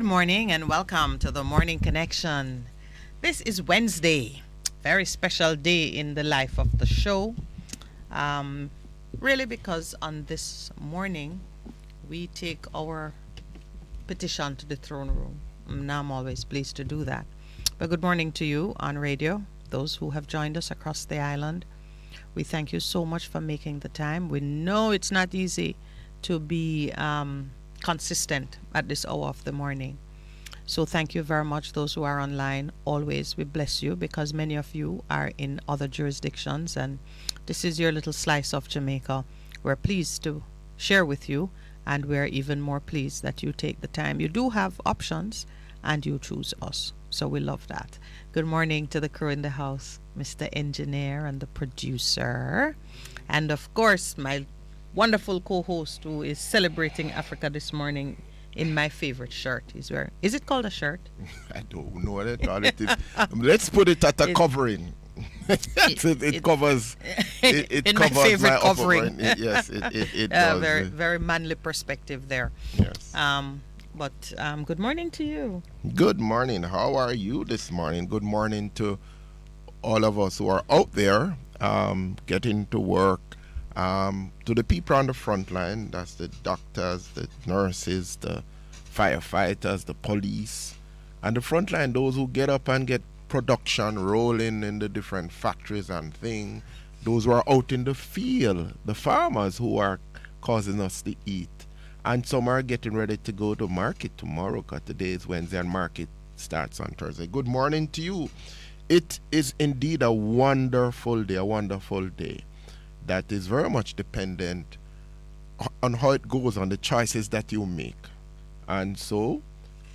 morning and welcome to the Morning Connection. This is Wednesday, very special day in the life of the show. Really because on this morning, we take our petition to the throne room. And I'm always pleased to do that. But good morning to you on radio, those who have joined us across the island. We thank you so much for making the time. We know it's not easy to be consistent at this hour of the morning. So thank you very much, those who are online. Always, we bless you because many of you are in other jurisdictions and this is your little slice of Jamaica. We're pleased to share with you and we're even more pleased that you take the time. You do have options and you choose us. So we love that. Good morning to the crew in the house, Mr. Engineer and the producer. And of course, my wonderful co-host who is celebrating Africa this morning in my favorite shirt. He's wearing. Is it called a shirt? I don't know what it is. Let's put it at a covering. It covers. It in covers my favorite my covering. Yes, it does. Very manly perspective there. Yes. But good morning to you. Good morning. How are you this morning? Good morning to all of us who are out there getting to work. To the people on the front line, that's the doctors, the nurses, the firefighters, the police, and the front line, those who get up and get production rolling in the different factories and things, those who are out in the field, the farmers who are causing us to eat, and some are getting ready to go to market tomorrow because today is Wednesday and market starts on Thursday. Good morning to you. It is indeed a wonderful day that is very much dependent on how it goes, on the choices that you make. And so,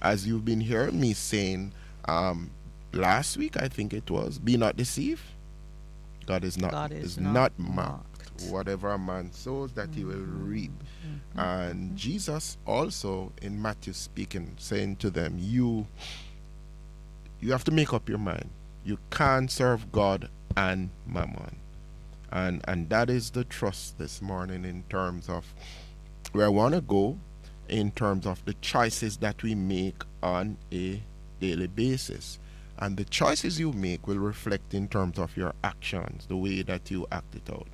as you've been hearing me saying last week, I think it was, be not deceived. God is not mocked. Whatever a man sows, that he will reap. And Jesus also, in Matthew speaking, saying to them, you have to make up your mind. You can't serve God and mammon. And that is the trust this morning in terms of where I want to go, in terms of the choices that we make on a daily basis. And the choices you make will reflect in terms of your actions, the way that you act it out.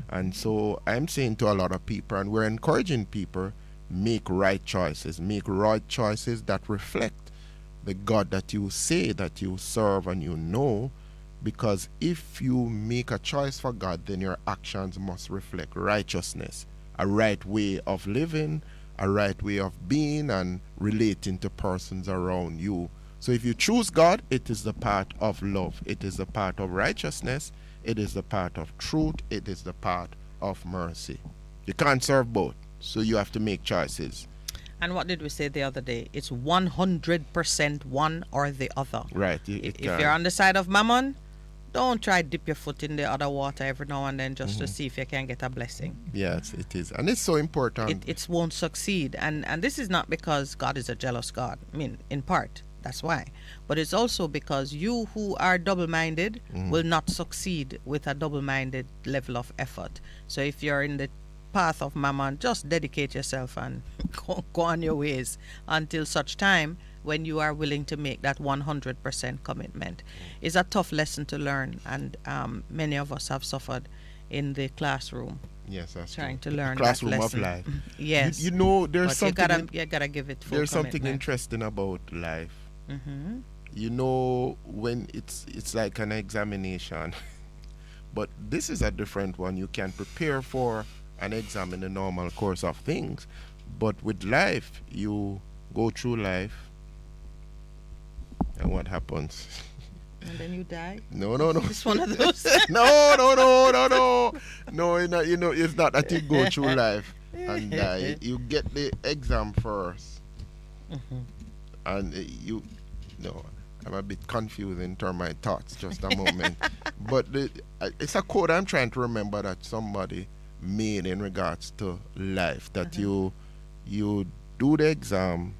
And so I'm saying to a lot of people, and we're encouraging people, make right choices. Make right choices that reflect the God that you say that you serve and you know. Because if you make a choice for God, then your actions must reflect righteousness, a right way of living, a right way of being and relating to persons around you. So if you choose God, it is the path of love. It is the path of righteousness. It is the path of truth. It is the path of mercy. You can't serve both, so you have to make choices. And what did we say the other day? It's 100% one or the other. Right. If you're on the side of mammon, don't try to dip your foot in the other water every now and then just to see if you can get a blessing. Yes, it is. And it's so important. It won't succeed. And this is not because God is a jealous God. I mean, in part, that's why. But it's also because you who are double-minded will not succeed with a double-minded level of effort. So if you're in the path of mammon, just dedicate yourself and go on your ways until such time when you are willing to make that 100% commitment. It's a tough lesson to learn, and many of us have suffered in the classroom. Yes, that's trying true. to learn the classroom that of lesson. life. Yes, you know, there's but something. you gotta give it full There's something commitment. interesting about life. You know, when it's like an examination, but this is a different one. You can prepare for an exam in the normal course of things, but with life, you go through life. And what happens? And then you die? No. It's one of those. No. You know, it's not that you go through life and die. You get the exam first. And I'm a bit confused in terms of my thoughts, just a moment. But it's a quote I'm trying to remember that somebody made in regards to life, that you do the exam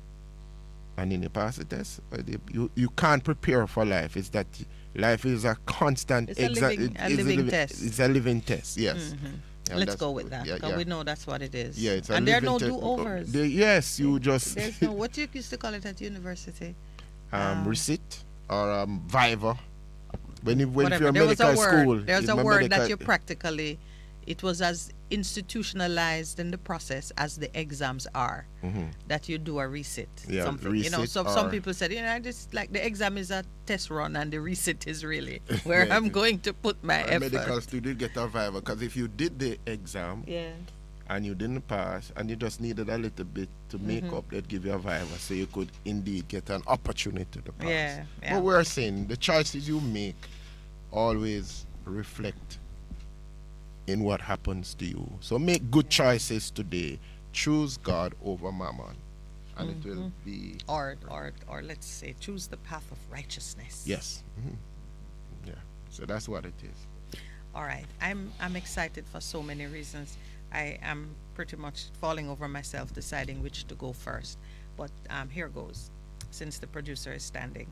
and then you pass the test. You can't prepare for life. It's that life is a constant exam. It's a living test. It's a living test, yes. And Let's go with that. Yeah, Because yeah. we know that's what it is. Yeah, it's a and there are no living do-overs. Yes, you just There's no, what you used to call it at university? receipt or viva. When if Whatever. you're There was medical a word. school, There's in a my word that medical- you practically, it was as institutionalized in the process as the exams are. That you do a recit. Yeah, something. You know, recit so some or- people said, you know, I just like the exam is a test run and the recit is really where Yeah, I'm going to put my a effort. medical student get a viva, because if you did the exam Yeah. and you didn't pass and you just needed a little bit to make up, they'd give you a viva, so you could indeed get an opportunity to pass. Yeah, yeah. But we're saying the choices you make always reflect in what happens to you. So make good choices today. Choose God over mammon, and it will be Or let's say choose the path of righteousness. yes. Yeah. So that's what it is. All right. I'm excited for so many reasons. I am pretty much falling over myself deciding which to go first. But here goes, since the producer is standing.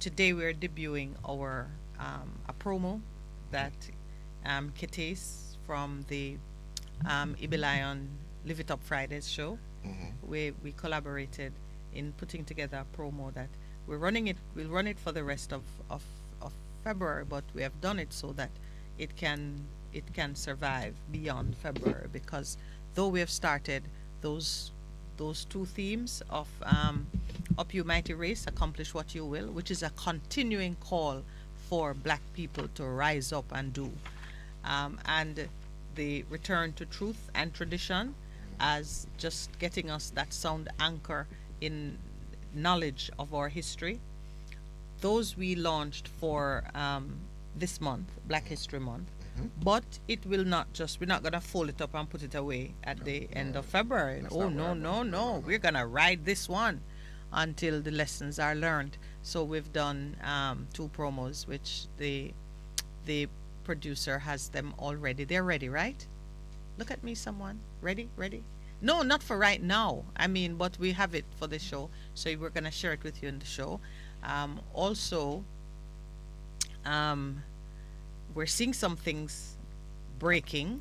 Today we're debuting our a promo that Kitties from the Ibilion Live It Up Fridays show. We collaborated in putting together a promo that we'll run it for the rest of February, but we have done it so that it can survive beyond February, because though we have started those two themes of Up You Mighty Race, Accomplish What You Will, which is a continuing call for black people to rise up and do, and the return to truth and tradition as just getting us that sound anchor in knowledge of our history. Those we launched for this month, Black History Month, but it will not just, we're not going to fold it up and put it away at the end of February. Oh, no. We're going to ride this one until the lessons are learned. So we've done 2 promos, which the producer has them already. They're ready, right? Look at me, someone. Ready? No, not for right now. I mean, but we have it for the show, so we're going to share it with you in the show. Also, we're seeing some things breaking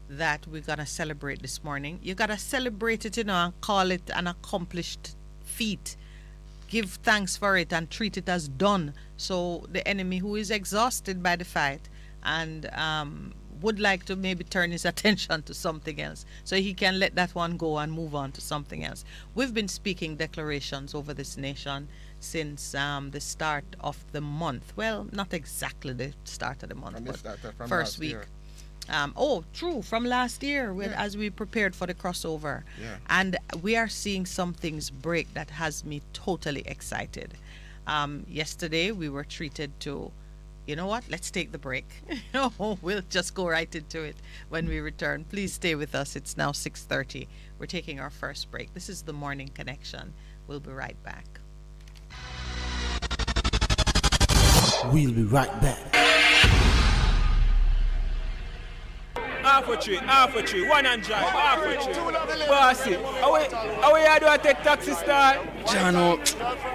that we're going to celebrate this morning. You got to celebrate it, and call it an accomplished feat. Give thanks for it and treat it as done. So the enemy who is exhausted by the fight and would like to maybe turn his attention to something else, so he can let that one go and move on to something else. We've been speaking declarations over this nation since the start of the month. Well, not exactly the start of the month, but first week. True, from last year, as we prepared for the crossover. Yeah. And we are seeing some things break that has me totally excited. Yesterday, we were treated to, you know what, let's take the break. We'll just go right into it when we return. Please stay with us. It's now 6:30. We're taking our first break. This is the Morning Connection. We'll be right back. We'll be right back. Half a tree, 100, half a tree. Bossy, how you do I take taxi star? Jano,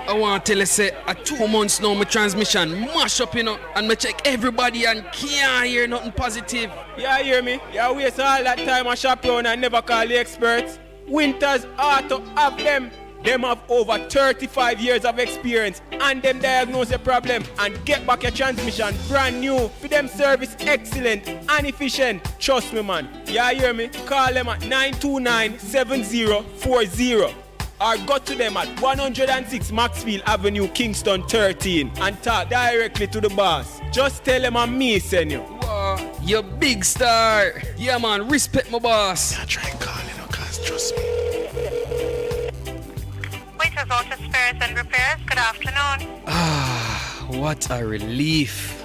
I want to tell you, say, at 2 months now, my transmission mash up, and me check everybody and can't hear nothing positive. Yeah, hear me? You waste all that time I shop around and never call the experts. Winters Auto have them. Them have over 35 years of experience, and them diagnose the problem and get back your transmission brand new. For them service excellent and efficient. Trust me, man. Yeah, hear me? Call them at 929-7040 or go to them at 106 Maxfield Avenue, Kingston 13 and talk directly to the boss. Just tell them I'm me, send you. Wow, you big star. Yeah, man, respect my boss. I try calling her, cause trust me. Waiters Auto Spares and Repairs, good afternoon. What a relief.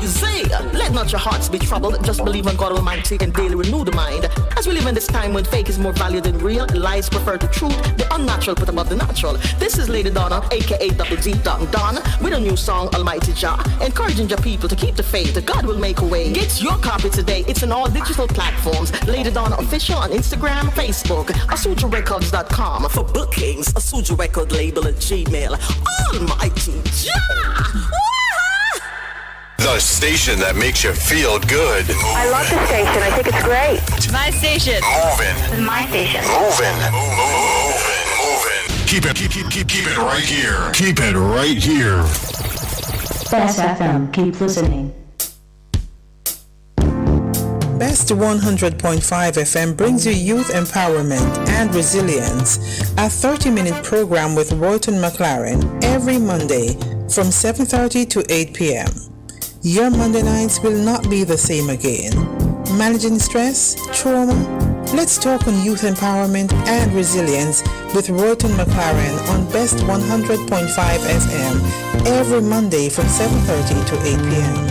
Easy! Let not your hearts be troubled. Just believe in God Almighty and daily renew the mind. As we live in this time when fake is more valued than real, lies prefer to truth, the unnatural put above the natural. This is Lady Donna, aka Double D Don, with a new song, Almighty Jah, encouraging your people to keep the faith. God will make a way. Get your copy today. It's on all digital platforms. Lady Donna Official on Instagram, Facebook, AsujaRecords.com. For bookings, Asuja Record label at Gmail. Almighty Jah! The station that makes you feel good. I love the station. I think it's great. My station. Moving. This is my station. Moving. Keep it right here. Keep it right here. Bess FM. Keep listening. Best 100.5 FM brings you youth empowerment and resilience, a 30-minute program with Royton McLaren every Monday from 7:30 to 8 p.m. Your Monday nights will not be the same again. Managing stress, trauma? Let's talk on youth empowerment and resilience with Royton McLaren on Best 100.5 FM every Monday from 7:30 to 8 p.m.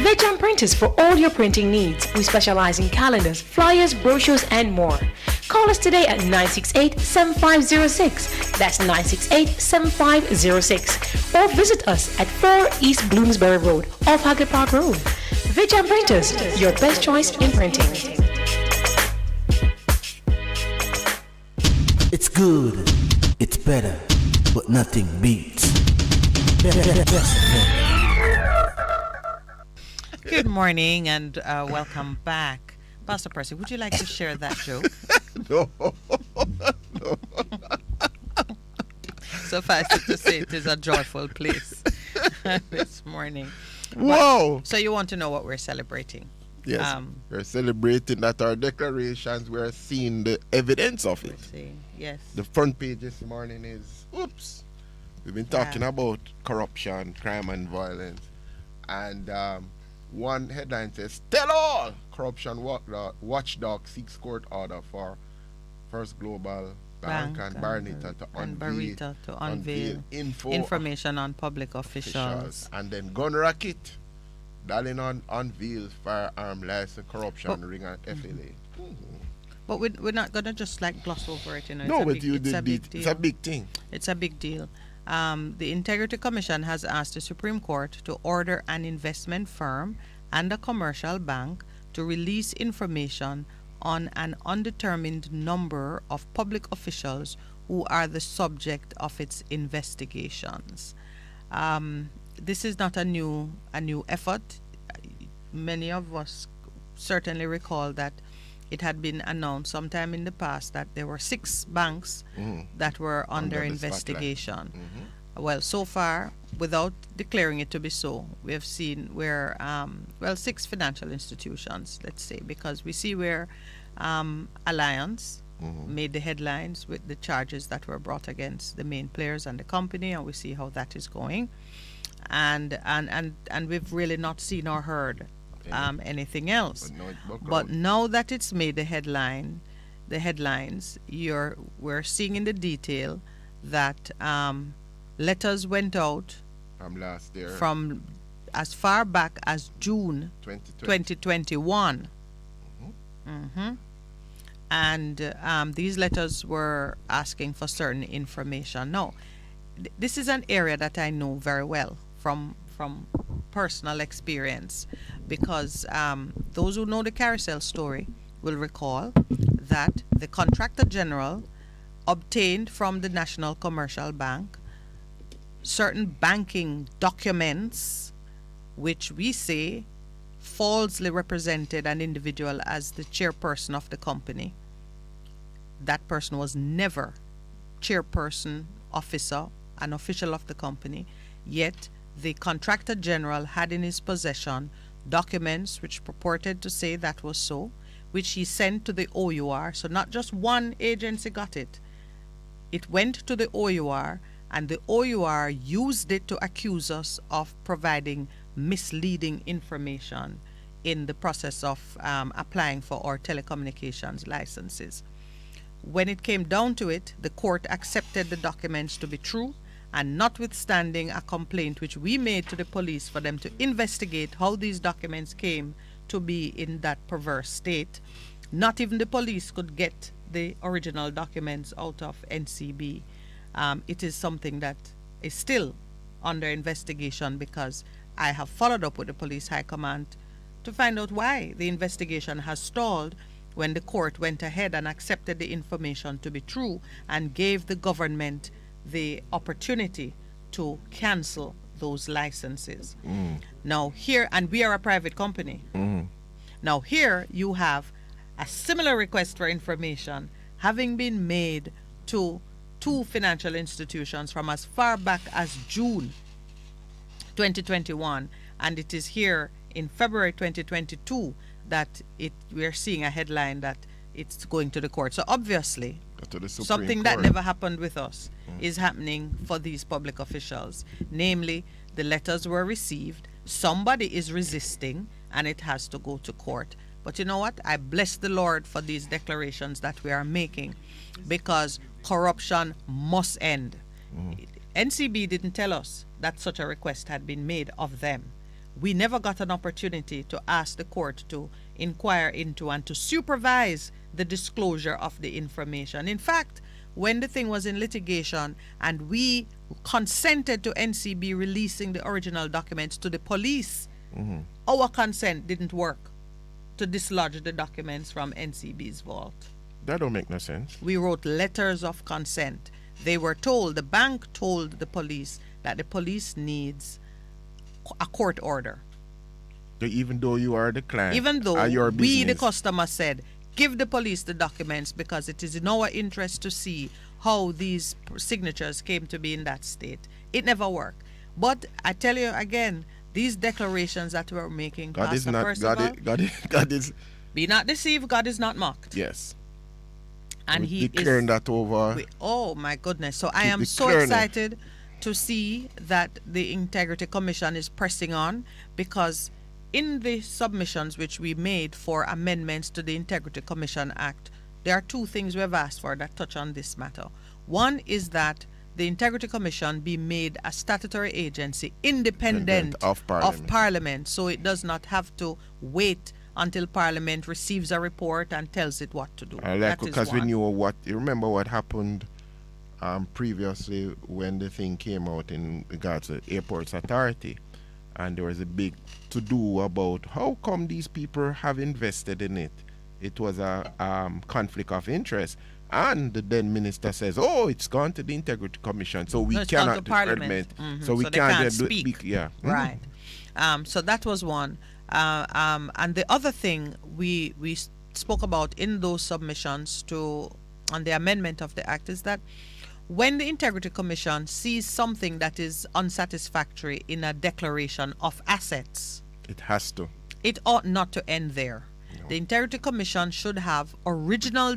Veg Printers for all your printing needs. We specialize in calendars, flyers, brochures, and more. Call us today at 968-7506. That's 968-7506. Or visit us at 4 East Bloomsbury Road, off Haggard Park Road. Veg Printers, your best choice in printing. It's good, it's better, but nothing beats. Good morning and welcome back. Pastor Percy, would you like to share that joke? No. Suffice it to say, it is a joyful place this morning. Wow. But, so you want to know what we're celebrating? Yes. We're celebrating that our declarations, we're seeing the evidence of it. Yes. The front page this morning is, oops. We've been talking about corruption, crime and violence. And one headline says, "Tell all! Corruption watchdog seeks court order for First Global Bank and Barnita to unveil information on public officials. And then Gun Racket, Dalinon unveils firearm license corruption ring and FLA. But we're not going to just like gloss over it, you know. No, but it's a big deal. It's a big thing. It's a big deal. The Integrity Commission has asked the Supreme Court to order an investment firm and a commercial bank to release information on an undetermined number of public officials who are the subject of its investigations. This is not a new effort. Many of us certainly recall that it had been announced sometime in the past that there were 6 banks that were under investigation. Well, so far, without declaring it to be so, we have seen where, 6 financial institutions, let's say, because we see where Alliance made the headlines with the charges that were brought against the main players and the company, and we see how that is going. And we've really not seen or heard anything else. But now that it's made the headlines, we're seeing in the detail that letters went out from last year, from as far back as June 2021. And these letters were asking for certain information. Now, this is an area that I know very well from personal experience, because those who know the carousel story will recall that the Contractor General obtained from the National Commercial Bank certain banking documents which we say falsely represented an individual as the chairperson of the company. That person was never chairperson, officer, an official of the company, yet the Contractor General had in his possession documents which purported to say that was so, which he sent to the OUR. So not just one agency got it. It went to the OUR, and the OUR used it to accuse us of providing misleading information in the process of applying for our telecommunications licenses. When it came down to it, the court accepted the documents to be true, and notwithstanding a complaint which we made to the police for them to investigate how these documents came to be in that perverse state, not even the police could get the original documents out of NCB. It is something that is still under investigation, because I have followed up with the police high command to find out why the investigation has stalled when the court went ahead and accepted the information to be true and gave the government the opportunity to cancel those licenses. Now here, and we are a private company. Now here you have a similar request for information having been made to two financial institutions from as far back as June 2021, and it is here in February 2022 that we're seeing a headline that it's going to the court. So obviously something that never happened with us is happening for these public officials. Namely, the letters were received, somebody is resisting, and it has to go to court. But you know what? I bless the Lord for these declarations that we are making, because corruption must end. NCB didn't tell us that such a request had been made of them. We never got an opportunity to ask the court to inquire into and to supervise the disclosure of the information. In fact, when the thing was in litigation and we consented to NCB releasing the original documents to the police, our consent didn't work to dislodge the documents from NCB's vault. That don't make no sense. We wrote letters of consent. They were told, the bank told the police that the police needs a court order. Even though you are the client, even though we, the customer, said, give the police the documents because it is in our interest to see how these signatures came to be in that state. It never worked. But I tell you again, these declarations that we're making, God is not, Percival, God is. Be not deceived, God is not mocked. Yes. And He is declaring that over. Oh my goodness! So I am so excited to see that the Integrity Commission is pressing on, because in the submissions which we made for amendments to the Integrity Commission Act, there are two things we have asked for that touch on this matter. One is that the Integrity Commission be made a statutory agency independent of Parliament, so it does not have to wait until Parliament receives a report and tells it what to do. Because we knew you remember what happened previously when the thing came out in regards to Airports Authority, and there was a big to-do about how come these people have invested in it. It was a conflict of interest, and the then minister says, oh, it's gone to the Integrity Commission, so we cannot do Parliament. So we can't speak. Right. So that was one. And the other thing we spoke about in those submissions on the amendment of the act is that when the Integrity Commission sees something that is unsatisfactory in a declaration of assets, it has to. It ought not to end there. No. The Integrity Commission should have original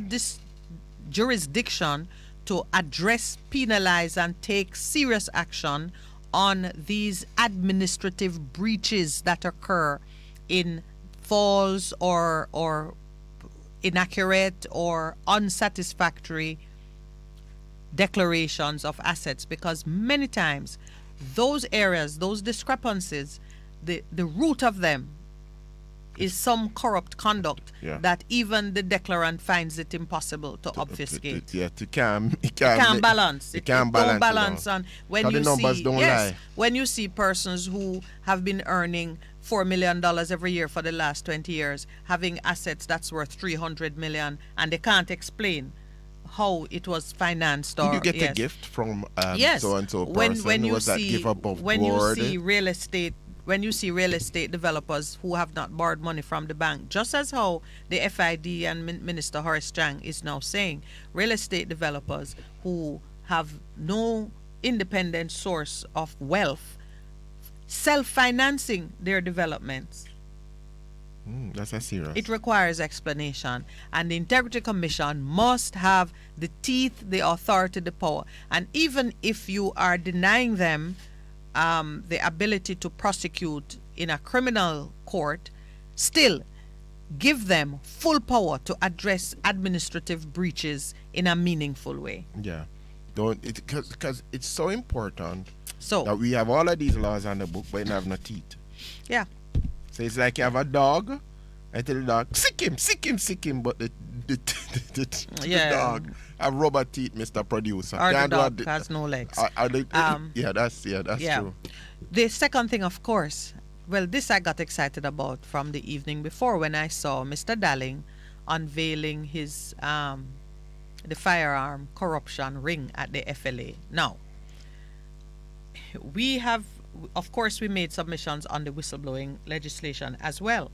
jurisdiction to address, penalize, and take serious action on these administrative breaches that occur in false or inaccurate or unsatisfactory declarations of assets, because many times those areas, those discrepancies, the root of them is some corrupt conduct that even the declarant finds it impossible to obfuscate. It can't balance. It can't balance. And when you see, lie. When you see persons who have been earning $4 million every year for the last 20 years, having assets that's worth $300 million, and they can't explain how it was financed. Or did you get a gift from so and so person? When you was that gift above when board? You see real estate. When you see real estate developers who have not borrowed money from the bank, just as how the FID and Minister Horace Chang is now saying, real estate developers who have no independent source of wealth, self-financing their developments. That's a serious. It requires explanation, and the Integrity Commission must have the teeth, the authority, the power. And even if you are denying them the ability to prosecute in a criminal court, still give them full power to address administrative breaches in a meaningful way. Yeah, because it's so important that we have all of these laws on the book, but it have no teeth. Yeah. So it's like you have a dog, I tell the dog, sick him, but the dog have rubber teeth, Mr. Producer. Or the dog has no legs. That's true. The second thing, of course, well, this I got excited about from the evening before when I saw Mr. Dalling unveiling his the firearm corruption ring at the FLA. Now, we have, of course, we made submissions on the whistleblowing legislation as well.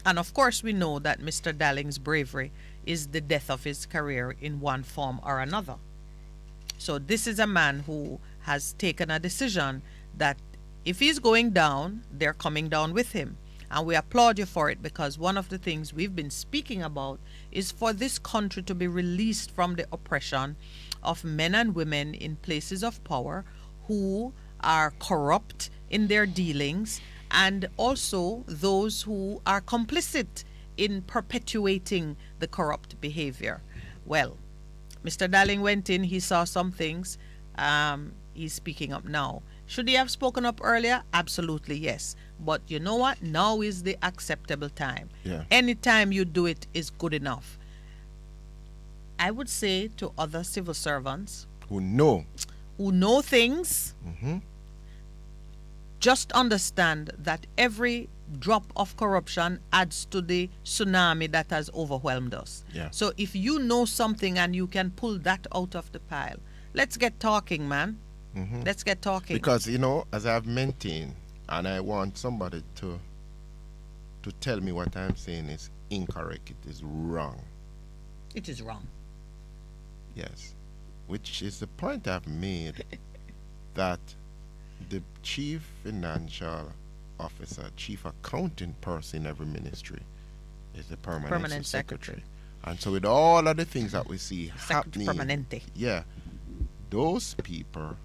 And of course, we know that Mr. Dalling's bravery is the death of his career in one form or another. So this is a man who has taken a decision that if he's going down, they're coming down with him. And we applaud you for it, because one of the things we've been speaking about is for this country to be released from the oppression of men and women in places of power who are corrupt in their dealings, and also those who are complicit in perpetuating the corrupt behavior. Well, Mr. Dalling went in, he saw some things, he's speaking up now. Should he have spoken up earlier? Absolutely, yes. But you know what? Now is the acceptable time. Yeah. Any time you do it is good enough. I would say to other civil servants who know things, just understand that every drop of corruption adds to the tsunami that has overwhelmed us. Yeah. So if you know something and you can pull that out of the pile, let's get talking, man. Let's get talking. Because, you know, as I've maintained, and I want somebody to tell me what I'm saying is incorrect, it is wrong. It is wrong. Yes. Which is the point I've made, that the chief financial officer, chief accounting person in every ministry is the permanent secretary. And so with all of the things that we see happening, permanente. Yeah, those people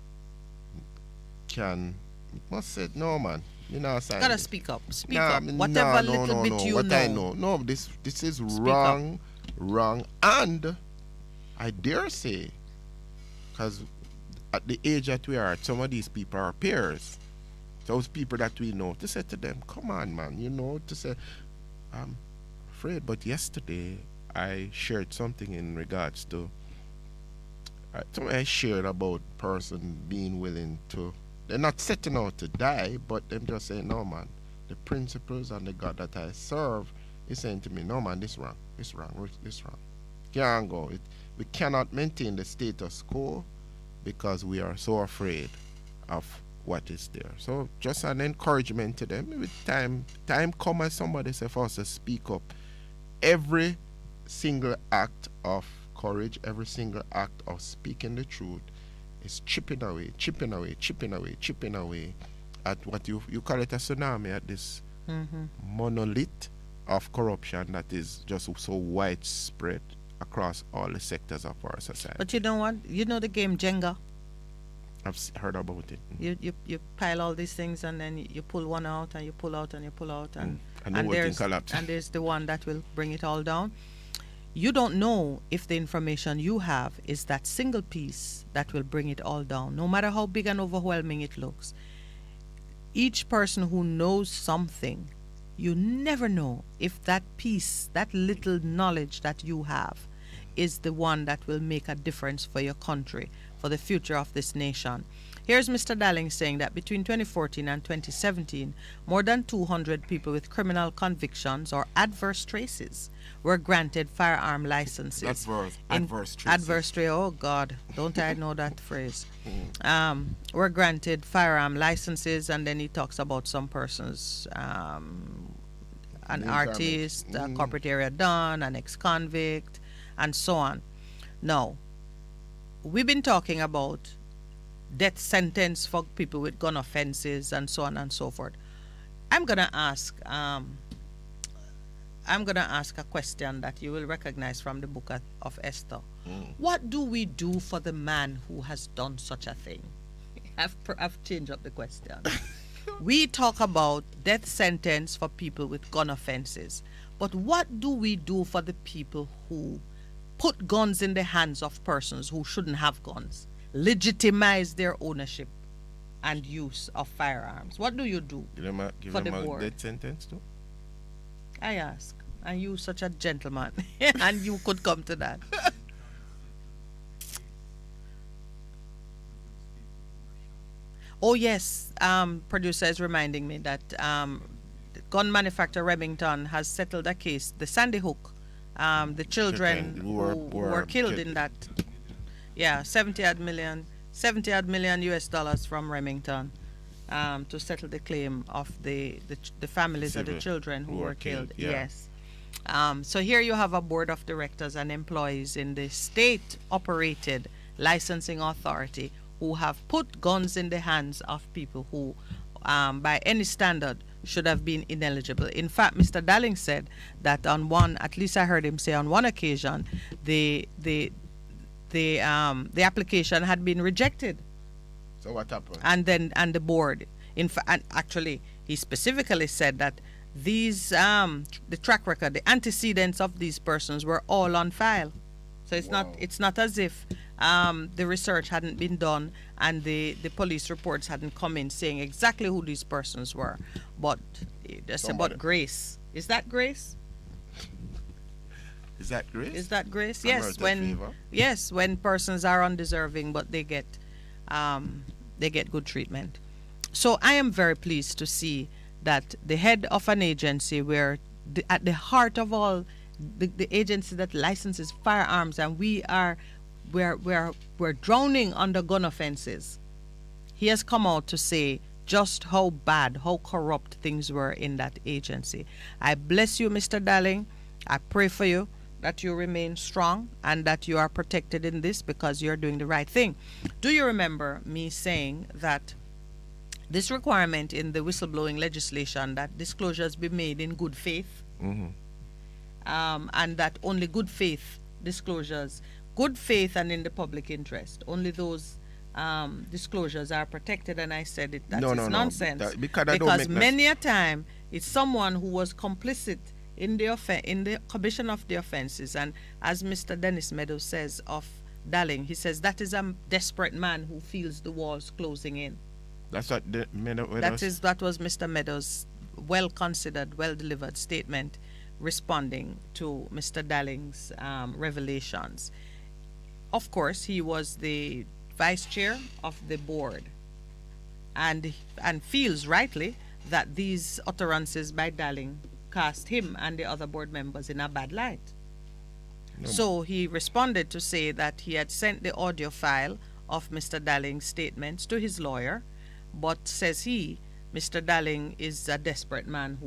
must say, no, man, you know, gotta speak up. Speak up. Whatever little bit you know. I know. No, this is wrong, and I dare say, because at the age that we are, some of these people are peers. Those people that we know, to say to them, come on, man, you know, to say, I'm afraid, but yesterday I shared something in regards to, I shared about person being willing to, they're not setting out to die, but them just saying, no, man, the principles and the God that I serve is saying to me, no, man, this wrong. Can't go. We cannot maintain the status quo because we are so afraid of what is there. So just an encouragement to them. With time come, as somebody said, for us to speak up. Every single act of courage, every single act of speaking the truth is chipping away at what you call it a tsunami, at this monolith of corruption that is just so widespread across all the sectors of our society. But you know what? You know the game Jenga? I've heard about it. You pile all these things, and then you pull one out, and you pull out, and you pull out, and there's the one that will bring it all down. You don't know if the information you have is that single piece that will bring it all down, no matter how big and overwhelming it looks. Each person who knows something, you never know if that piece, that little knowledge that you have, is the one that will make a difference for your country, for the future of this nation. Here's Mr. Dalling saying that between 2014 and 2017, more than 200 people with criminal convictions or adverse traces were granted firearm licenses. Adverse traces. Oh, God, don't I know that phrase? Were granted firearm licenses, and then he talks about some persons, an artist, a corporate area don, an ex-convict, and so on. Now, we've been talking about death sentence for people with gun offenses and so on and so forth. I'm gonna ask a question that you will recognize from the book of Esther. What do we do for the man who has done such a thing? I've changed up the question. We talk about death sentence for people with gun offenses, but what do we do for the people who put guns in the hands of persons who shouldn't have guns, legitimize their ownership and use of firearms? What do you do? Give them a death sentence too? I ask. And you such a gentleman. And you could come to that. Oh yes, producer is reminding me that the gun manufacturer Remington has settled a case, the Sandy Hook the children who were killed in that. Yeah, 70 odd million US dollars from Remington to settle the claim of the families of the children who were killed. Yes. So here you have a board of directors and employees in the state-operated licensing authority who have put guns in the hands of people who, by any standard, should have been ineligible. In fact, Mr. Darling said that at least I heard him say on one occasion, the application had been rejected. So what happened? And the board, and actually, he specifically said that these the track record, the antecedents of these persons were all on file. So it's not as if the research hadn't been done and the police reports hadn't come in saying exactly who these persons were. But that's about Grace. Is that Grace? Is that Grace? Is that Grace? Yes. When persons are undeserving, but they get good treatment. So I am very pleased to see that the head of an agency where at the heart of all the agency that licenses firearms, and we're drowning under gun offenses. He has come out to say just how bad, how corrupt things were in that agency. I bless you, Mr. Darling. I pray for you that you remain strong and that you are protected in this because you're doing the right thing. Do you remember me saying that this requirement in the whistleblowing legislation that disclosures be made in good faith, and that only good faith disclosures, good faith and in the public interest, only those disclosures are protected? And I said that is nonsense because many a time it's someone who was complicit in the commission of the offenses, and as Mr. Dennis Meadows says of Darling, he says that is a desperate man who feels the walls closing in. That's what that was Mr. Meadows' well-considered, well-delivered statement responding to Mr. Darling's revelations. Of course, he was the vice chair of the board and feels rightly that these utterances by Darling cast him and the other board members in a bad light. So he responded to say that he had sent the audio file of Mr. Darling's statements to his lawyer, but says Mr. Darling is a desperate man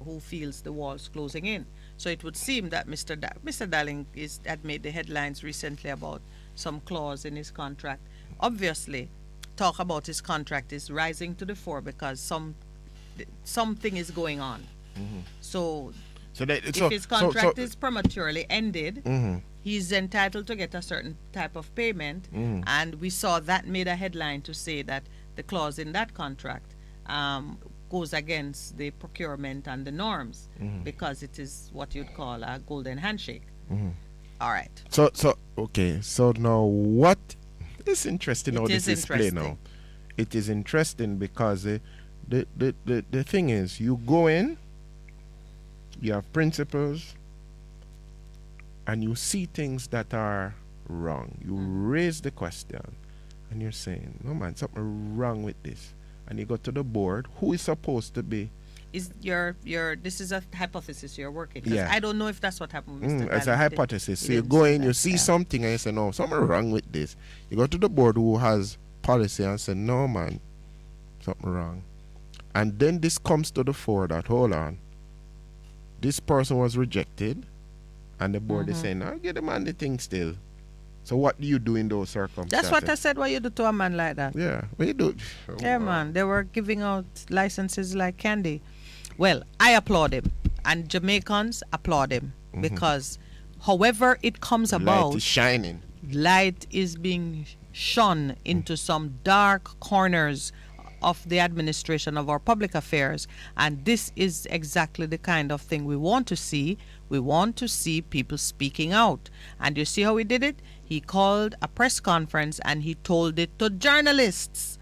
who feels the walls closing in. So it would seem that Mr. Darling had made the headlines recently about some clause in his contract. Obviously, talk about his contract is rising to the fore because something is going on. So if his contract is prematurely ended, he's entitled to get a certain type of payment, and we saw that made a headline to say that the clause in that contract goes against the procurement and the norms because it is what you'd call a golden handshake. All right. So now what is interesting how this is played now? It is interesting because the thing is, you go in, you have principles, and you see things that are wrong. You raise the question, and you're saying, no man, something wrong with this. And you go to the board, who is supposed to be. This is a hypothesis you're working. Yeah. I don't know if that's what happened with Mr. It's a hypothesis. So you go in, you see something, and you say, no, something wrong with this. You go to the board who has policy and say, no man, something wrong. And then this comes to the fore that, hold on, this person was rejected, and the board is saying, no, get the man the thing still. So what do you do in those circumstances? That's what I said, what you do to a man like that. Yeah, what you do? Man, they were giving out licenses like candy. Well, I applaud him, and Jamaicans applaud him, because however it comes about, light is shining. Light is being shone into some dark corners of the administration of our public affairs, and this is exactly the kind of thing we want to see. We want to see people speaking out. And you see how he did it? He called a press conference and he told it to journalists.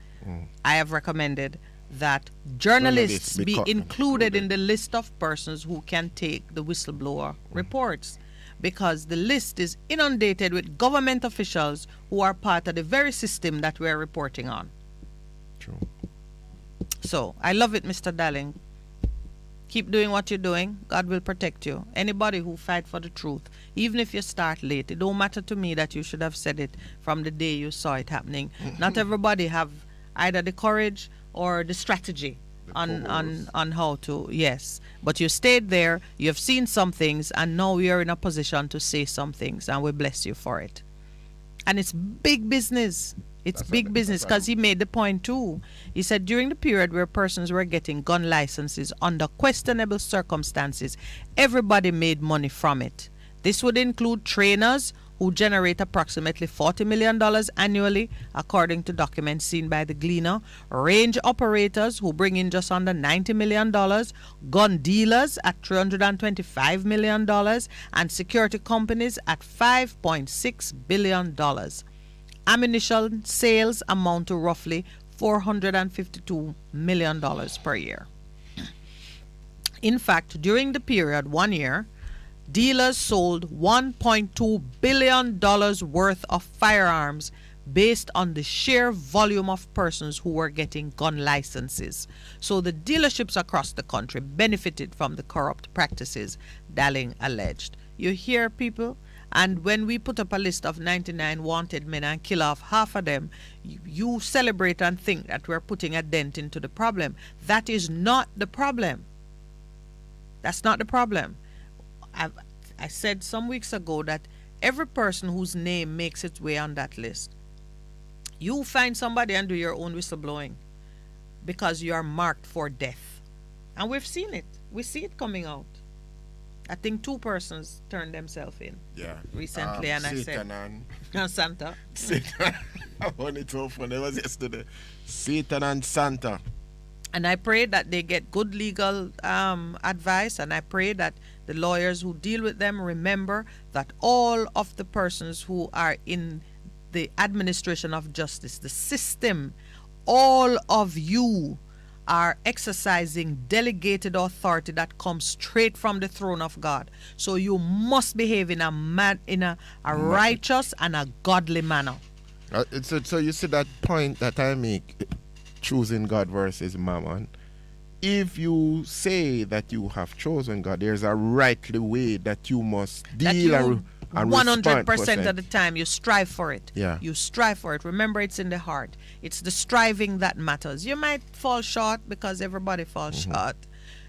I have recommended that journalists be included in the list of persons who can take the whistleblower reports, because the list is inundated with government officials who are part of the very system that we're reporting on. True. So I love it, Mr. Darling. Keep doing what you're doing. God will protect you. Anybody who fight for the truth, even if you start late, it don't matter to me that you should have said it from the day you saw it happening. Not everybody have either the courage or the strategy on how to, yes. But you stayed there, you have seen some things, and now we are in a position to say some things, and we bless you for it. And it's big business. It's big business, because he made the point too. He said during the period where persons were getting gun licenses under questionable circumstances, everybody made money from it. This would include trainers who generate approximately $40 million annually, according to documents seen by the Gleaner, range operators who bring in just under $90 million, gun dealers at $325 million, and security companies at $5.6 billion. Ammunition sales amount to roughly $452 million per year. In fact, during the period 1 year, dealers sold $1.2 billion worth of firearms based on the sheer volume of persons who were getting gun licenses. So the dealerships across the country benefited from the corrupt practices, Dalling alleged. You hear people? And when we put up a list of 99 wanted men and kill off half of them, you celebrate and think that we're putting a dent into the problem. That is not the problem. That's not the problem. I said some weeks ago that every person whose name makes its way on that list, you find somebody and do your own whistleblowing because you are marked for death. And we've seen it. We see it coming out. I think 2 persons turned themselves in recently, and I said, and Santa. Satan. I want it so funny. It was yesterday. Satan and Santa. And I pray that they get good legal advice, and I pray that the lawyers who deal with them remember that all of the persons who are in the administration of justice, the system, all of you are exercising delegated authority that comes straight from the throne of God. So you must behave in a righteous and a godly manner. So you see that point that I make, choosing God versus mammon. If you say that you have chosen God, there's a rightly way that you must deal and 100% of the time you strive for it. Yeah. You strive for it. Remember, it's in the heart. It's the striving that matters. You might fall short because everybody falls short.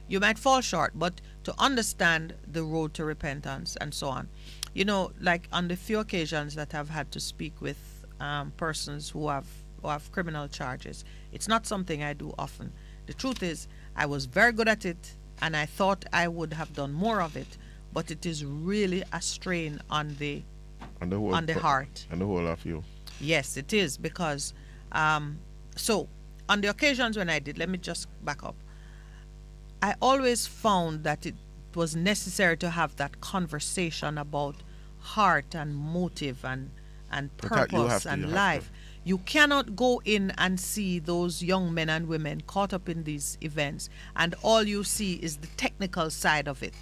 You might fall short, but to understand the road to repentance and so on. You know, like on the few occasions that I've had to speak with persons who have criminal charges, it's not something I do often. The truth is, I was very good at it, and I thought I would have done more of it. But it is really a strain on the heart. And the whole of you. Yes, it is, because so on the occasions when I did, let me just back up. I always found that it was necessary to have that conversation about heart and motive and purpose and life. You cannot go in and see those young men and women caught up in these events, and all you see is the technical side of it.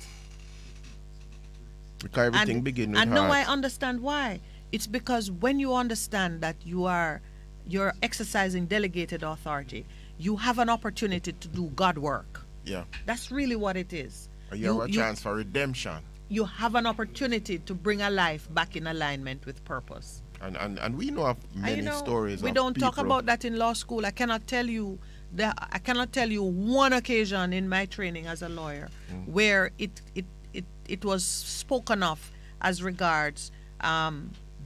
Because everything begins with heart. And now I understand why. It's because when you understand that you're exercising delegated authority, you have an opportunity to do God work. Yeah. That's really what it is. You have a chance for redemption. You have an opportunity to bring a life back in alignment with purpose. And we know of many stories. We don't talk about that in law school. I cannot tell you one occasion in my training as a lawyer where it was spoken of as regards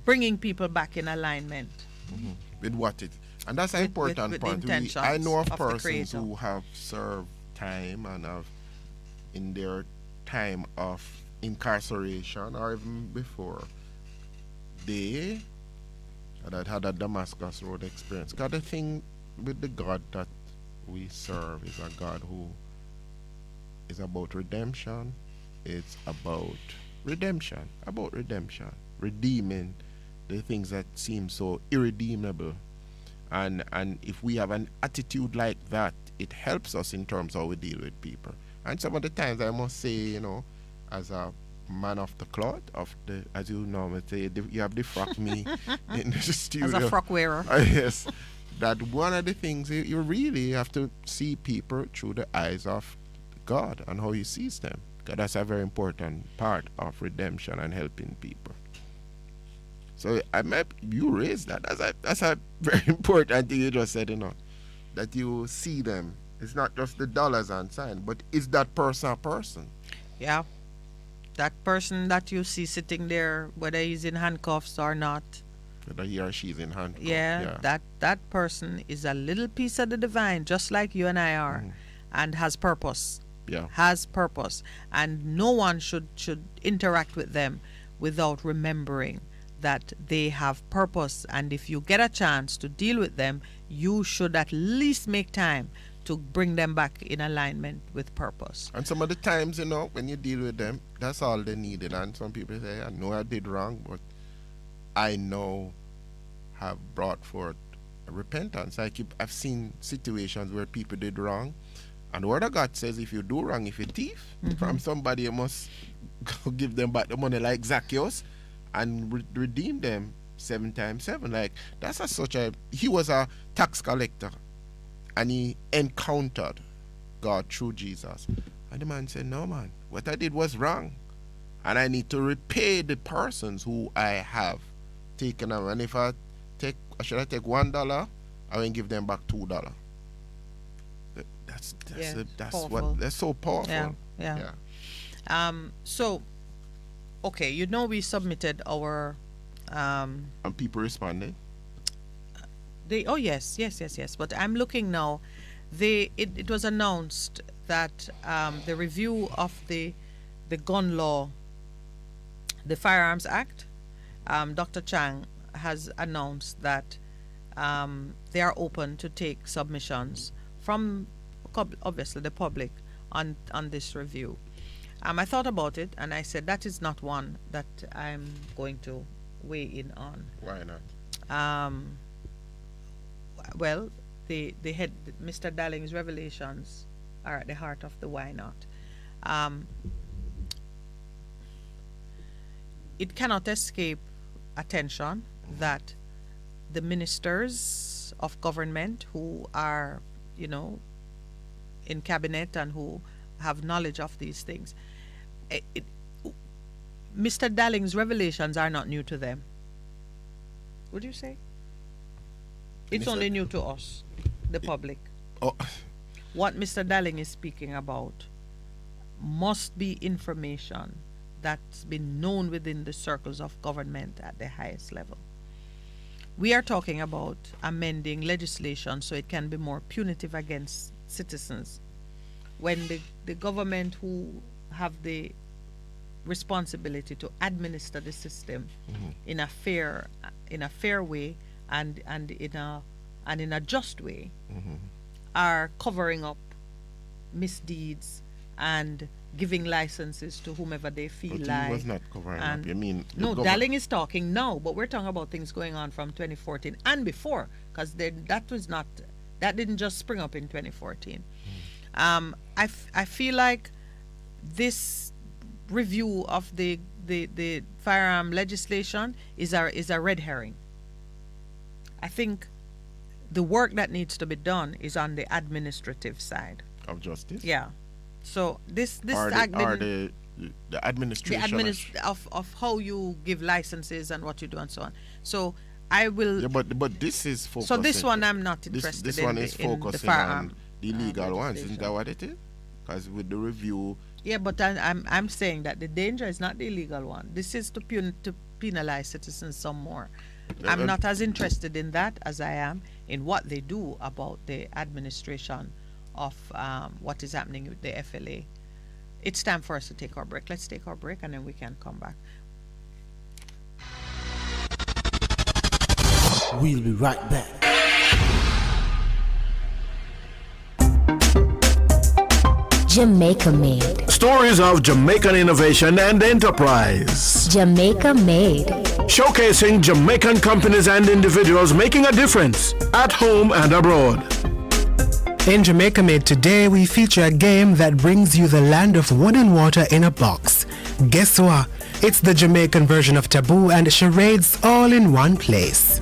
bringing people back in alignment. With what it, and that's an important point. I know of persons who have served time and have in their time of incarceration or even before, they had a Damascus Road experience. Because the thing with the God that we serve is a God who is about redemption. It's about redemption, redeeming the things that seem so irredeemable. And if we have an attitude like that, it helps us in terms of how we deal with people. And some of the times I must say, you know, as a man of the cloth, as you normally say, you have the frock me in the studio. As a frock wearer. Yes. That one of the things you really have to see people through the eyes of God and how he sees them. Because that's a very important part of redemption and helping people. So you raised that. That's a very important thing you just said, that you see them. It's not just the dollars and sign, but is that person a person? Yeah. That person that you see sitting there, whether he's in handcuffs or not. Whether he or she's in handcuffs. Yeah. That person is a little piece of the divine, just like you and I are, and has purpose. Yeah. Has purpose. And no one should interact with them without remembering that they have purpose. And if you get a chance to deal with them, you should at least make time to bring them back in alignment with purpose. And some of the times, when you deal with them, that's all they needed. And some people say, I know I did wrong, but I know have brought forth repentance. I've seen situations where people did wrong, and the word of God says if you do wrong, if you thief from somebody, you must go give them back the money like Zacchaeus and redeem them 7 times 7. Like he was a tax collector, and he encountered God through Jesus. And the man said, no man, what I did was wrong, and I need to repay the persons who I have taken them. And if should I take $1, I will give them back $2. That's so powerful. Yeah. So, okay, we submitted our and people responded. Yes. But I'm looking now. It was announced that the review of the gun law, the Firearms Act, Dr. Chang has announced that they are open to take submissions from obviously the public on this review. I thought about it and I said that is not one that I'm going to weigh in on. Why not? Well, the head, Mr. Dalling's revelations are at the heart of the why not. It cannot escape attention that the ministers of government who are, in cabinet and who have knowledge of these things, Mr. Dalling's revelations are not new to them. Would you say? It's only new to us, the public. Oh. What Mr. Dalling is speaking about must be information that's been known within the circles of government at the highest level. We are talking about amending legislation so it can be more punitive against citizens. When the government who have the responsibility to administer the system in a fair way and in a just way are covering up misdeeds and giving licenses to whomever they feel like. He was not covering up. You mean no? Dalling is talking now, but we're talking about things going on from 2014 and before, because that didn't just spring up in 2014. I feel like this review of the firearm legislation is a red herring. I think the work that needs to be done is on the administrative side of justice. Yeah. So this the administration of how you give licenses and what you do and so on. So I will. Yeah, but this is focusing. So this one I'm not interested in. This one is focusing on the illegal ones. Isn't that what it is? Because with the review. Yeah, but I'm saying that the danger is not the illegal one. This is to penalize citizens some more. I'm not as interested in that as I am in what they do about the administration of what is happening with the FLA. It's time for us to take our break. Let's take our break and then we can come back. We'll be right back. Jamaica Made. Stories of Jamaican innovation and enterprise. Jamaica Made. Showcasing Jamaican companies and individuals making a difference at home and abroad. In Jamaica Made today, we feature a game that brings you the land of wood and water in a box. Guess what? It's the Jamaican version of Taboo and charades all in one place.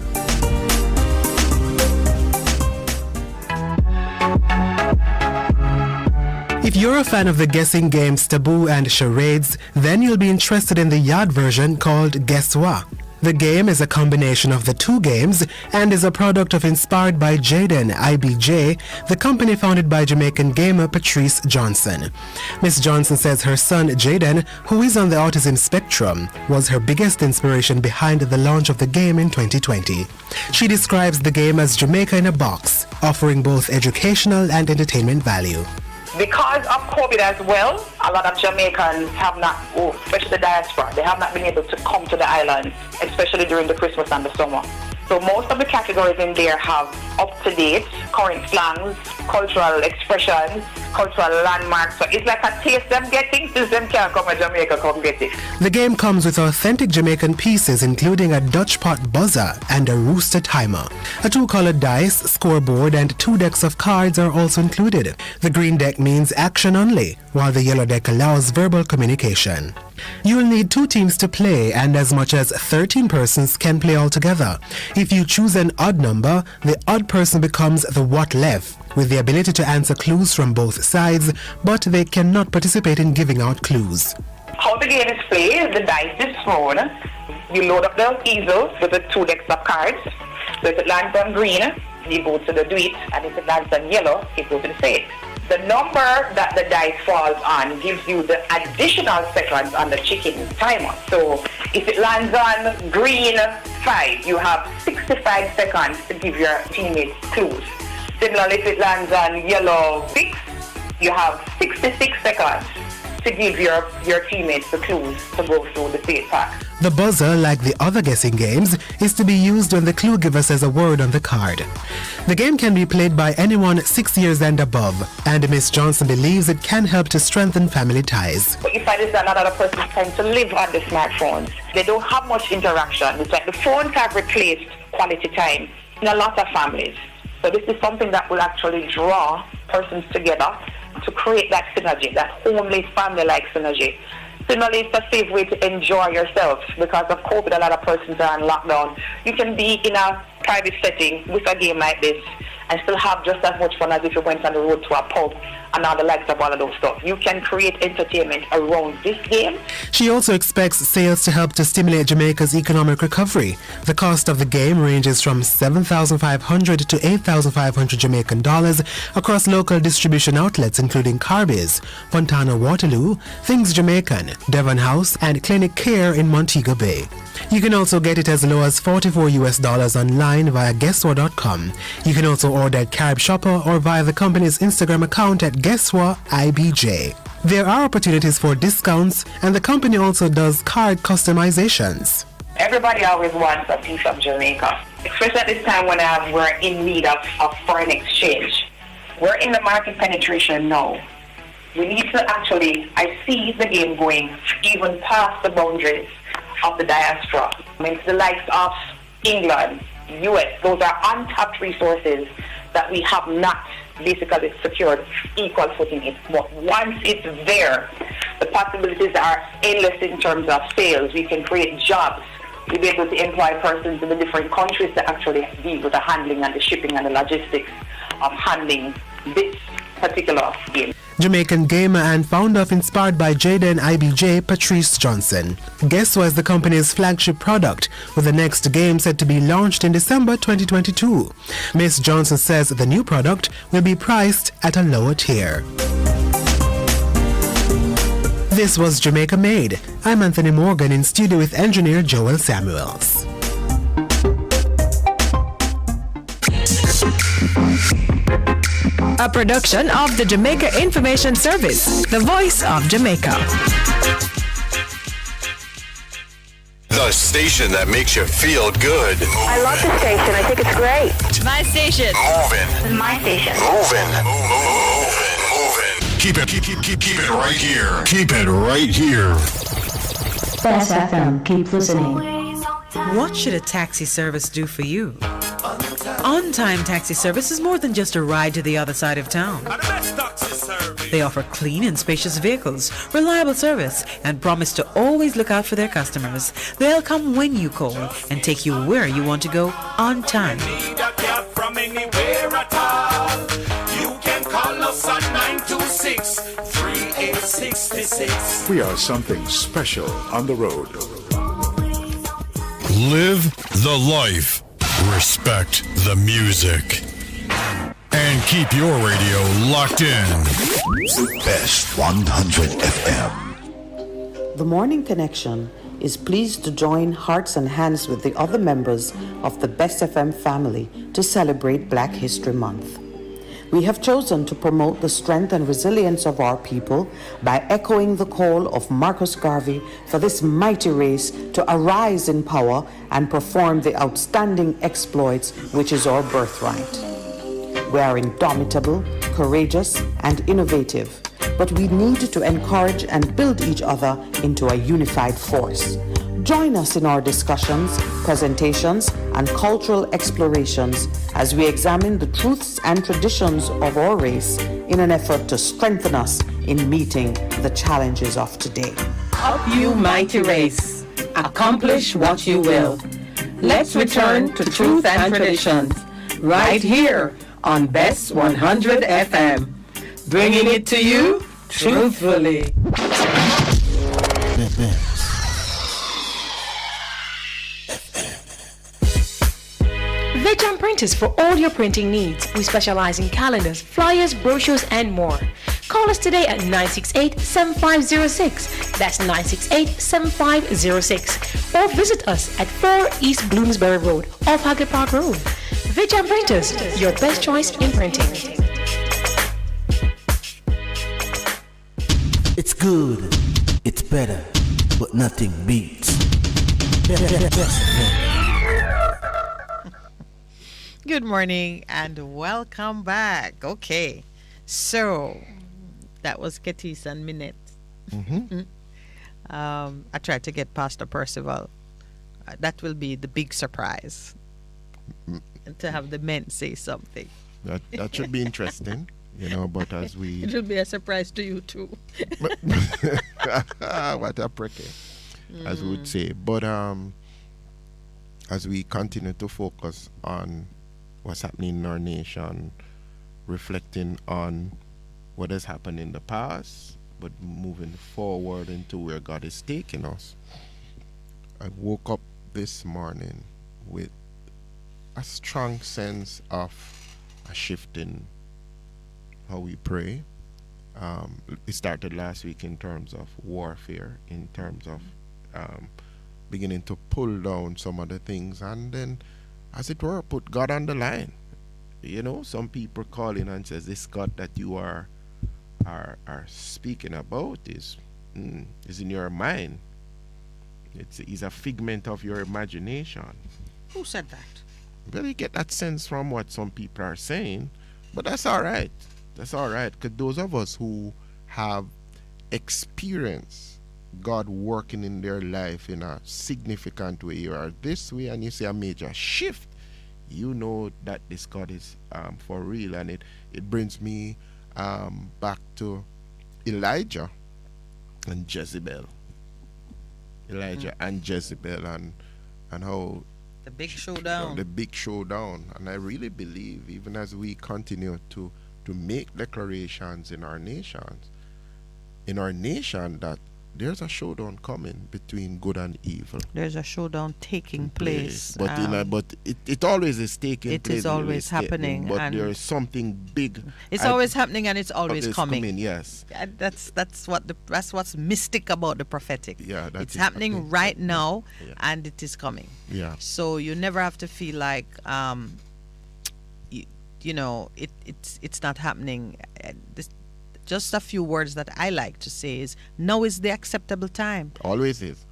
If you're a fan of the guessing games Taboo and Charades, then you'll be interested in the yard version called Guess What. The game is a combination of the two games and is a product of Inspired by Jaden, IBJ, the company founded by Jamaican gamer Patrice Johnson. Miss Johnson says her son Jaden, who is on the autism spectrum, was her biggest inspiration behind the launch of the game in 2020. She describes the game as Jamaica in a box, offering both educational and entertainment value. Because of COVID as well, a lot of Jamaicans have not, especially the diaspora, they have not been able to come to the island, especially during the Christmas and the summer. So most of the categories in there have up-to-date current slangs, cultural expressions, cultural landmarks. So it's like a taste them getting, since them can't come to Jamaica, come get it. The game comes with authentic Jamaican pieces, including a Dutch pot buzzer and a rooster timer. A 2-colored dice, scoreboard, and 2 decks of cards are also included. The green deck means action only, while the yellow deck allows verbal communication. You'll need 2 teams to play, and as much as 13 persons can play all together. If you choose an odd number, the odd person becomes the what left, with the ability to answer clues from both sides, but they cannot participate in giving out clues. How the game is played, the dice is thrown. You load up the easel with the 2 decks of cards. So if it lands on green, you go to the do it, and if it lands on yellow, you go to the say it. The number that the dice falls on gives you the additional seconds on the chicken timer. So if it lands on green 5, you have 65 seconds to give your teammates clues. Similarly, if it lands on yellow 6, you have 66 seconds to give your teammates the clues to go through the state pack. The buzzer, like the other guessing games, is to be used when the clue giver says a word on the card. The game can be played by anyone 6 years and above, and Miss Johnson believes it can help to strengthen family ties. What you find is that a lot of persons tend to live on the smartphones. They don't have much interaction. It's like the phones have replaced quality time in a lot of families. So this is something that will actually draw persons together to create that synergy, that homely family-like synergy. Similarly, it's a safe way to enjoy yourself. Because of COVID, a lot of persons are on lockdown. You can be in a private setting with a game like this and still have just as much fun as if you went on the road to a pub and all the likes of all of those stuff. You can create entertainment around this game. She also expects sales to help to stimulate Jamaica's economic recovery. The cost of the game ranges from $7,500 to $8,500 Jamaican dollars across local distribution outlets including Carbies, Fontana Waterloo, Things Jamaican, Devon House, and Clinic Care in Montego Bay. You can also get it as low as $44 online via guesswhat.com. You can also order at Carib Shopper or via the company's Instagram account at guesswhat.ibj. There are opportunities for discounts, and the company also does card customizations. Everybody always wants a piece of Jamaica, especially at this time when we're in need of foreign exchange. We're in the market penetration now. We need to actually, I see the game going even past the boundaries of the diaspora. I mean, the likes of England, US, those are untapped resources that we have not basically secured equal footing in. But once it's there, the possibilities are endless in terms of sales. We can create jobs. We'll be able to employ persons in the different countries to actually deal with the handling and the shipping and the logistics of handling this particular game. Jamaican gamer and founder of Inspired by Jaden IBJ, Patrice Johnson. Guess What is the company's flagship product, with the next game set to be launched in December 2022. Miss Johnson says the new product will be priced at a lower tier. This was Jamaica Made. I'm Anthony Morgan in studio with engineer Joel Samuels. A production of the Jamaica Information Service, the voice of Jamaica. The station that makes you feel good. I love the station. I think it's great. My station. Moving. My station. Moving. Moving. Keep it right here. Keep it right here. Bess FM. Keep listening. What should a taxi service do for you? On-Time Taxi Service is more than just a ride to the other side of town. They offer clean and spacious vehicles, reliable service, and promise to always look out for their customers. They'll come when you call and take you where you want to go on time. From anywhere at all. You can call us at 926 636-3866. We are something special on the road. Live the life. Respect the music. And keep your radio locked in. Best 100 FM. The Morning Connection is pleased to join hearts and hands with the other members of the Best FM family to celebrate Black History Month. We have chosen to promote the strength and resilience of our people by echoing the call of Marcus Garvey for this mighty race to arise in power and perform the outstanding exploits which is our birthright. We are indomitable, courageous, and innovative, but we need to encourage and build each other into a unified force. Join us in our discussions, presentations, and cultural explorations as we examine the truths and traditions of our race in an effort to strengthen us in meeting the challenges of today. Up you mighty race, accomplish what you will. Let's return to truth and traditions, right here on Best 100 FM, bringing it to you truthfully. Veg Printers for all your printing needs. We specialize in calendars, flyers, brochures, and more. Call us today at 968-7506. That's 968-7506. Or visit us at 4 East Bloomsbury Road, off Haggard Park Road. Veg Printers, your best choice in printing. It's good, it's better, but nothing beats. Good morning and welcome back. Okay, so that was Ketis and Minett. I tried to get Pastor Percival. That will be the big surprise, to have the men say something. That should be interesting, you know, but as we... It will be a surprise to you too. What a pricky, as we would say. But as we continue to focus on what's happening in our nation, reflecting on what has happened in the past, but moving forward into where God is taking us. I woke up this morning with a strong sense of a shift in how we pray. It started last week in terms of warfare, in terms of beginning to pull down some of the things, and then, as it were, put God on the line. You know, some people call in and says, this God that you are speaking about is in your mind. It's a figment of your imagination. Who said that? Well, you get that sense from what some people are saying, but that's all right. That's all right, because those of us who have experienced God working in their life in a significant way, you are this way and you see a major shift, you know that this God is for real. And it brings me back to Elijah and Jezebel. Elijah and Jezebel, and how the big showdown. The big showdown. And I really believe, even as we continue to make declarations in our nation, that there's a showdown coming between good and evil. There's a showdown taking place. But it always is taking place. It is always happening. But there is something big. It's always happening, and it's always coming. Yes. That's what's mystic about the prophetic. Yeah, it's happening right now, yeah. And it is coming. Yeah. So you never have to feel like you know it's not happening. Just a few words that I like to say is, now is the acceptable time. Always is.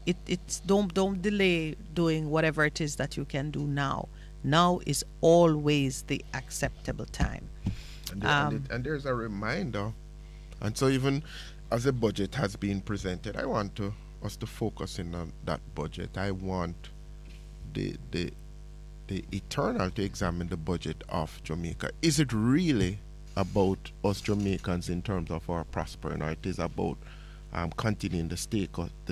It's don't delay doing whatever it is that you can do now. Now is always the acceptable time. And there's a reminder. And so even as a budget has been presented, I want us to focus in on that budget. I want the eternal to examine the budget of Jamaica. Is it really about us Jamaicans in terms of our prospering, or it is about continuing the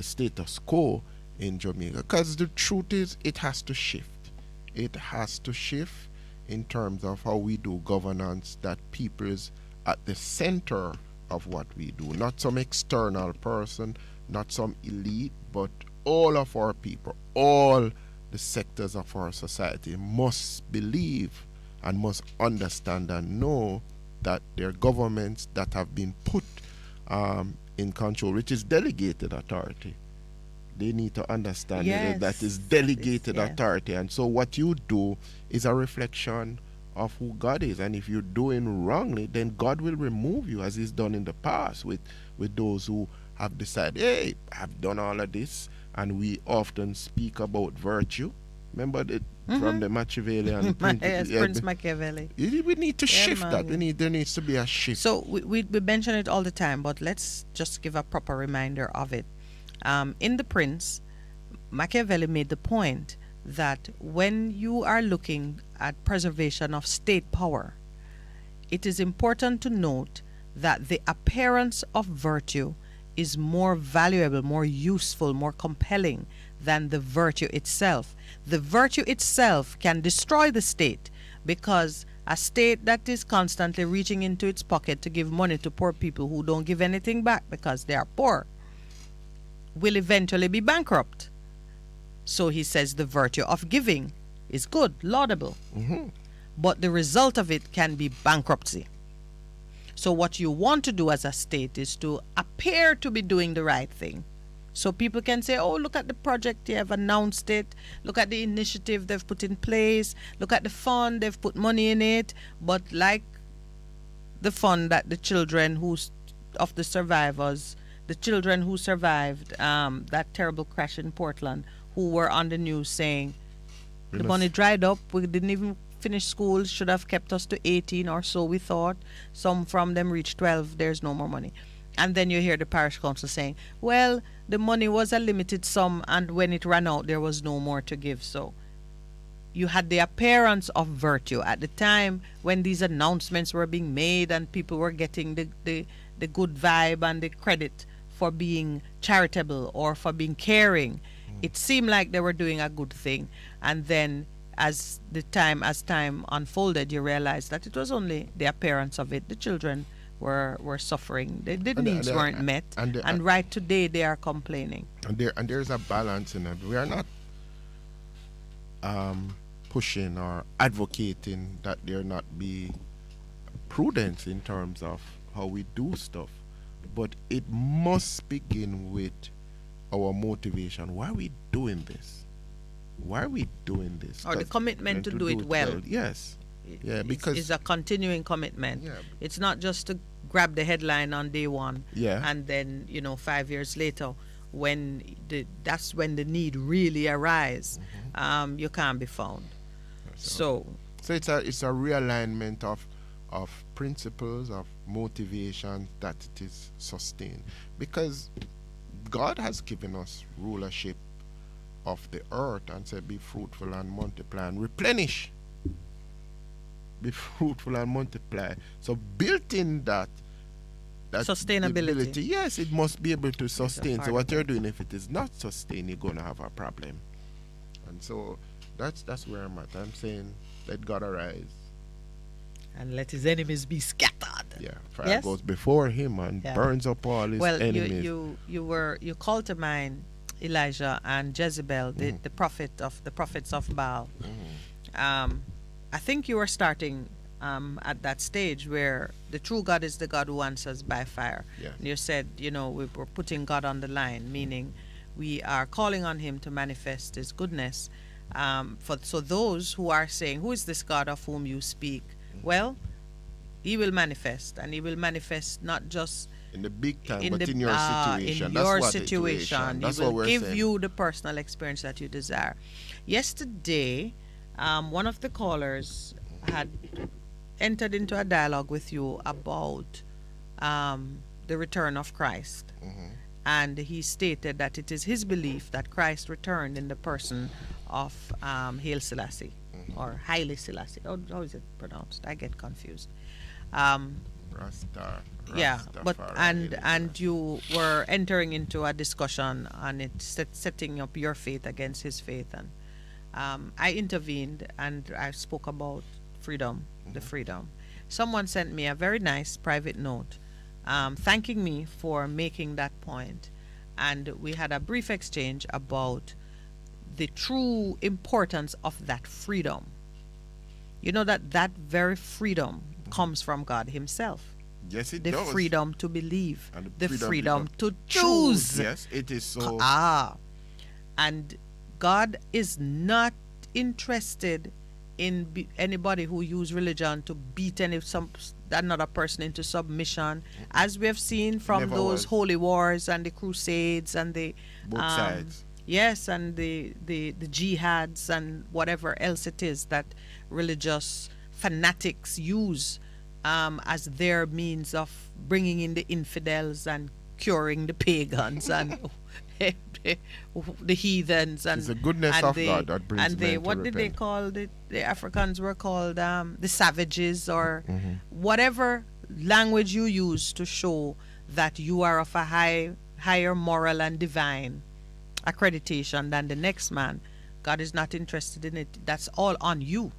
status quo in Jamaica? Because the truth is, it has to shift. It has to shift in terms of how we do governance, that people is at the center of what we do. Not some external person, not some elite, but all of our people, all the sectors of our society must believe and must understand and know that there are governments that have been put in control, which is delegated authority. They need to understand that is delegated authority. And so what you do is a reflection of who God is. And if you're doing wrongly, then God will remove you, as he's done in the past with those who have decided, hey, I've done all of this. And we often speak about virtue. Remember that from the Machiavellian Prince Machiavelli. We need to shift that. There needs to be a shift. So we mention it all the time, but let's just give a proper reminder of it. In The Prince, Machiavelli made the point that when you are looking at preservation of state power, it is important to note that the appearance of virtue is more valuable, more useful, more compelling than the virtue itself. The virtue itself can destroy the state, because a state that is constantly reaching into its pocket to give money to poor people who don't give anything back because they are poor will eventually be bankrupt. So he says the virtue of giving is good, laudable, but the result of it can be bankruptcy. So what you want to do as a state is to appear to be doing the right thing. So people can say, oh, look at the project, they have announced it. Look at the initiative they've put in place. Look at the fund, they've put money in it. But like the fund that the children of the survivors, the children who survived that terrible crash in Portland, who were on the news saying, the money dried up, we didn't even finish school, should have kept us to 18 or so, we thought. Some from them reached 12, there's no more money. And then you hear the parish council saying, well, the money was a limited sum, and when it ran out, there was no more to give. So you had the appearance of virtue at the time when these announcements were being made and people were getting the good vibe and the credit for being charitable or for being caring. It seemed like they were doing a good thing. And then as time unfolded, you realized that it was only the appearance of it. The children were suffering. The needs weren't met. And right today they are complaining. And there's a balance in it. We are not pushing or advocating that there not be prudence in terms of how we do stuff. But it must begin with our motivation. Why are we doing this? Why are we doing this? Or the commitment to do it well. Yes. Because it's a continuing commitment. Yeah. It's not just to grab the headline on day one. Yeah. And then 5 years later, that's when the need really arises, you can't be found. So it's a realignment of principles, of motivation, that it is sustained, because God has given us rulership of the earth and said, be fruitful and multiply and replenish. Be fruitful and multiply. So built in that sustainability, yes, it must be able to sustain. So what you're doing, if it is not sustained, you're going to have a problem. And so that's where I'm at. I'm saying, let God arise and let his enemies be scattered. Yeah, fire goes before him and burns up all his enemies. You called to mind Elijah and Jezebel, the prophets of Baal. I think you were starting at that stage where the true God is the God who answers by fire. Yeah. And you said, we're putting God on the line, meaning we are calling on him to manifest his goodness. So those who are saying, who is this God of whom you speak? Well, he will manifest, and he will manifest not just in the big time, but in your situation. In your situation. That's he will give saying. You the personal experience that you desire. Yesterday, one of the callers had entered into a dialogue with you about the return of Christ. And he stated that it is his belief that Christ returned in the person of Haile Selassie, or Haile Selassie. How is it pronounced? I get confused. Yeah, but and you were entering into a discussion on it, setting up your faith against his faith, and I intervened and I spoke about freedom, the freedom. Someone sent me a very nice private note thanking me for making that point, and we had a brief exchange about the true importance of that freedom. You know that very freedom comes from God Himself. Yes, it the does. Freedom to believe, And the freedom to choose. Yes, it is so. And God is not interested in anybody who use religion to beat another person into submission, as we have seen from Never those was. holy wars and the crusades and the Both sides. Yes, and the jihads and whatever else it is that religious fanatics use as their means of bringing in the infidels and curing the pagans and the heathens, and It's the goodness of God that brings and men they to what did they repent. call the Africans were called the savages, or whatever language you use to show that you are of a higher moral and divine accreditation than the next man. God is not interested in it. That's all on you.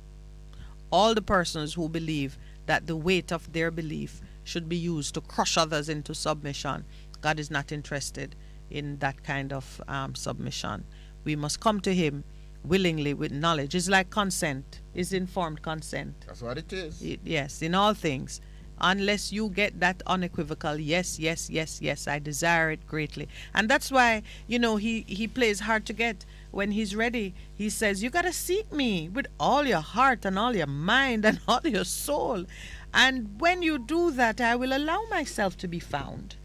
All the persons who believe that the weight of their belief should be used to crush others into submission, God is not interested in that kind of submission. We must come to Him willingly with knowledge. It's like consent, is informed consent. That's what it is. Yes, in all things. Unless you get that unequivocal yes, yes, yes, yes, I desire it greatly. And that's why, he plays hard to get. When He's ready, He says, you got to seek me with all your heart and all your mind and all your soul. And when you do that, I will allow myself to be found.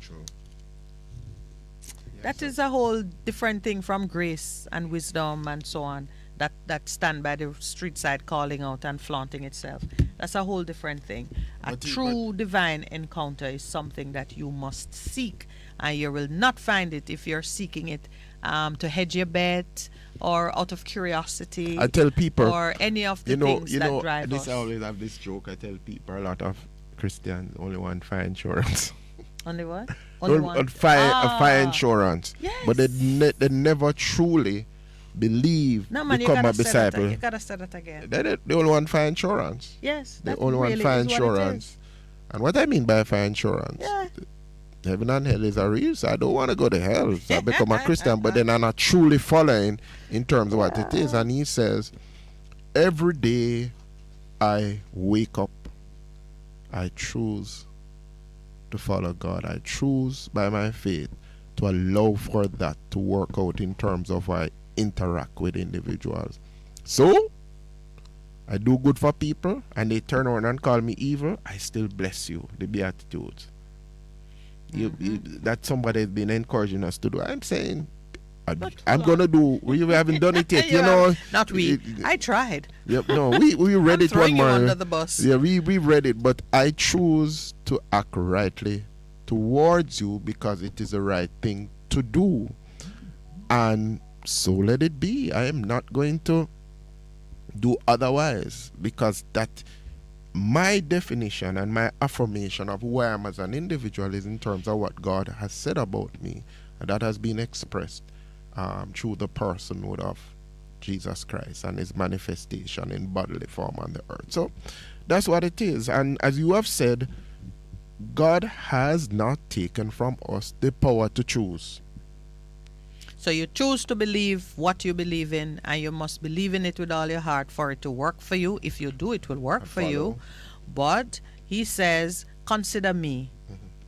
True. That is a whole different thing from grace and wisdom and so on, that stand by the street side calling out and flaunting itself. That's a whole different thing. A true divine encounter is something that you must seek, and you will not find it if you're seeking it to hedge your bet or out of curiosity. I tell people, or any of the things that drive us. I always have this joke. I tell people, a lot of Christians only want fire insurance. Only what? Fire insurance. Yes. But they never truly believe become a disciple. You gotta say that again. They only want fire insurance. Yes. They only want fire insurance. And what I mean by fire insurance, heaven and hell is a real, so I don't want to go to hell. So I become a Christian, but then I'm not truly following in terms of what it is. And he says, every day I wake up, I choose to follow God. I choose by my faith to allow for that to work out in terms of how I interact with individuals. So I do good for people and they turn around and call me evil, I still bless you, the Beatitudes. That somebody has been encouraging us to do. I'm saying I'm gonna do. We haven't done it yet, Not we. I tried. Yep. No, we read it one you morning. under the bus. Yeah, we read it, but I choose to act rightly towards you because it is the right thing to do, and so let it be. I am not going to do otherwise, because that my definition and my affirmation of who I am as an individual is in terms of what God has said about me, and that has been expressed through the personhood of Jesus Christ and His manifestation in bodily form on the earth. So that's what it is. And as you have said, God has not taken from us the power to choose. So you choose to believe what you believe in, and you must believe in it with all your heart for it to work for you. If you do, it will work for you. But He says, consider me.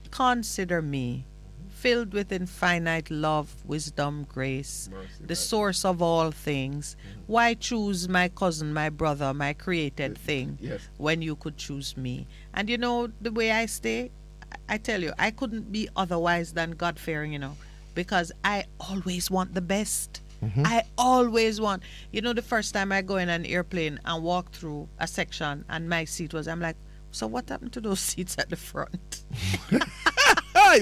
Consider me. Filled with infinite love, wisdom, grace, the source of all things. Why choose my cousin, my brother, my created thing, when you could choose me? And the way I stay, I tell you, I couldn't be otherwise than God-fearing, because I always want the best. I always want, the first time I go in an airplane and walk through a section and my seat was, I'm like, so what happened to those seats at the front? I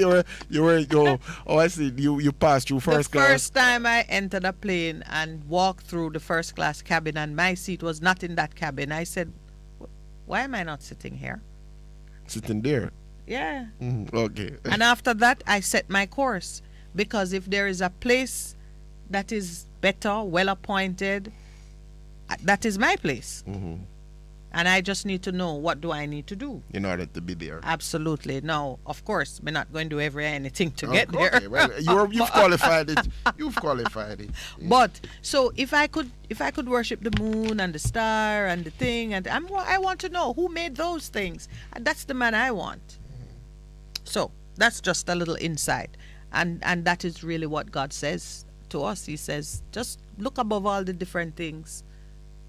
see. You passed through first class. The first time I entered a plane and walked through the first class cabin and my seat was not in that cabin, I said, why am I not sitting here? Sitting there? Yeah. Okay. And after that, I set my course, because if there is a place that is better, well appointed, that is my place. And I just need to know, what do I need to do in order to be there? Absolutely. Now, of course, we're not going to do anything to get there. Okay, well, you've qualified it. You've qualified it. But so if I could worship the moon and the star and the thing, and I want to know who made those things. And that's the man I want. So that's just a little insight, and that is really what God says to us. He says, just look above all the different things,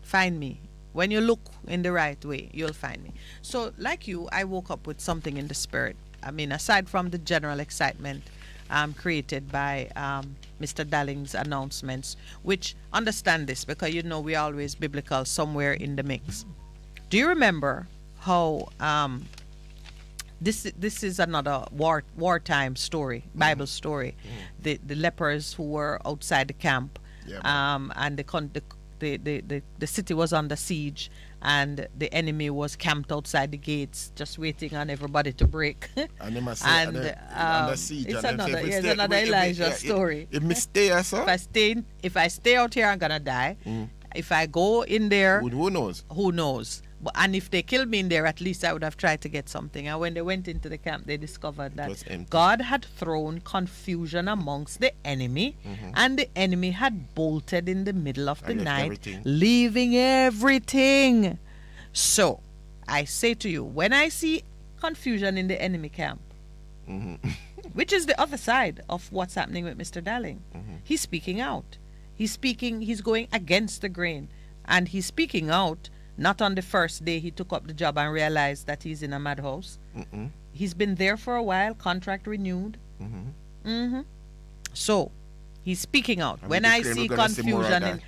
find me. When you look in the right way, you'll find me. So like you, I woke up with something in the spirit. I mean, aside from the general excitement created by Mr. Dalling's announcements, which, understand this, because you know we're always biblical somewhere in the mix. Do you remember how this is another wartime story, Bible story? The lepers who were outside the camp, and the city was under siege, and the enemy was camped outside the gates, just waiting on everybody to break. And they must say, under siege. It's another Elijah story. If I stay out here, I'm gonna die. If I go in there, who knows? Who knows? And if they killed me in there, at least I would have tried to get something. And when they went into the camp, they discovered that God had thrown confusion amongst the enemy, and the enemy had bolted in the middle of the night, leaving everything. So I say to you, when I see confusion in the enemy camp, which is the other side of what's happening with Mr. Dalling, he's speaking out. He's going against the grain, and he's speaking out. Not on the first day he took up the job and realized that he's in a madhouse. He's been there for a while, contract renewed. So he's speaking out. And when I see confusion,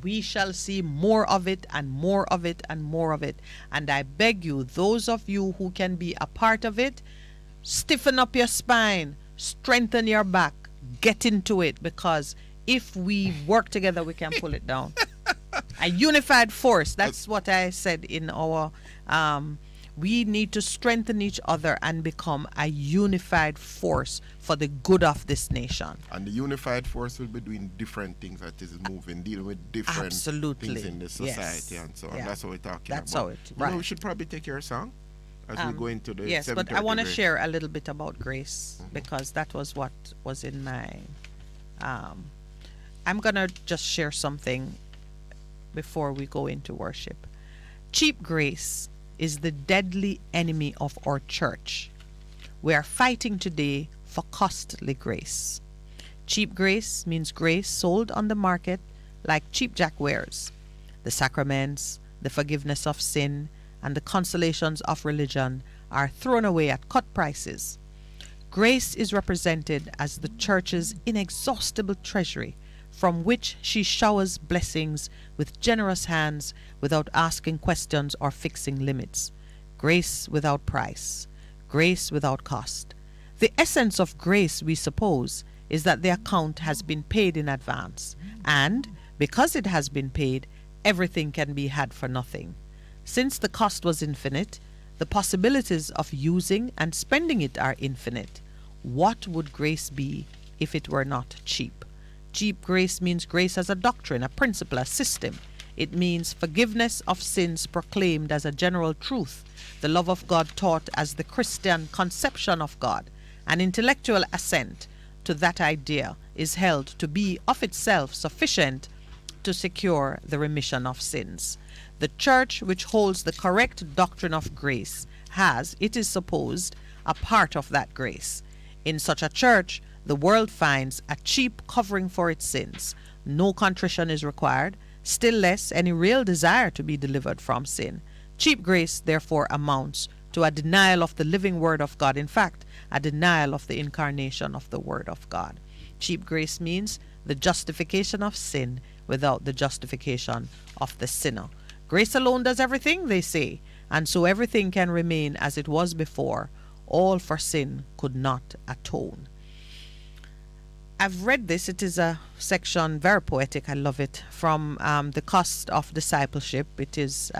we shall see more of it and more of it and more of it. And I beg you, those of you who can be a part of it, stiffen up your spine, strengthen your back, get into it, because if we work together, we can pull it down. A unified force. That's what I said in our we need to strengthen each other and become a unified force for the good of this nation. And the unified force will be doing different things that is moving, dealing with different things in the society and so on. That's what we're talking about. That's how it, right. We should probably take your song as we go into the yes, but I want to share a little bit about grace, because that was what was in my I'm going to just share something before we go into worship. Cheap grace is the deadly enemy of our church. We are fighting today for costly grace. Cheap grace means grace sold on the market like cheap jack wares. The sacraments, the forgiveness of sin, and the consolations of religion are thrown away at cut prices. Grace is represented as the church's inexhaustible treasury, from which she showers blessings with generous hands without asking questions or fixing limits. Grace without price, grace without cost. The essence of grace, we suppose, is that the account has been paid in advance, and because it has been paid, everything can be had for nothing. Since the cost was infinite, the possibilities of using and spending it are infinite. What would grace be if it were not cheap? Cheap grace means grace as a doctrine, a principle, a system. It means forgiveness of sins proclaimed as a general truth, the love of God taught as the Christian conception of God. An intellectual assent to that idea is held to be of itself sufficient to secure the remission of sins. The church which holds the correct doctrine of grace has, it is supposed, a part of that grace. In such a church, the world finds a cheap covering for its sins. No contrition is required, still less any real desire to be delivered from sin. Cheap grace, therefore, amounts to a denial of the living Word of God. In fact, a denial of the incarnation of the Word of God. Cheap grace means the justification of sin without the justification of the sinner. Grace alone does everything, they say, and so everything can remain as it was before. All for sin could not atone. I've read this. It is a section, very poetic. I love it. From The Cost of Discipleship. It is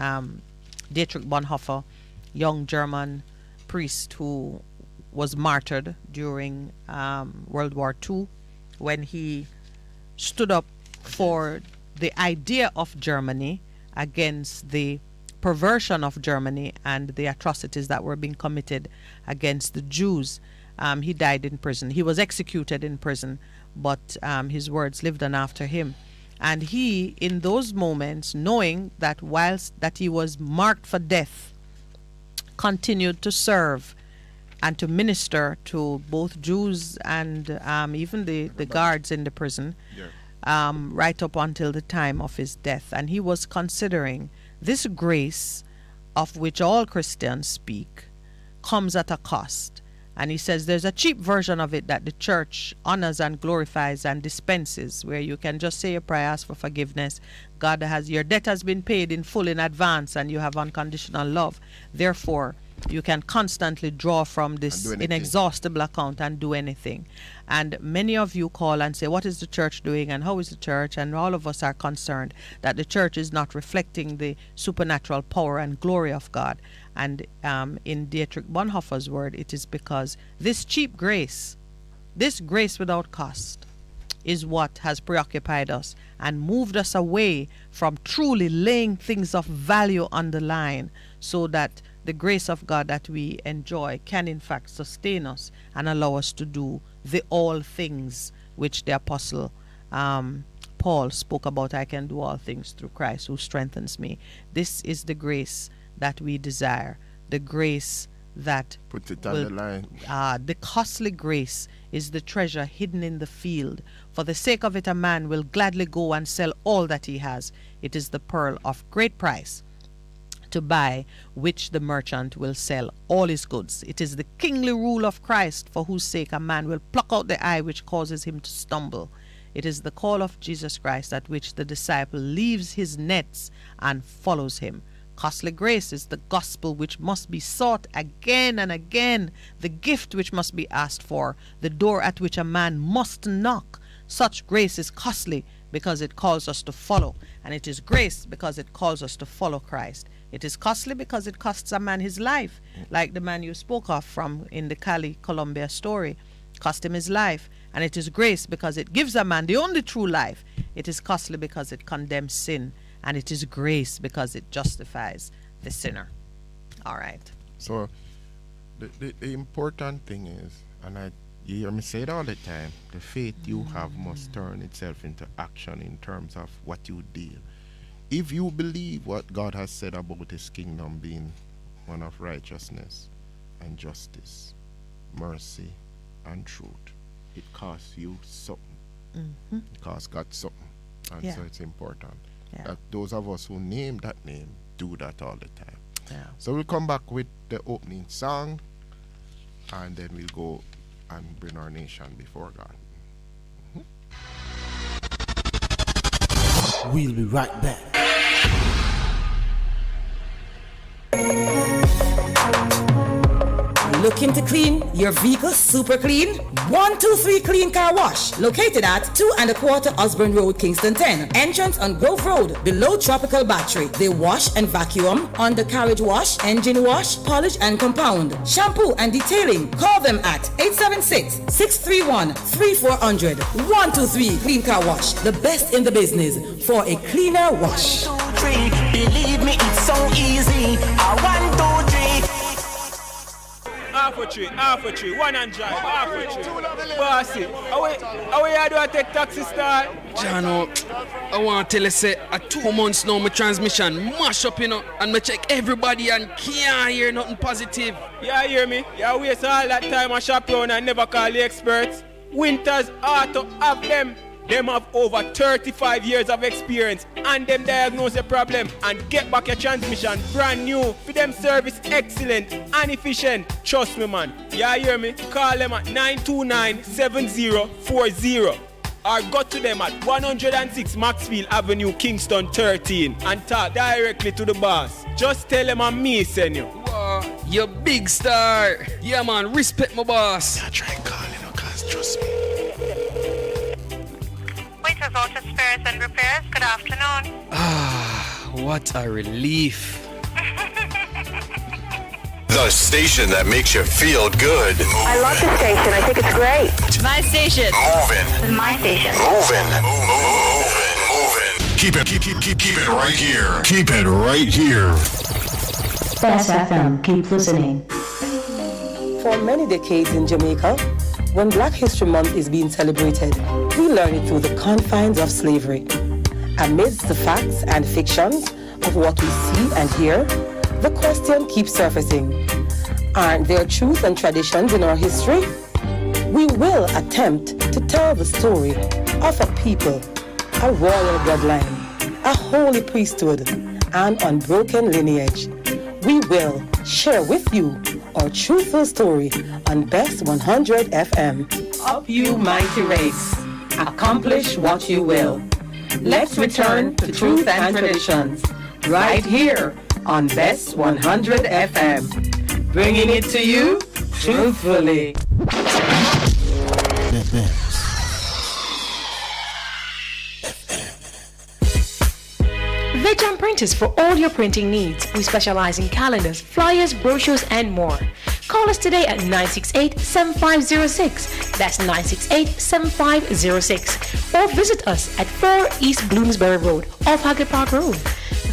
Dietrich Bonhoeffer, young German priest who was martyred during World War II when he stood up for the idea of Germany against the perversion of Germany and the atrocities that were being committed against the Jews. He died in prison. He was executed in prison, but his words lived on after him. And he, in those moments, knowing that whilst that he was marked for death, continued to serve and to minister to both Jews and even the guards in the prison, right up until the time of his death. And he was considering this grace of which all Christians speak comes at a cost. And he says there's a cheap version of it that the church honors and glorifies and dispenses, where you can just say your prayer, ask for forgiveness. God has, your debt has been paid in full in advance, and you have unconditional love. Therefore, you can constantly draw from this inexhaustible account and do anything. And many of you call and say, what is the church doing and how is the church? And all of us are concerned that the church is not reflecting the supernatural power and glory of God. And in Dietrich Bonhoeffer's word, it is because this cheap grace, this grace without cost, is what has preoccupied us and moved us away from truly laying things of value on the line, so that the grace of God that we enjoy can in fact sustain us and allow us to do the all things which the Apostle Paul spoke about. I can do all things through Christ who strengthens me. This is the grace that we desire, the grace that puts it on the line. The costly grace is the treasure hidden in the field. For the sake of it, a man will gladly go and sell all that he has. It is the pearl of great price to buy, which the merchant will sell all his goods. It is the kingly rule of Christ, for whose sake a man will pluck out the eye which causes him to stumble. It is the call of Jesus Christ at which the disciple leaves his nets and follows him. Costly grace is the gospel which must be sought again and again, the gift which must be asked for, the door at which a man must knock. Such grace is costly because it calls us to follow, and it is grace because it calls us to follow Christ. It is costly because it costs a man his life, like the man you spoke of from in the Cali, Colombia story. Cost him his life. And it is grace because it gives a man the only true life. It is costly because it condemns sin. And it is grace because it justifies the sinner. All right. So the important thing is, and you hear me say it all the time, the faith you have must turn itself into action in terms of what you deal. If you believe what God has said about his kingdom being one of righteousness and justice, mercy and truth, it costs you something. It costs God something. And so it's important that those of us who name that name do that all the time. So we'll come back with the opening song, and then we'll go and bring our nation before God. We'll be right back. Looking to clean your vehicle super clean? 123 Clean Car Wash, located at 2 1/4 Osborne Road, Kingston 10. Entrance on Grove Road, below Tropical Battery. They wash and vacuum, undercarriage wash, engine wash, polish and compound, shampoo and detailing. Call them at 876-631-3400. 123 Clean Car Wash, the best in the business for a cleaner wash. 1, 2, 3, believe me, it's so easy. 1, 2, 3. Half a tree, one and drive, half a tree. Bossy, how you do I take taxi style? Jano, I want to tell you, say, 2 months now, my transmission mash up, and I check everybody and can't hear nothing positive. Yeah, hear me? You waste all that time I shop around and never call the experts. Winters Auto have them. Them have over 35 years of experience, and them diagnose the problem and get back your transmission brand new. For them service excellent and efficient. Trust me, man. Yeah, hear me? Call them at 929-7040 or go to them at 106 Maxfield Avenue, Kingston 13 and talk directly to the boss. Just tell them I'm me, send you. Wow, you big star. Yeah, man, respect my boss. I try calling you, cause trust me. Waiters Auto Spares and Repairs, good afternoon. What a relief. The station that makes you feel good. I love the station. I think it's great. My station. Moving. It's my station. Moving. Keep it right here. Keep it right here. Bess FM, keep listening. For many decades in Jamaica, when Black History Month is being celebrated, we learn it through the confines of slavery. Amidst the facts and fictions of what we see and hear, the question keeps surfacing. Aren't there truths and traditions in our history? We will attempt to tell the story of a people, a royal bloodline, a holy priesthood, and unbroken lineage. We will share with you our truthful story on Bess 100 FM. Up you mighty race, accomplish what you will. Let's return to truth and traditions, right here on Bess 100 FM. Bringing it to you truthfully. Veg Printers for all your printing needs. We specialize in calendars, flyers, brochures, and more. Call us today at 968-7506. That's 968-7506. Or visit us at 4 East Bloomsbury Road, off Haggard Park Road.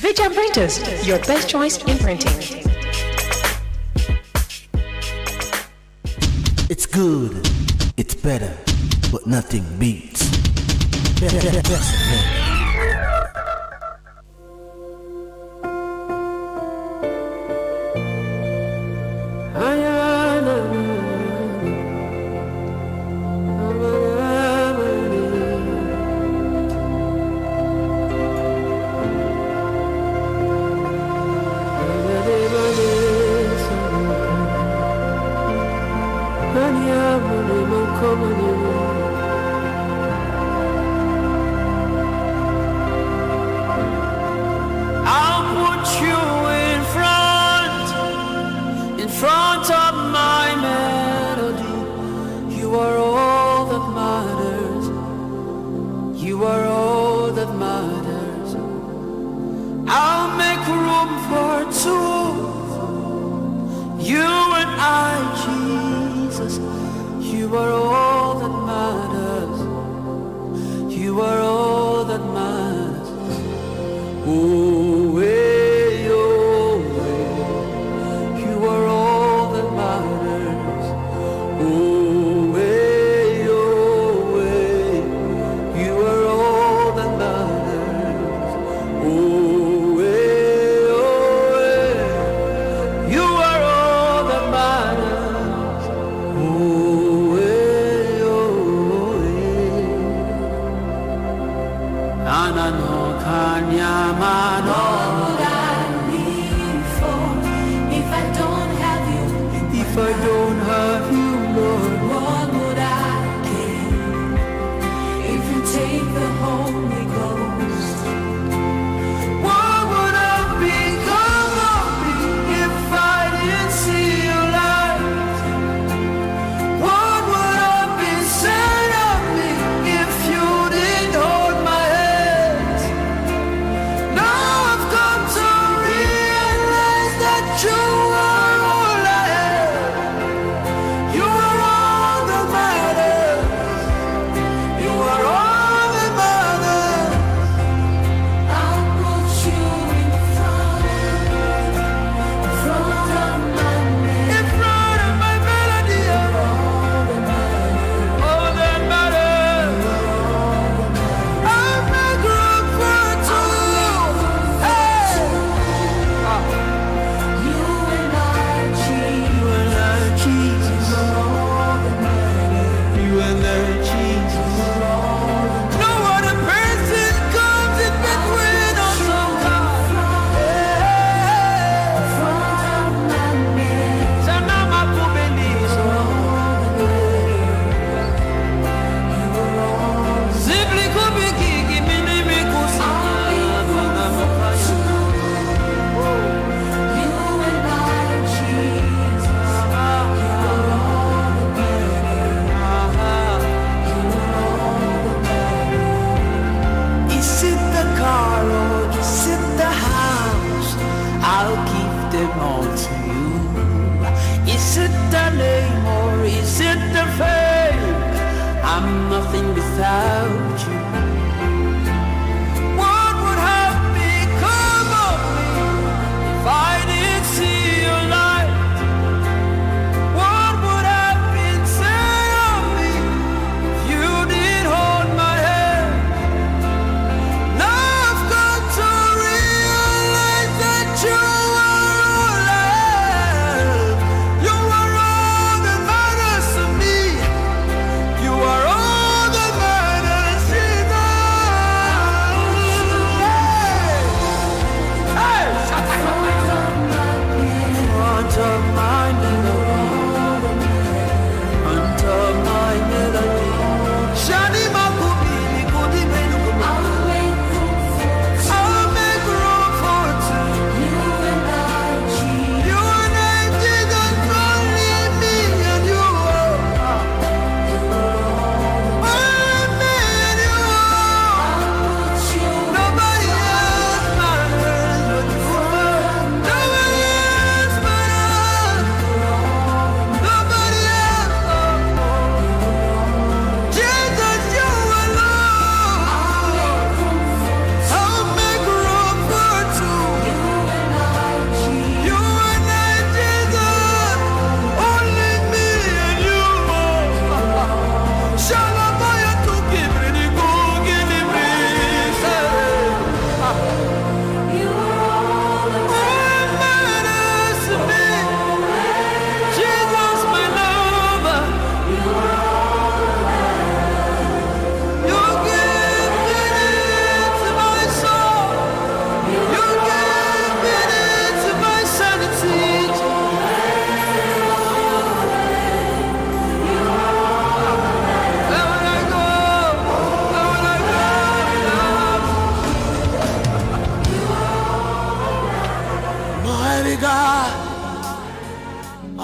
Veg Printers, your best choice in printing. It's good, it's better, but nothing beats. I'm nothing without you. What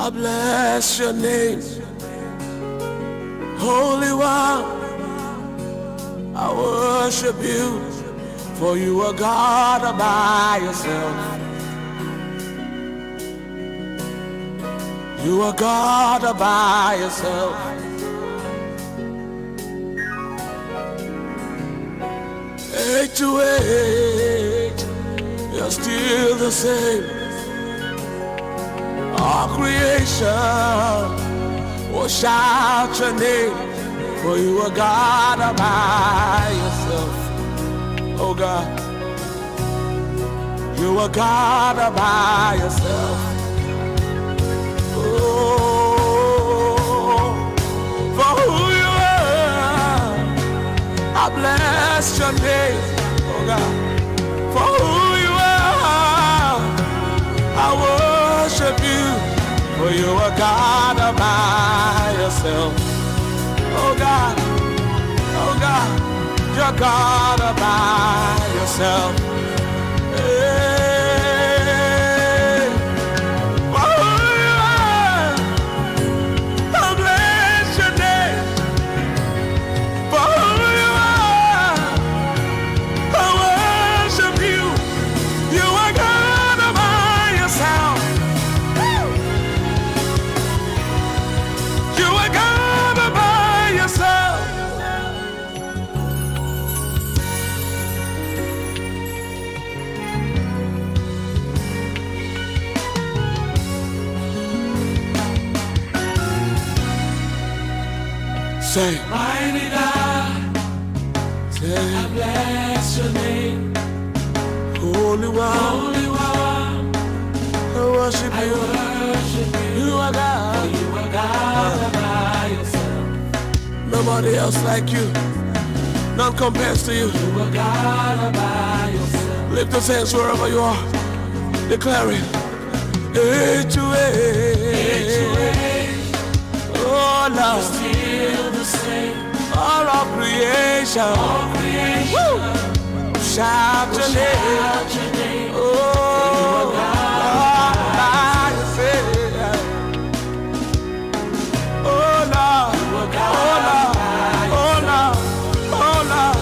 I bless your name, Holy One. I worship you, for you are God all by yourself. You are God all by yourself. Age to age, you're still the same. All creation will shout your name, for you are God all by yourself. Oh God, you are God all by yourself. Oh, for who you are, I bless your name. Oh God, for who you are, I worship you, for you are God all by yourself. Oh God, you're God all by yourself. Hey, for who you are, I bless your name. For who you are, I worship you. You are God all by yourself. You are God all by yourself. Say, mighty God, say, I bless your name, Holy One, Holy One. I worship you. You are God, you are God all by yourself. Nobody else like you, none compares to you. You are God all by yourself. Lift those hands wherever you are, declare it. Age to age, oh Lord, still the same. All of creation, woo, shout your name. Oh, God, I say, oh Lord, oh Lord, oh Lord, oh Lord,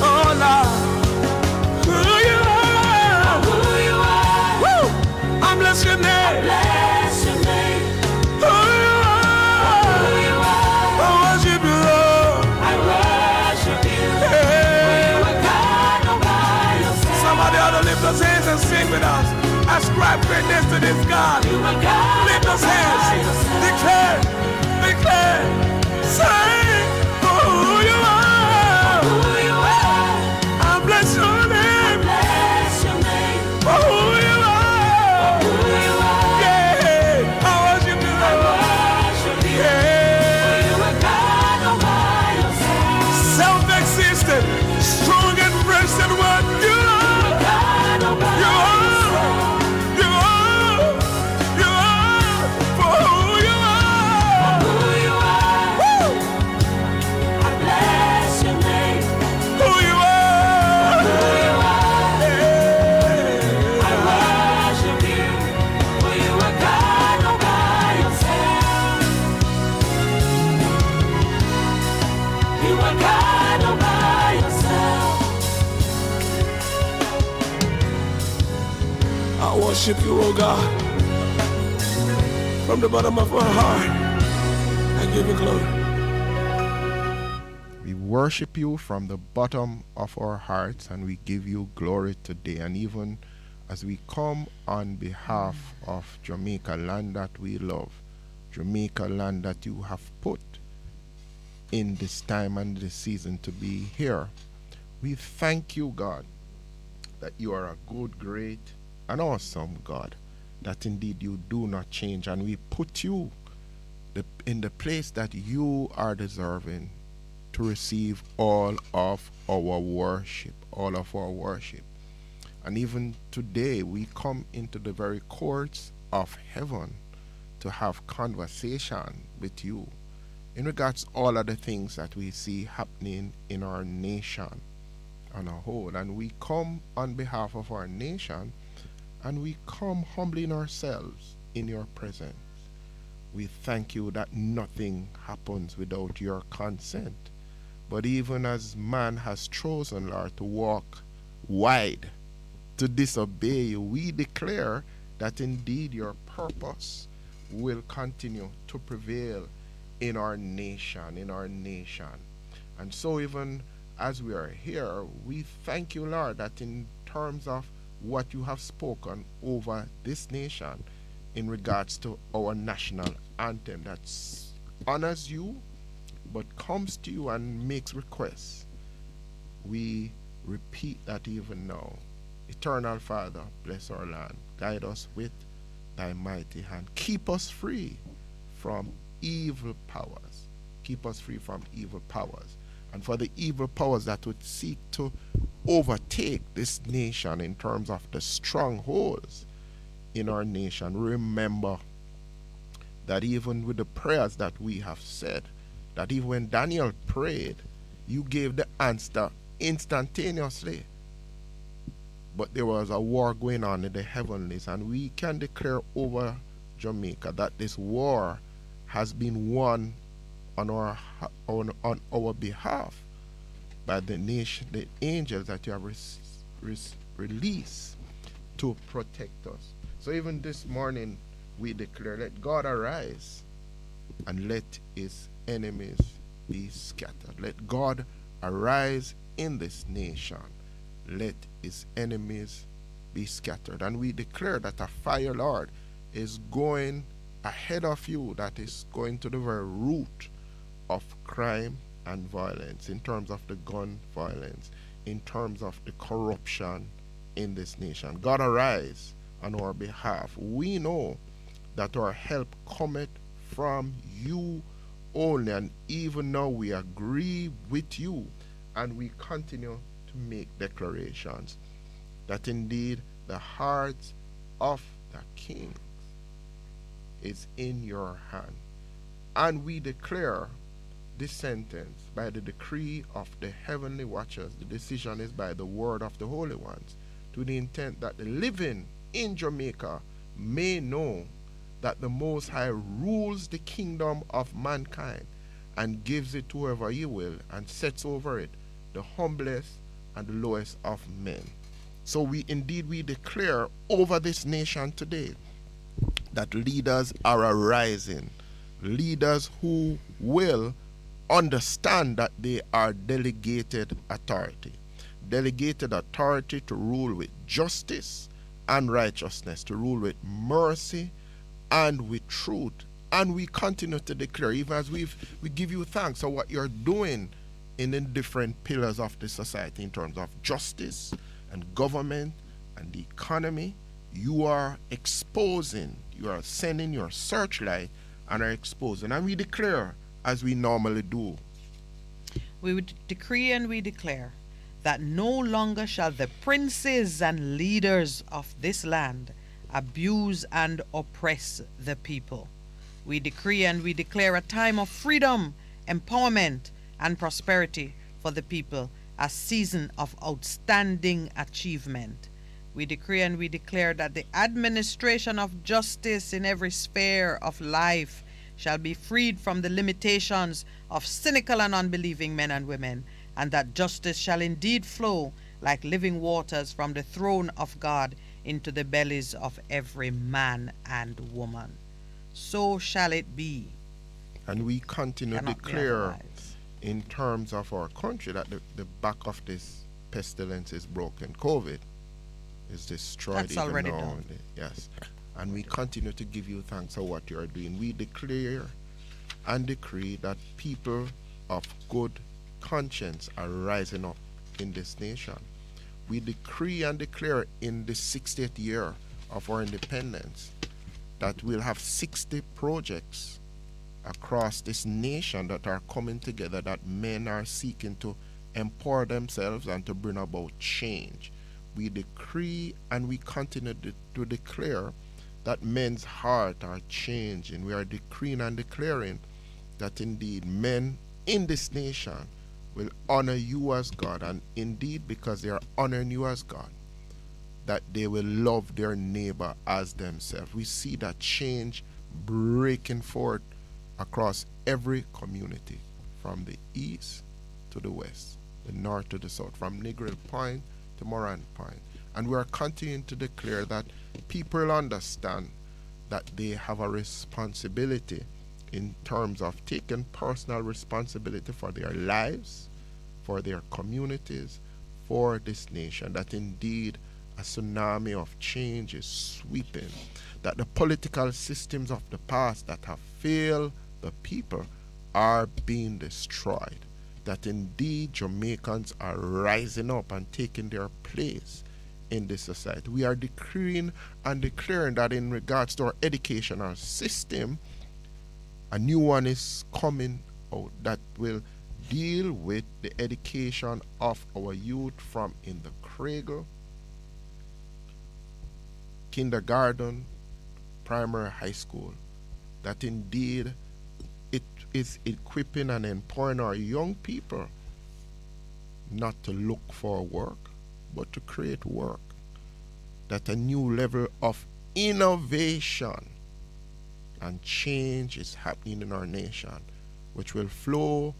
oh Lord, who you are, woo, I bless your name. Lift those hands and sing with us. Ascribe greatness to this God. Lift those hands. Declare, declare, say for who you are. I bless your name. For who you are. Yeah, I worship you, Lord. Yeah, self-existent, strong and present one. You are. I worship you, oh God, from the bottom of my heart. I give you glory. We worship you from the bottom of our hearts, and we give you glory today. And even as we come on behalf of Jamaica, land that we love, Jamaica, land that you have put in this time and this season to be here, we thank you, God, that you are a good, great, an awesome God, that indeed you do not change, and we put you in the place that you are deserving to receive all of our worship, And even today we come into the very courts of heaven to have conversation with you in regards to all of the things that we see happening in our nation on a whole. And we come on behalf of our nation, and we come humbling ourselves in your presence. We thank you that nothing happens without your consent. But even as man has chosen, Lord, to walk wide, to disobey you, we declare that indeed your purpose will continue to prevail in our nation, And so even as we are here, we thank you, Lord, that in terms of what you have spoken over this nation in regards to our national anthem that honors you but comes to you and makes requests, we repeat that even now. Eternal Father, bless our land. Guide us with thy mighty hand. Keep us free from evil powers. Keep us free from evil powers. And for the evil powers that would seek to overtake this nation in terms of the strongholds in our nation, remember that even with the prayers that we have said, that even when Daniel prayed, you gave the answer instantaneously. But there was a war going on in the heavenlies, and we can declare over Jamaica that this war has been won on our behalf by the nation, the angels that you have released to protect us. So even this morning we declare, let God arise and let his enemies be scattered. Let God arise in this nation. Let his enemies be scattered. And we declare that a fire, Lord, is going ahead of you, that is going to the very root of crime and violence, in terms of the gun violence, in terms of the corruption in this nation. God, arise on our behalf. We know that our help cometh from you only, and even now we agree with you, and we continue to make declarations that indeed the hearts of the king is in your hand. And we declare this sentence by the decree of the heavenly watchers. The decision is by the word of the holy ones, to the intent that the living in Jamaica may know that the Most High rules the kingdom of mankind and gives it to whoever he will, and sets over it the humblest and the lowest of men. So we declare over this nation today that leaders are arising, leaders who will understand that they are delegated authority to rule with justice and righteousness, to rule with mercy and with truth. And we continue to declare, even as we give you thanks for what you're doing in the different pillars of the society in terms of justice and government and the economy. You are exposing, you are sending your searchlight and are exposing. And we declare, as we normally do, we would decree and we declare that no longer shall the princes and leaders of this land abuse and oppress the people. We decree and we declare a time of freedom, empowerment, and prosperity for the people, a season of outstanding achievement. We decree and we declare that the administration of justice in every sphere of life shall be freed from the limitations of cynical and unbelieving men and women, and that justice shall indeed flow like living waters from the throne of God into the bellies of every man and woman. So shall it be. And we continue to declare in terms of our country that the back of this pestilence is broken. COVID is destroyed. That's even already now. done. Yes. And we continue to give you thanks for what you are doing. We declare and decree that people of good conscience are rising up in this nation. We decree and declare in the 60th year of our independence that we'll have 60 projects across this nation that are coming together, that men are seeking to empower themselves and to bring about change. We decree and we continue to declare that men's hearts are changing. We are decreeing and declaring that indeed men in this nation will honor you as God, and indeed because they are honoring you as God, that they will love their neighbor as themselves. We see that change breaking forth across every community, from the east to the west, the north to the south, from Negril Point to Moran Point. And we are continuing to declare that people understand that they have a responsibility in terms of taking personal responsibility for their lives, for their communities, for this nation, that indeed a tsunami of change is sweeping, that the political systems of the past that have failed the people are being destroyed, that indeed Jamaicans are rising up and taking their place in this society. We are decreeing and declaring that in regards to our educational system, a new one is coming out that will deal with the education of our youth from in the cradle, kindergarten, primary, high school, that indeed it is equipping and empowering our young people not to look for work, but to create work. That a new level of innovation and change is happening in our nation, which will flow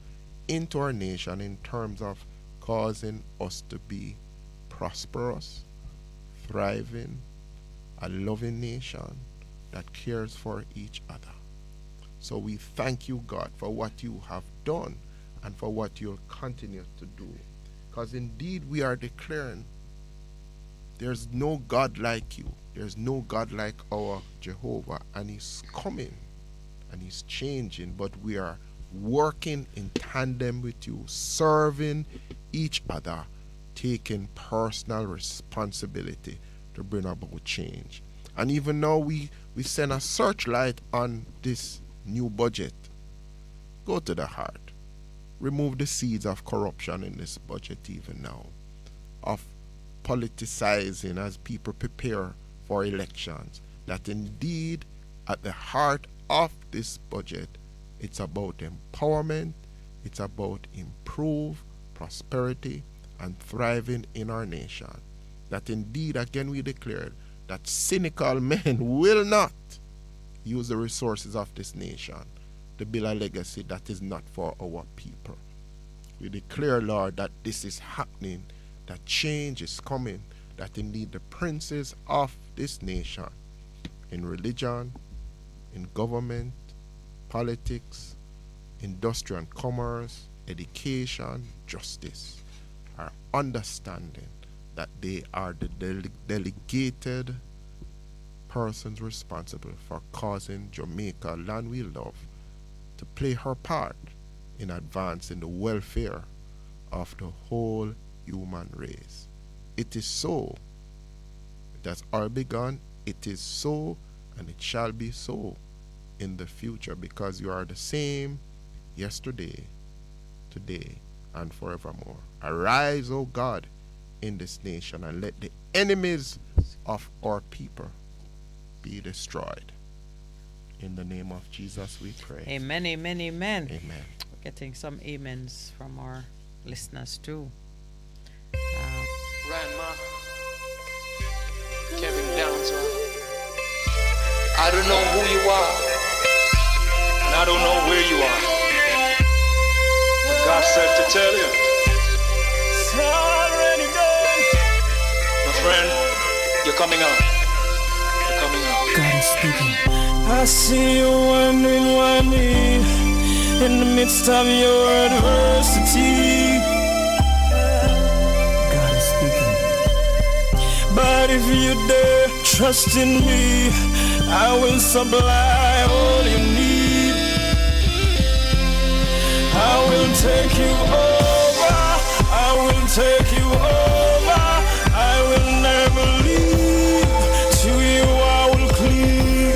into our nation in terms of causing us to be prosperous, thriving, a loving nation that cares for each other. So we thank you, God, for what you have done and for what you'll continue to do. Because indeed we are declaring there's no God like you. There's no God like our Jehovah. And he's coming and he's changing, but we are working in tandem with you, serving each other, taking personal responsibility to bring about change. And even now we send a searchlight on this new budget. Go to the heart. Remove the seeds of corruption in this budget even now, of politicizing as people prepare for elections. That indeed at the heart of this budget, it's about empowerment, it's about improved prosperity and thriving in our nation. That indeed, again, we declare that cynical men will not use the resources of this nation to build a legacy that is not for our people. We declare, Lord, that this is happening, that change is coming, that indeed the princes of this nation, in religion, in government, politics, industry and commerce, education, justice, are understanding that they are the delegated persons responsible for causing Jamaica, land we love, to play her part in advancing the welfare of the whole human race. It is so. It has all begun. It is so, and it shall be so in the future, because you are the same yesterday, today, and forevermore. Arise, O God, in this nation, and let the enemies of our people be destroyed. In the name of Jesus we pray. Amen, amen, amen. Amen. We're getting some amens from our listeners too. Grandma, Kevin Downswell. I don't know who you are, and I don't know where you are, but God said to tell you, it's already done. My friend, you're coming up. You're coming up. God is speaking. I see you wondering in the midst of your adversity. God is speaking. But if you dare trust in me, I will supply all you need. I will take you over. I will take you over. I will never leave. To you I will cleave.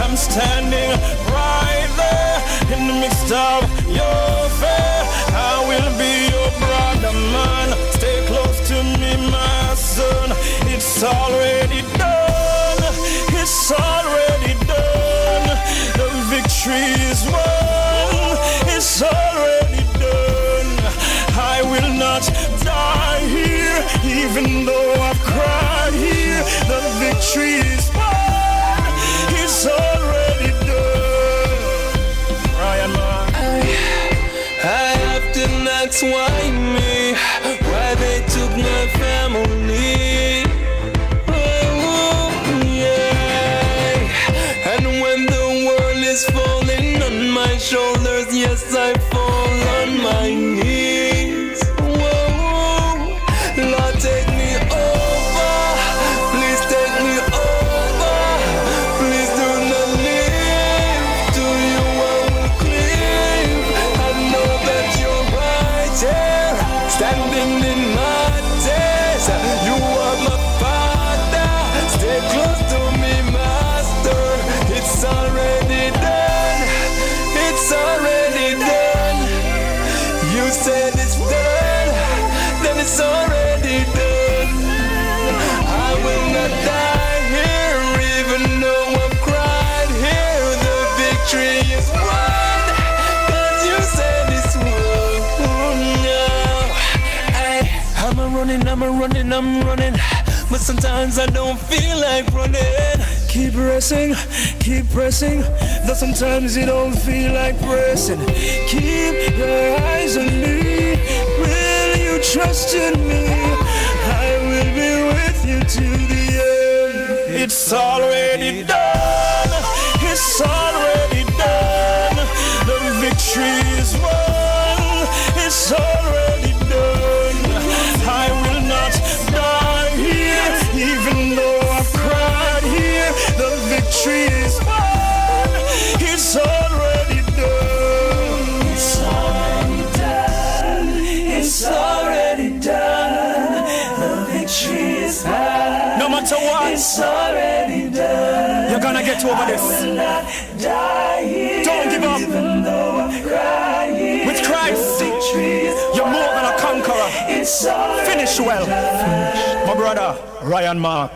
I'm standing right there in the midst of your fair. I will be your brother, man. Stay close to me, my son. It's already done. It's already done. The victory is won. It's already done. running. But sometimes I don't feel like running. Keep pressing. Though sometimes you don't feel like pressing. Keep your eyes on me. Will you trust in me? I will be with you to the end. It's already done. It's already done. The victory is won. It's already done. I will not die here, even though I've cried here. The victory is won. It's already done. It's already done. It's already done. The victory is won. No matter what, it's already done. You're gonna get over this. I will not die here. Don't give up. Even though I'm crying. With Christ, you're more than a conqueror. Finish well. My brother, Ryan Mark.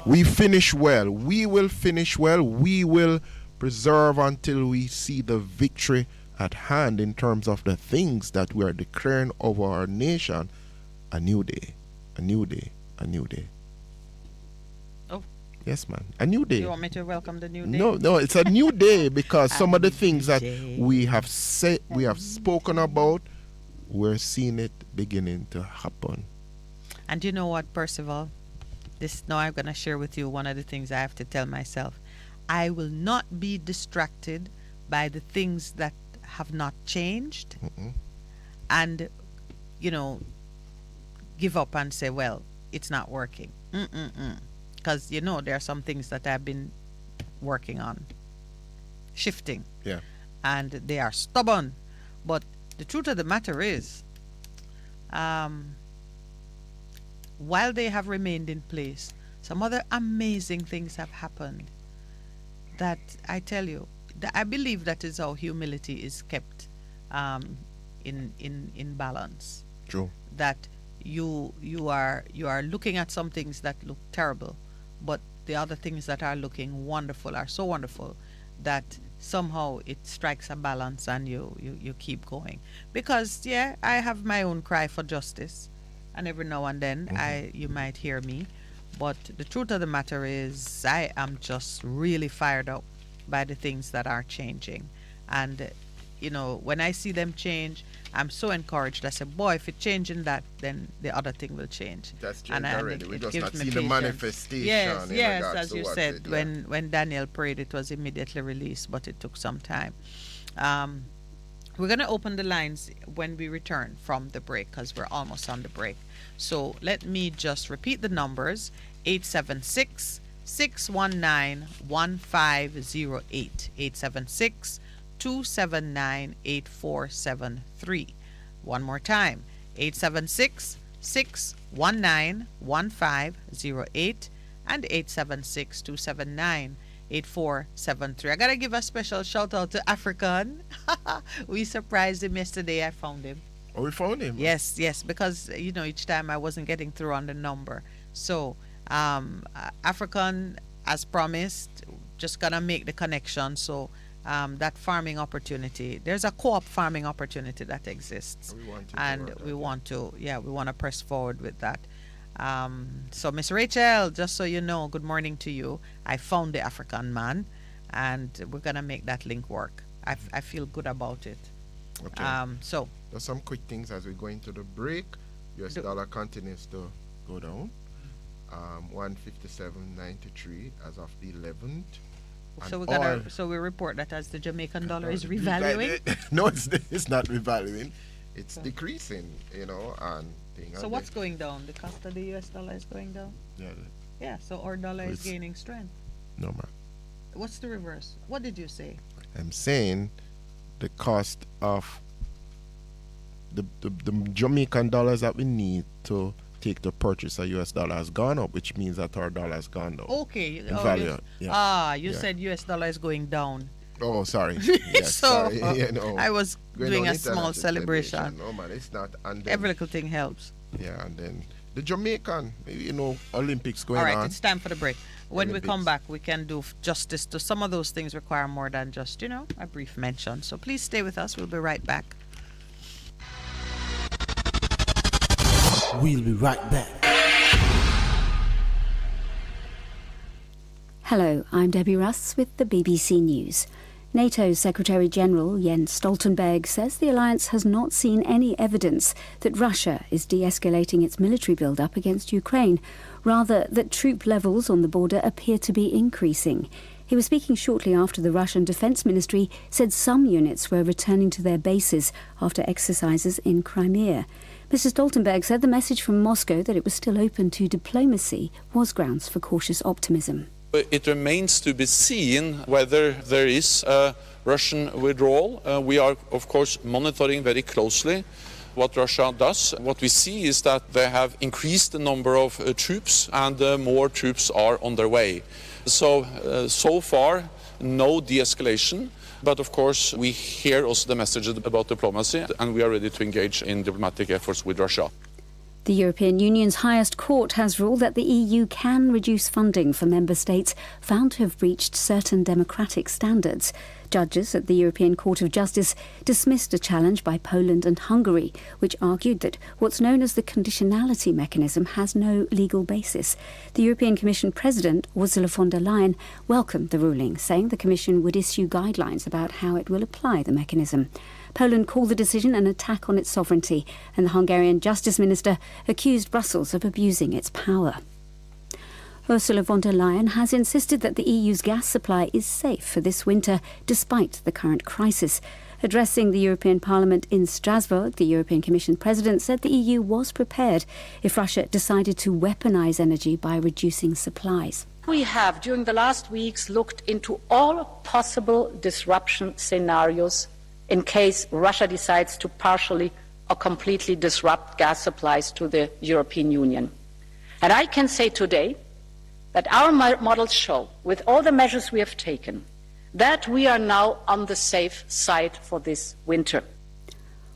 We finish well. We will finish well. We will preserve until we see the victory at hand in terms of the things that we are declaring over our nation. A new day. A new day. A new day. Oh. Yes, man. A new day. You want me to welcome the new day? No, it's a new day because some of the things that we have said, we have spoken about, we're seeing it beginning to happen. And you know what, Percival? Now I'm going to share with you one of the things I have to tell myself. I will not be distracted by the things that have not changed and, give up and say, well, it's not working. Because, there are some things that I've been working on, shifting. Yeah. And they are stubborn. But the truth of the matter is, while they have remained in place, some other amazing things have happened that I tell you, I believe that is how humility is kept in balance. True. That you are looking at some things that look terrible, but the other things that are looking wonderful are so wonderful that somehow it strikes a balance and you keep going. Because I have my own cry for justice, and every now and then you might hear me, but the truth of the matter is I am just really fired up by the things that are changing. And when I see them change, I'm so encouraged. I said, boy, if it's changing that, then the other thing will change. That's changed already. We just gives not me seen the patience. manifestation. Yes, as you said, when Daniel prayed, it was immediately released, but it took some time. We're going to open the lines when we return from the break because we're almost on the break. So let me just repeat the numbers. 876-619-1508. 876-279-8473. One more time. 876-619-1508 and 876-279-8473. I gotta give a special shout out to African. We surprised him yesterday. I found him. Oh, we found him? Yes, because each time I wasn't getting through on the number. So African, as promised, just gonna make the connection. So that farming opportunity, there's a co-op farming opportunity that exists, we want to press forward with that. So Miss Rachel, just so you know, good morning to you. I found the African man, and we're gonna make that link work. I feel good about it. Okay. So there's some quick things as we go into the break. US dollar continues to go down. 157.93 as of the 11th. So we report that as the Jamaican dollar is revaluing. No, it's not revaluing. It's decreasing, and things. So what's going down? The cost of the US dollar is going down. Yeah. So our dollar is gaining strength. No, man. What's the reverse? What did you say? I'm saying the cost of the Jamaican dollars that we need to take to purchase a US dollar has gone up, which means that our dollar has gone down. Okay. In value. You said US dollar is going down. Oh, sorry. Yes, sorry. I was doing a small celebration. No, man, it's not. And then, every little thing helps. Yeah, and then the Jamaican, Olympics going on. All right, it's time for the break. When we come back, we can do justice to some of those things require more than just, a brief mention. So please stay with us. We'll be right back. We'll be right back. Hello, I'm Debbie Russ with the BBC News. NATO's Secretary-General Jens Stoltenberg says the alliance has not seen any evidence that Russia is de-escalating its military build-up against Ukraine, rather that troop levels on the border appear to be increasing. He was speaking shortly after the Russian Defense Ministry said some units were returning to their bases after exercises in Crimea. Mr. Stoltenberg said the message from Moscow that it was still open to diplomacy was grounds for cautious optimism. It remains to be seen whether there is a Russian withdrawal. We are, of course, monitoring very closely what Russia does. What we see is that they have increased the number of troops and more troops are on their way. So far, no de-escalation. But of course, we hear also the messages about diplomacy and we are ready to engage in diplomatic efforts with Russia. The European Union's highest court has ruled that the EU can reduce funding for member states found to have breached certain democratic standards. Judges at the European Court of Justice dismissed a challenge by Poland and Hungary, which argued that what's known as the conditionality mechanism has no legal basis. The European Commission President, Ursula von der Leyen, welcomed the ruling, saying the Commission would issue guidelines about how it will apply the mechanism. Poland called the decision an attack on its sovereignty, and the Hungarian Justice Minister accused Brussels of abusing its power. Ursula von der Leyen has insisted that the EU's gas supply is safe for this winter, despite the current crisis. Addressing the European Parliament in Strasbourg, the European Commission President said the EU was prepared if Russia decided to weaponize energy by reducing supplies. We have, during the last weeks, looked into all possible disruption scenarios in case Russia decides to partially or completely disrupt gas supplies to the European Union. And I can say today that our models show, with all the measures we have taken, that we are now on the safe side for this winter.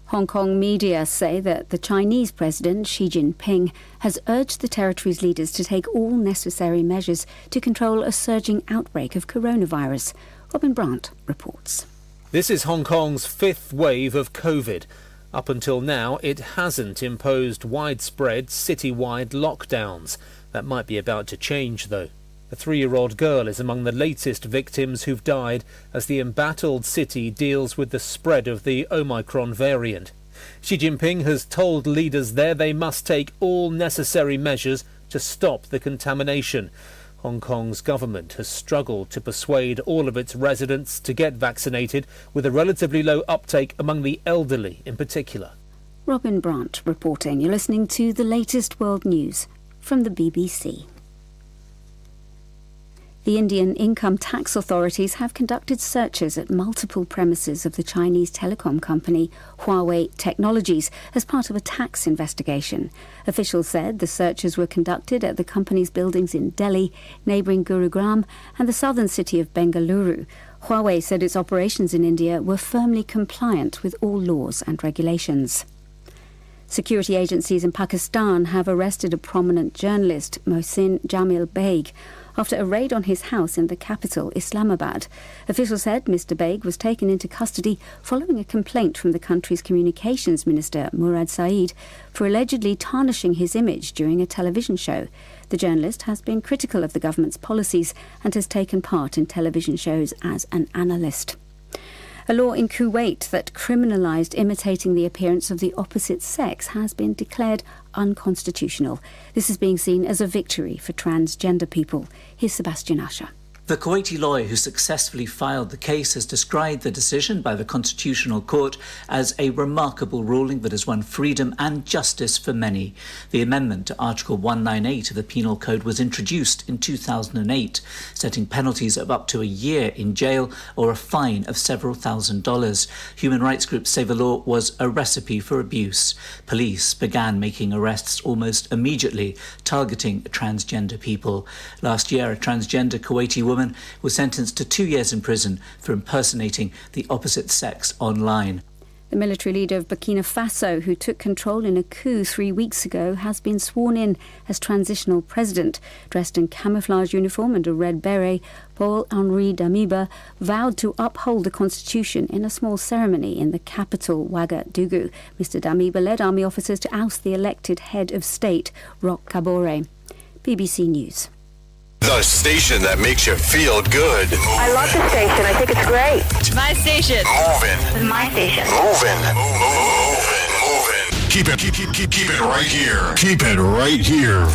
Hong Kong media say that the Chinese President Xi Jinping has urged the territory's leaders to take all necessary measures to control a surging outbreak of coronavirus. Robin Brandt reports. This is Hong Kong's fifth wave of COVID. Up until now, it hasn't imposed widespread citywide lockdowns. That might be about to change, though. A 3-year-old girl is among the latest victims who've died as the embattled city deals with the spread of the Omicron variant. Xi Jinping has told leaders there they must take all necessary measures to stop the contamination. Hong Kong's government has struggled to persuade all of its residents to get vaccinated, with a relatively low uptake among the elderly in particular. Robin Brandt reporting. You're listening to the latest world news from the BBC. The Indian income tax authorities have conducted searches at multiple premises of the Chinese telecom company Huawei Technologies as part of a tax investigation. Officials said the searches were conducted at the company's buildings in Delhi, neighbouring Gurugram, and the southern city of Bengaluru. Huawei said its operations in India were firmly compliant with all laws and regulations. Security agencies in Pakistan have arrested a prominent journalist, Mohsin Jamil Baig, after a raid on his house in the capital, Islamabad. Officials said Mr. Baig was taken into custody following a complaint from the country's communications minister, Murad Saeed, for allegedly tarnishing his image during a television show. The journalist has been critical of the government's policies and has taken part in television shows as an analyst. A law in Kuwait that criminalised imitating the appearance of the opposite sex has been declared unconstitutional. This is being seen as a victory for transgender people. Here's Sebastian Asher. The Kuwaiti lawyer who successfully filed the case has described the decision by the Constitutional Court as a remarkable ruling that has won freedom and justice for many. The amendment to Article 198 of the Penal Code was introduced in 2008, setting penalties of up to a year in jail or a fine of several $1,000s. Human rights groups say the law was a recipe for abuse. Police began making arrests almost immediately, targeting transgender people. Last year, a transgender Kuwaiti woman was sentenced to 2 years in prison for impersonating the opposite sex online. The military leader of Burkina Faso, who took control in a coup 3 weeks ago, has been sworn in as transitional president. Dressed in camouflage uniform and a red beret, Paul-Henri Damiba vowed to uphold the constitution in a small ceremony in the capital, Ouagadougou. Mr. Damiba led army officers to oust the elected head of state, Roch Kabore. BBC News. The station that makes you feel good. I love the station. I think it's great. My station. Moving. My station. Moving. Keep it right here. Keep it right here.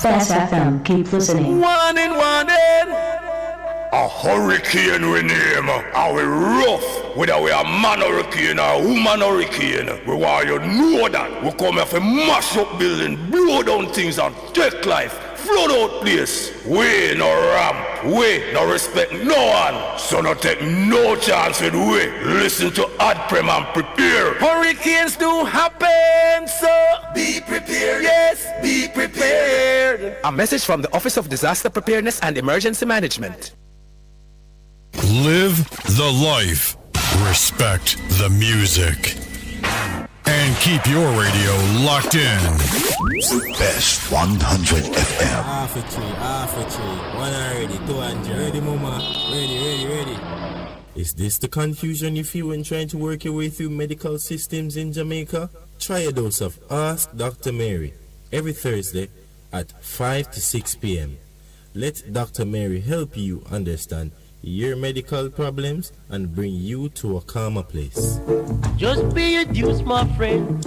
Bess FM, keep listening. One in. A hurricane we name. And we rough. Whether we are man hurricane or woman hurricane. We want you know that. We come here for mash up building, blow down things and take life. Flood out place. We no ramp. We no respect no one. So no take no chance with we. Listen to Adprem and prepare. Hurricanes do happen, so be prepared. Yes, be prepared. A message from the Office of Disaster Preparedness and Emergency Management. Live the life. Respect the music. And keep your radio locked in. Best 100 FM. Half a tree. One already, 200. Ready, mama? Ready. Is this the confusion you feel when trying to work your way through medical systems in Jamaica? Try a dose of Ask Dr. Mary every Thursday at 5 to 6 p.m. Let Dr. Mary help you understand your medical problems and bring you to a calmer place. Just pay your dues, my friend.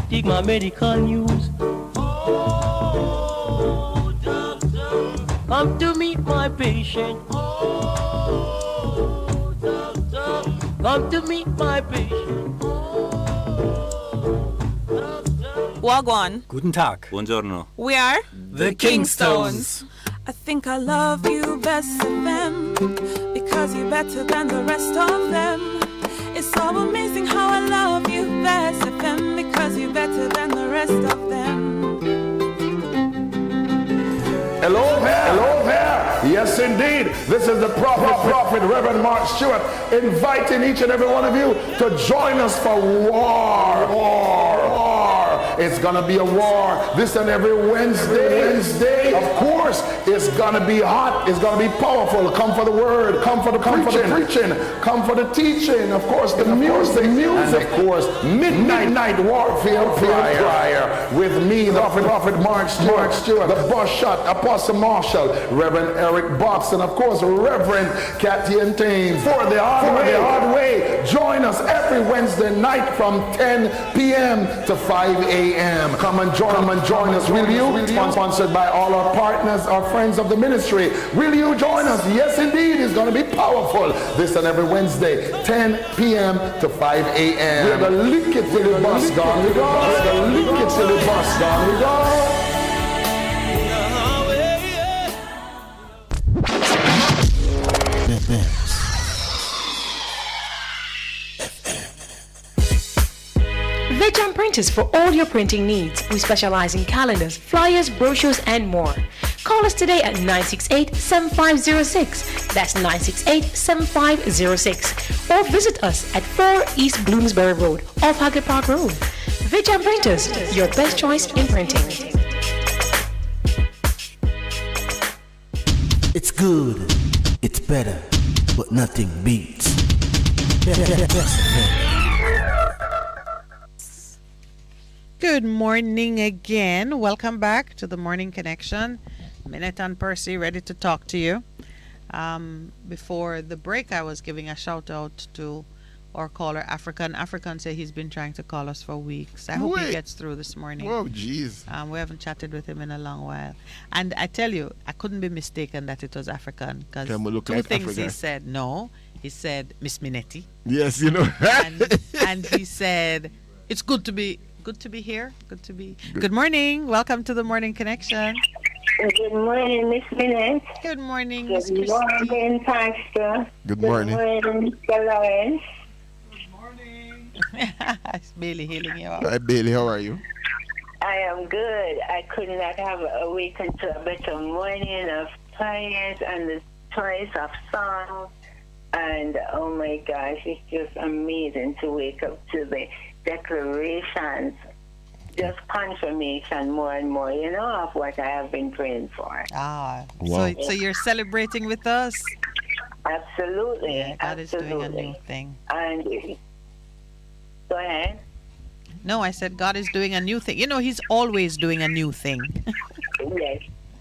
Take my medical news. Oh, doctor, come to meet my patient. Oh, doctor, come to meet my patient. Wagwan. Guten Tag. Buongiorno. We are The Kingstones. I think I love you best of them because you're better than the rest of them. It's so amazing how I love you best of them because you're better than the rest of them. Hello there. Yes, indeed. This is the prophet, Reverend Mark Stewart, inviting each and every one of you to join us for war. It's gonna be a war this and every Wednesday. Of course, it's gonna be hot. It's gonna be powerful. Come for the word. Come for the preaching. Come for the teaching. Of course, the music. And of course, midnight warfare prayer with me, the prophet Mark Stewart, the boss shot, Apostle Marshall, Reverend Eric Box, and of course, Reverend Kathy and Thames. For the hard way. Join us every Wednesday night from 10 p.m. to 5 a.m. Come and join us, will you? Sponsored by all our partners, our friends of the ministry. Will you join us? Yes, indeed. It's going to be powerful. This and every Wednesday, 10 p.m. to 5 a.m. We're going to lick it till the bus gone. We're going to lick it till the bus gone. We go. Veg Printers for all your printing needs. We specialize in calendars, flyers, brochures, and more. Call us today at 968-7506. That's 968-7506. Or visit us at 4 East Bloomsbury Road, off Haggard Park Road. Veg Printers, your best choice in printing. It's good, it's better, but nothing beats. Good morning again. Welcome back to the Morning Connection. Minett and Percy ready to talk to you. Before the break, I was giving a shout out to our caller, African. African said he's been trying to call us for weeks. I hope he gets through this morning. Oh, jeez. We haven't chatted with him in a long while. And I tell you, I couldn't be mistaken that it was African because two things African? He said. No, he said Miss Minetti. Yes, you know. and he said, it's good to be here. Good morning. Welcome to the Morning Connection. Good morning, Miss Minett. Good morning, Miss Christine. Good morning, Pastor. Good morning. Good morning, Mr. Lawrence. Good morning. It's Bailey hailing you out. Hi, Bailey. How are you? I am good. I could not have awakened to a better morning of prayers and the choice of songs And oh my gosh, it's just amazing to wake up to the declarations, just confirmation more and more, of what I have been praying for. Wow. So you're celebrating with us? Absolutely. Yeah, God is doing a new thing. And go ahead. No, I said God is doing a new thing. He's always doing a new thing.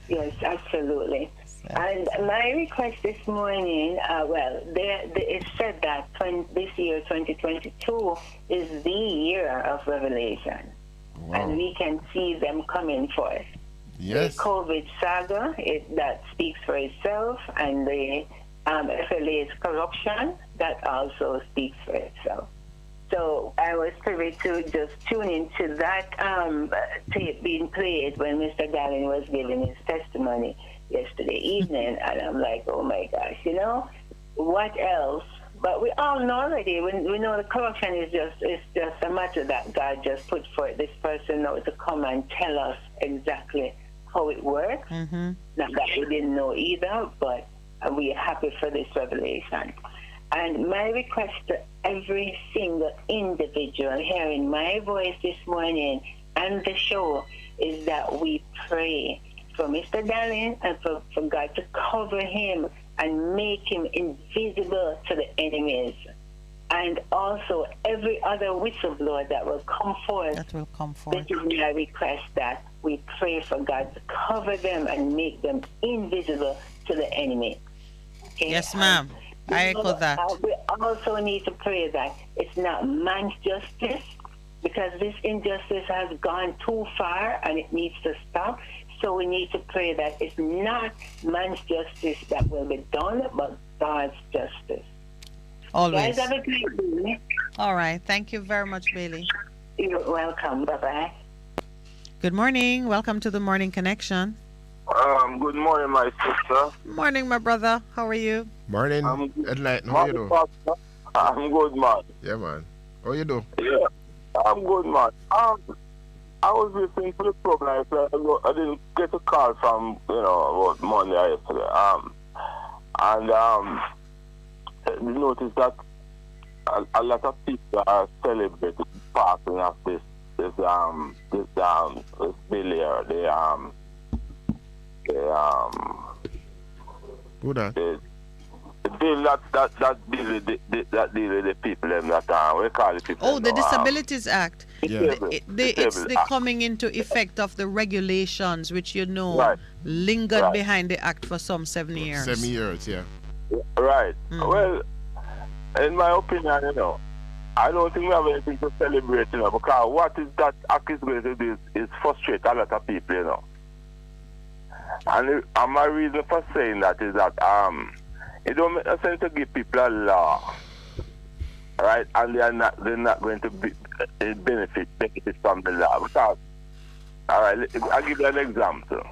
Yes, absolutely. And my request this morning, it said that this year, 2022, is the year of revelation. Wow. And we can see them coming forth. Yes. The COVID saga, that speaks for itself, and the FLA's corruption, that also speaks for itself. So I was privileged to just tune into that tape being played when Mr. Gallin was giving his testimony yesterday evening, and I'm like, oh my gosh, what else? But we all know already. We know the corruption is just a matter that God just put for this person now to come and tell us exactly how it works. Mm-hmm. Not that we didn't know either, but we are happy for this revelation. And my request to every single individual hearing my voice this morning and the show is that we pray for Mr. Darling and for God to cover him and make him invisible to the enemies. And also every other whistleblower that will come forth. This is my request, that we pray for God to cover them and make them invisible to the enemy. Okay? Yes, ma'am. I echo that. We also need to pray that it's not man's justice, because this injustice has gone too far and it needs to stop. So we need to pray that it's not man's justice that will be done, but God's justice. Always. Guys, have a great day. All right. Thank you very much, Bailey. You're welcome. Bye-bye. Good morning. Welcome to the Morning Connection. Good morning, my sister. Morning, my brother. How are you? Morning. Enlighten. How you doing? I'm good, man. Yeah, man. How you doing? Yeah, I'm good, man. I was listening to the program. I didn't get a call from, about Monday or yesterday. You notice that a lot of people are celebrating the passing of this billionaire. Who that? The bill that deal with the people that we call it people. Oh, the Disabilities Act. Yeah. It's the coming into effect of the regulations, which lingered right. behind the act for some 7 years. 7 years, yeah. Right. Well, in my opinion, I don't think we have anything to celebrate, because what is that act is going to do is frustrate a lot of people, And my reason for saying that is that it don't make sense to give people a law, right? And they're not going to benefit from the law. Because, all right, I'll give you an example.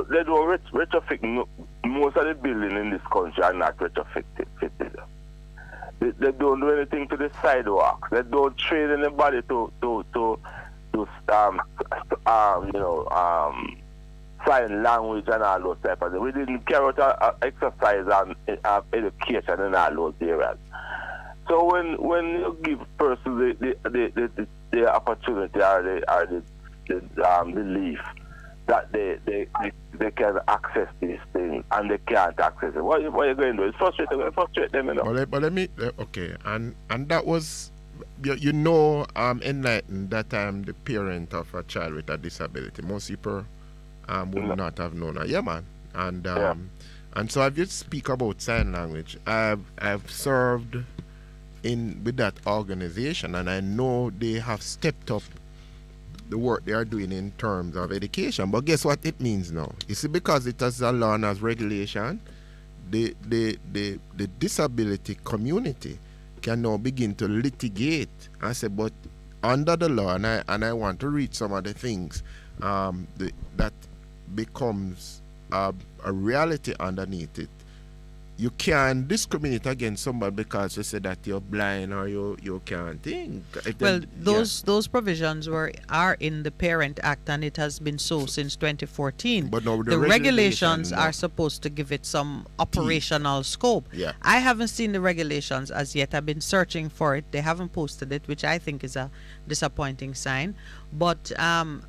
They don't retrofit. Most of the buildings in this country are not retrofitted. They don't do anything to the sidewalks. They don't train anybody to sign language and all those type of things. We didn't carry out exercise and education in all those areas. So when you give persons the opportunity or the belief that they can access these things and they can't access it, what are you going to do? It's frustrate them, But let me okay, and that was enlightened that I'm the parent of a child with a disability. Most people would not have known that. Yeah, man. And so if you speak about sign language, I've served with that organization, and I know they have stepped up the work they are doing in terms of education. But guess what it means now? You see, because it has a law and has regulation, the disability community can now begin to litigate and say, but under the law, and I want to read some of the things that becomes a reality underneath it. you can't discriminate against somebody because they say that you're blind or you can't think. Well, those provisions are in the Parent Act, and it has been so since 2014. But now the regulations are supposed to give it some operational scope. Yeah. I haven't seen the regulations as yet. I've been searching for it. They haven't posted it, which I think is a disappointing sign. But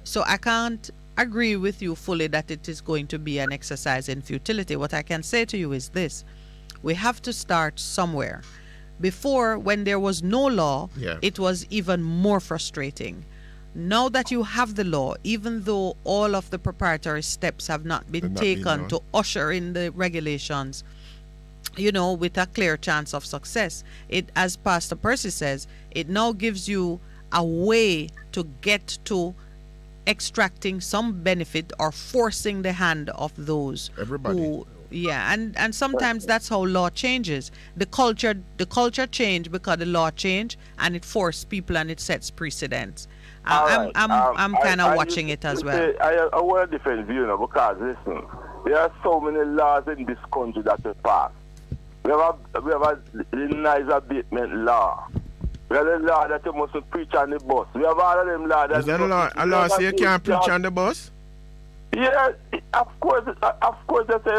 so I can't agree with you fully that it is going to be an exercise in futility. What I can say to you is this: we have to start somewhere. Before, when there was no law, it was even more frustrating. Now that you have the law, even though all of the preparatory steps have not been taken to usher in the regulations, you know, with a clear chance of success, it, as Pastor Percy says, it now gives you a way to get to extracting some benefit or forcing the hand of those who, and sometimes that's how law changes. The culture changed because the law changed, and it forced people and it sets precedents. I'm kind of watching it as well. I want a different view, because listen, there are so many laws in this country that we pass. We have a nice abatement law. We have a law that you must preach on the bus. We have all of them laws. Is that a law so you can't preach on the bus? Yeah, of course. They say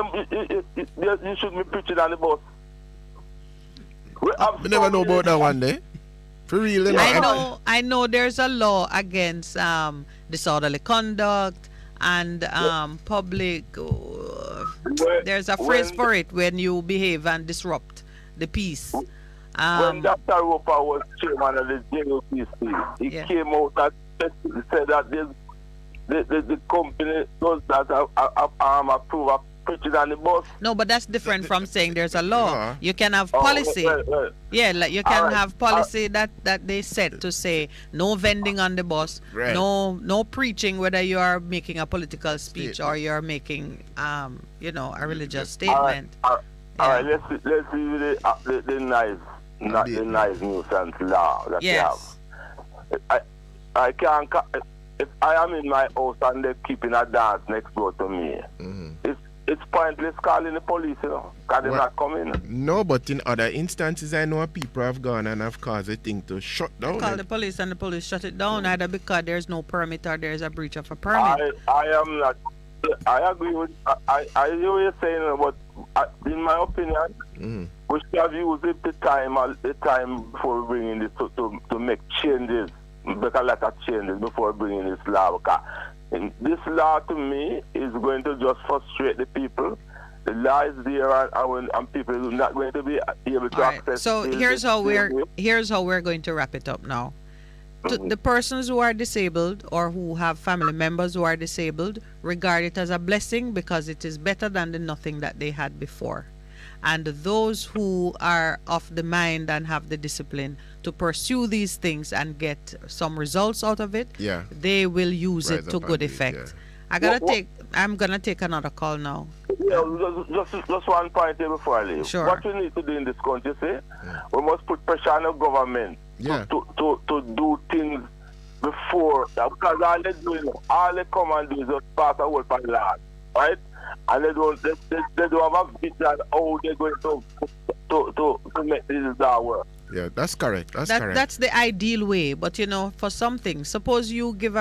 you should be preaching on the bus. We never know about that one day. For real, I know there's a law against disorderly conduct and public. There's a phrase for it when you behave and disrupt the peace. When Dr. Roper was chairman of the JOPC, he came out and said that the company does that approve of preaching on the bus. No, but that's different from saying there's a law. You can have policy. Yeah, like you can have policy that they set to say no vending on the bus, no preaching, whether you are making a political speech or you're making a religious statement. All right, let's see the nice nuisance law that we have. I can't. If I am in my house and they're keeping a dance next door to me, it's pointless calling the police, because they're not coming. No, but in other instances, I know people have gone and have caused a thing to shut down. Call the police and the police shut it down, either because there's no permit or there's a breach of a permit. I am not. I agree with. I hear what you're saying, but in my opinion, we should have used it the time before bringing this to make changes. Make a lot of changes before bringing this law. Because this law, to me, is going to just frustrate the people. The law is there, and people are not going to be able to access. So here's how we're going to wrap it up now. To the persons who are disabled or who have family members who are disabled, regard it as a blessing, because it is better than the nothing that they had before. And those who are of the mind and have the discipline to pursue these things and get some results out of it, they will use it to good effect. I'm gonna take another call now. Yeah, just one point here before I leave. Sure. What we need to do in this country, we must put pressure on the government to do things before, because all they come and do is just pass a word by law, right? And they don't have a vision how they're going to make this work. Yeah, that's correct. That's the ideal way. But for something, suppose you give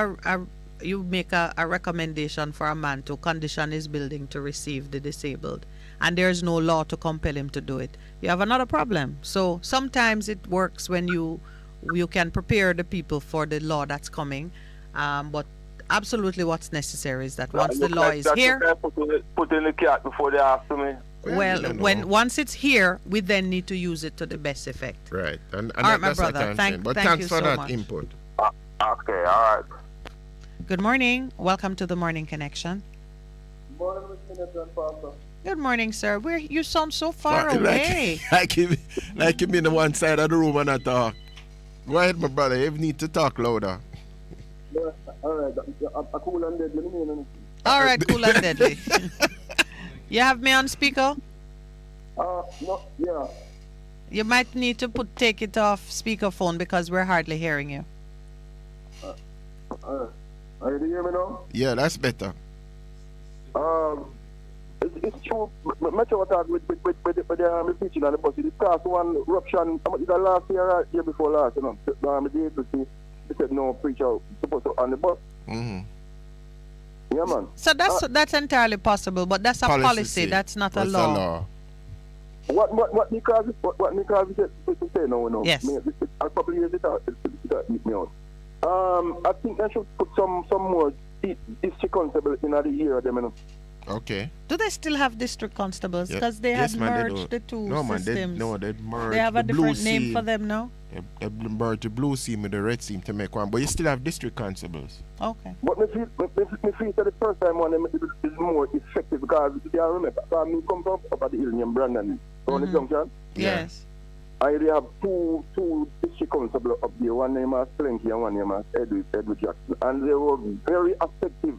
you make a recommendation for a man to condition his building to receive the disabled, and there's no law to compel him to do it. You have another problem. So sometimes it works when you can prepare the people for the law that's coming, but absolutely what's necessary is that once the law is here, put in the cat before they ask me. Well, once it's here, we then need to use it to the best effect. Right. And all right, my brother. Thank thanks you for so that much. input. Okay, all right. Good morning. Welcome to the Morning Connection. Good morning, Miss Minett and Pastor. Good morning, sir. You sound so far away. Like you be in the one side of the room and I talk. Go ahead, my brother. You need to talk louder. Yeah, all right. I'm cool and deadly. All right, cool and deadly. You have me on speaker? No, yeah. You might need to take it off speakerphone because we're hardly hearing you. Are you hear me now? Yeah, that's better. It's true. Metro attack with the preaching on the bus. It caused one ruption. How much is that last year or year before last? You know, the day to see. They said no preacher supposed to on the bus. Mm-hmm. Yeah, man. So that's entirely possible, but that's a policy. That's not a law. What Nicholas said to say no. Yes. A couple of years it hit me out. I think they should put some more district constable in the year of them, you know. Okay. Do they still have district constables? Because they had merged the two systems. They merged. They have a different name for them now? They merged the blue team with the red team to make one, but you still have district constables. Okay. But me feel that the first time one is more effective because they are, remember, I come from up at the hill named Brandon, on the junction. Yes. I really have two district constables up there, one name as Plenky and one name as Edward Jackson. And they were very effective,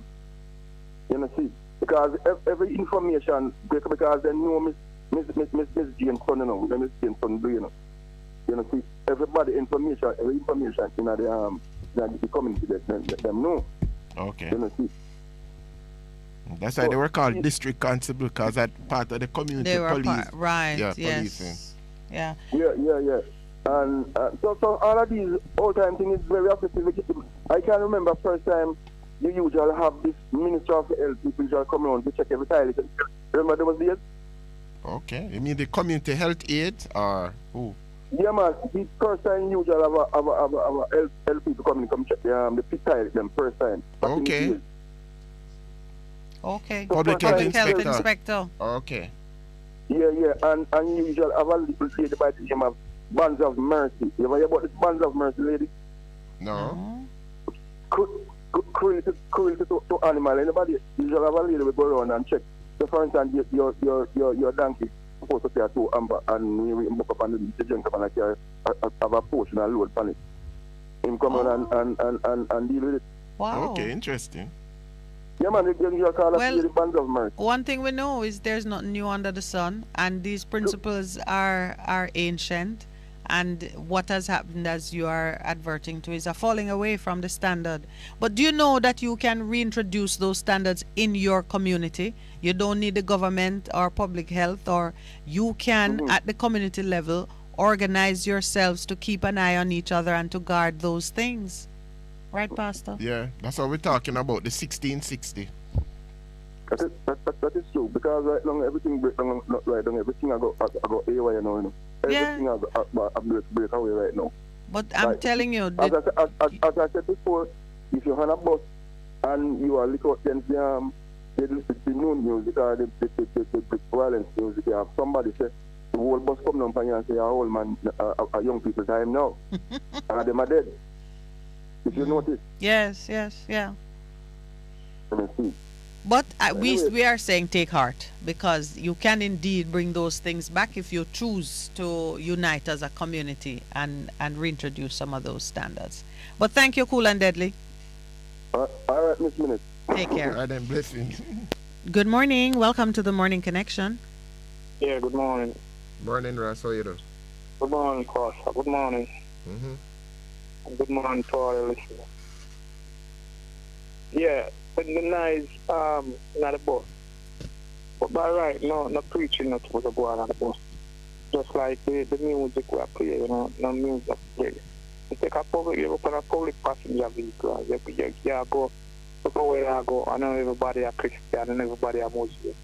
you know, see. Because every information, because they know Miss Jane's son, you know, Miss Jane's son do, you know. You know, see, every information in the community that them know. Okay. You know, see. That's why they were called district constable, because that part of the community they were police. Right, yeah, yes. Policing. Yeah. Yeah. And so all of these all-time things is very effective. I can remember first time you usually have this Minister of Health people usually come around to check every tile. Remember there was days? Okay. You mean the community health aid or who? Yeah, man. The first time you usually have health people come check the pit tile them first time. Okay. Okay. So Public health inspector. Okay. Yeah. And you usually have a little lady by the name of Bands of Mercy. You ever hear about this Bands of Mercy lady? No. Cruelty to animal. Anybody usually have a lady will go around and check. So for instance, your donkey supposed to pay a 2 amber and we book up on the junk up and like have a portion and load on it. Him come on and deal with it. Wow. Okay, interesting. Yeah, man, you call it the Bands of Mercy. One thing we know is there's nothing new under the sun, and these principles are ancient. And what has happened, as you are adverting to, is a falling away from the standard. But do you know that you can reintroduce those standards in your community? You don't need the government or public health, or you can, at the community level, organize yourselves to keep an eye on each other and to guard those things. Right, Pastor? Yeah, that's what we're talking about, the 1660. That is true, because right now everything break down, not right now, everything I got AY, you know. Everything I break away right now. But I'm telling you, as I said before, if you're on a bus and you are looking against the known music or the violence music, you have somebody say, the whole bus come down and say, old man, a young people time now. And them are dead. If you notice. Yes, yeah. But we are saying take heart, because you can indeed bring those things back if you choose to unite as a community and reintroduce some of those standards. But thank you, Cool and Deadly. All right, Miss Minett. Take care. All right, then, blessings. Good morning. Welcome to the Morning Connection. Yeah, good morning. Morning, Ross. How are you doing? Good morning, Pastor. Good morning. Mm-hmm. And good morning to all the listeners. Yeah. But the nice not a bus. But by right, no preaching not supposed to go on the bus. Just like the music we play, you know, no music play. You take a public, you go on a public passenger vehicle, you go where I go, I know everybody are Christian and everybody are Muslim.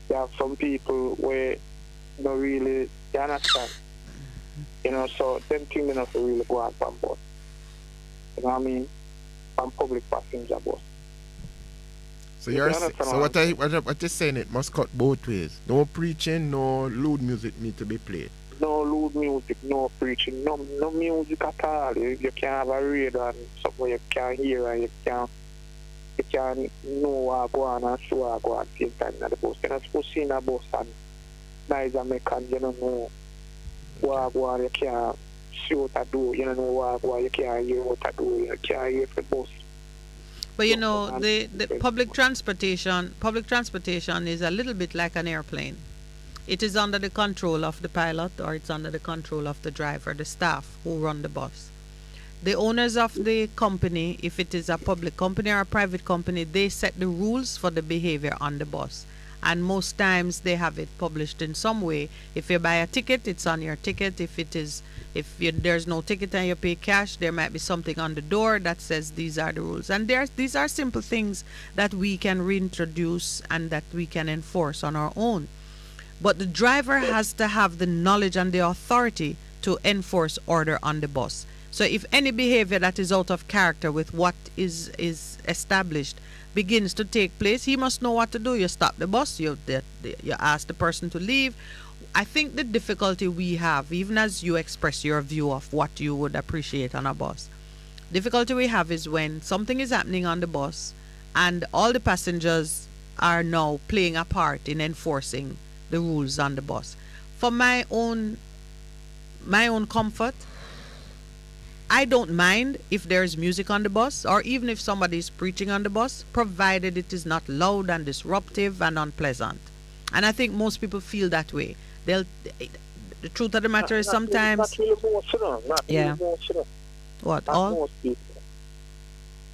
You have some people where don't really understand. You know, so them things they not really go on from bus. You know what I mean? On public passenger bus. So what you're saying, it must cut both ways. No preaching, no lewd music need to be played. No lewd music, no preaching, no music at all. You can have a radio and somewhere you can hear and you can know what go on and show what go on at the same time in the bus. You're not supposed to see in a bus and nice American, you don't know what go on, you can't see what to do, you don't know what go on, you can't hear what to do, you can't hear the bus. But you know, the public transportation is a little bit like an airplane. It is under the control of the pilot, or it's under the control of the driver, the staff who run the bus. The owners of the company, if it is a public company or a private company, they set the rules for the behavior on the bus. And most times they have it published in some way. If you buy a ticket, it's on your ticket. There's no ticket and you pay cash, there might be something on the door that says these are the rules. And these are simple things that we can reintroduce and that we can enforce on our own. But the driver has to have the knowledge and the authority to enforce order on the bus. So if any behavior that is out of character with what is established begins to take place, he must know what to do. You stop the bus, you ask the person to leave. I think the difficulty we have, even as you express your view of what you would appreciate on a bus, difficulty we have is when something is happening on the bus and all the passengers are now playing a part in enforcing the rules on the bus. For my own comfort, I don't mind if there is music on the bus or even if somebody is preaching on the bus, provided it is not loud and disruptive and unpleasant. And I think most people feel that way. The truth of the matter is sometimes... Not really most, you know. Not yeah. really most, you know. What? Not all? Most people.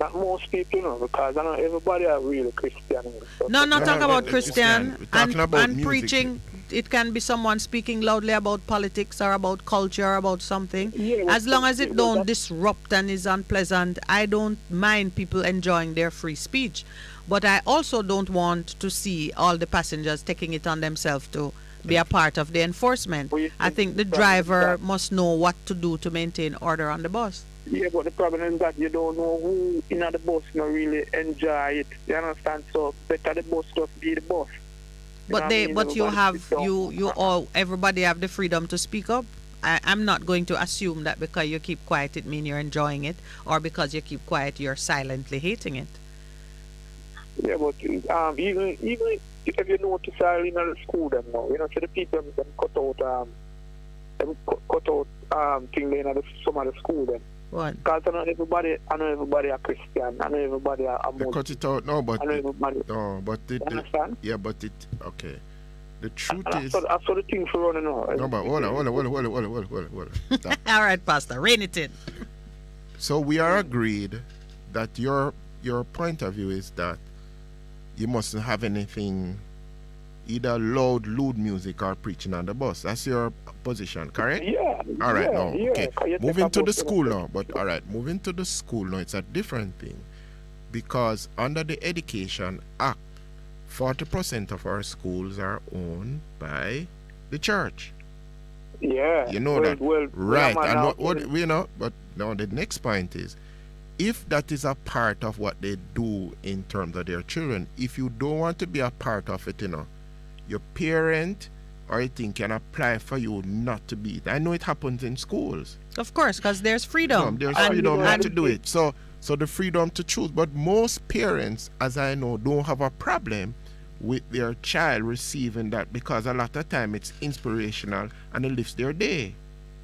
Not most people, you know, because I know everybody are really Christian. No, not talking about Christian and music. Preaching. It can be someone speaking loudly about politics or about culture or about something. Yeah, as long as it don't disrupt and is unpleasant, I don't mind people enjoying their free speech. But I also don't want to see all the passengers taking it on themselves to be a part of the enforcement. I think the driver must know what to do to maintain order on the bus. Yeah, but the problem is that you don't know who in the bus not really enjoy it. You understand? So better the bus just be the bus. But everybody have the freedom to speak up. I'm not going to assume that because you keep quiet it means you're enjoying it, or because you keep quiet you're silently hating it. Yeah, but even if you notice in the school them now, you know, so the people them cut out thing in some of the school them. What? Because I know everybody are Christian. I know everybody are Muslim. They cut it out, no, but understand? Yeah, but okay. The truth is, that's what the thing for running now. No, but hold on. All right, Pastor, rein it in. So we are agreed that your point of view is that you mustn't have anything, either loud music or preaching on the bus. That's your position, correct? Yeah. All right, now, yeah, okay. Moving to the school now, but all right, moving to the school now, it's a different thing. Because under the Education Act, 40% of our schools are owned by the church. Yeah. You know that. Well, right. But now the next point is, if that is a part of what they do in terms of their children, if you don't want to be a part of it, your parent or I think can apply for you not to be it. I know it happens in schools. Of course, because there's freedom. There's freedom to do it. So the freedom to choose. But most parents, as I know, don't have a problem with their child receiving that, because a lot of time it's inspirational and it lifts their day.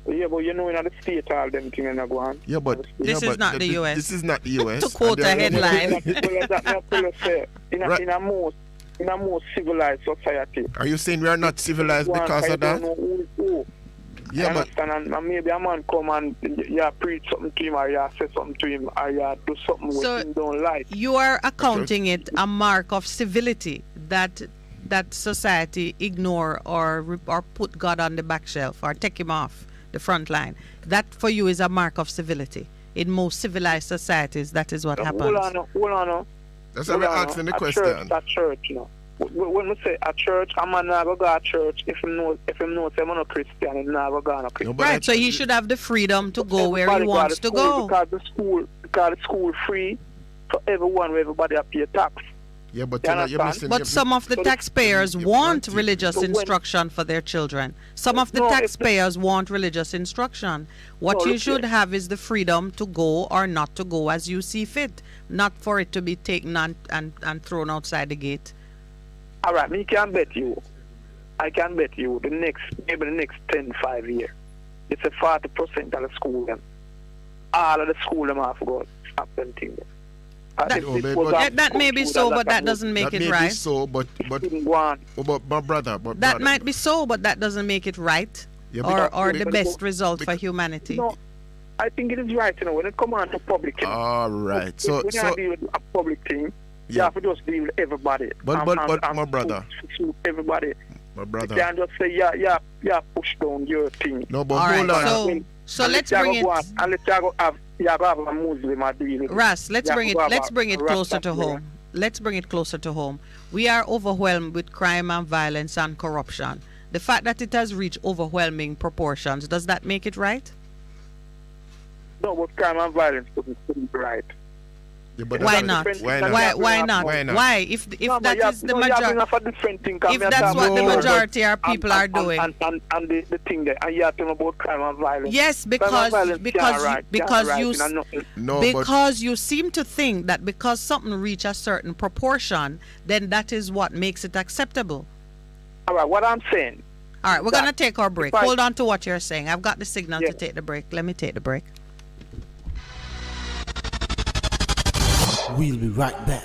Yeah, but you know, in the state, all them things are going on. Yeah, but this is not the US. This is not the US. To quote a headline. In a more civilized society. Are you saying we are not civilized because of that? Yeah, but and maybe a man come and you preach something to him, or you say something to him, or you do something which he don't like. You are accounting it a mark of civility that society ignore or put God on the back shelf or take him off the front line. That for you is a mark of civility. In most civilized societies, that is what happens. Hold on. That's why we're asking the question. At church, you know. When we say a church, a man never go to church if he knows I'm not a Christian, he never go to Christian. Right, so he should have the freedom to go where he wants to go. Because the school free for everyone, where everybody pay tax. Yeah, but but some of the taxpayers want religious instruction for their children. Some of the taxpayers want religious instruction. What you should have is the freedom to go or not to go as you see fit, not for it to be taken and thrown outside the gate. All right, I can bet you the next 10-5 years, it's a 40% of the school them. All of the school them have to go stop them things. That may be so, but that doesn't make it right. That might be so, but that doesn't make it right, or the best result for humanity. No, I think it is right. When it comes on to public. All right. When you deal with a public thing, You have to just deal with everybody. But my brother. Everybody. My brother. You can't just say, yeah, push down your thing. No, but hold on. So let's bring it. Unless you have a Muslim or deal with it. Ras, let's bring it closer to home. Let's bring it closer to home. We are overwhelmed with crime and violence and corruption. The fact that it has reached overwhelming proportions, does that make it right? No, but crime and violence couldn't be right. Yeah, but Why not? Why not? Why? If that is the majority, if that's what the majority of people are doing, and the thing there, and you are talking about crime and violence. Yes, because you seem to think that because something reach a certain proportion, then that is what makes it acceptable. All right, what I'm saying. All right, we're gonna take our break. Hold on to what you're saying. I've got the signal to take the break. Let me take the break. We'll be right back.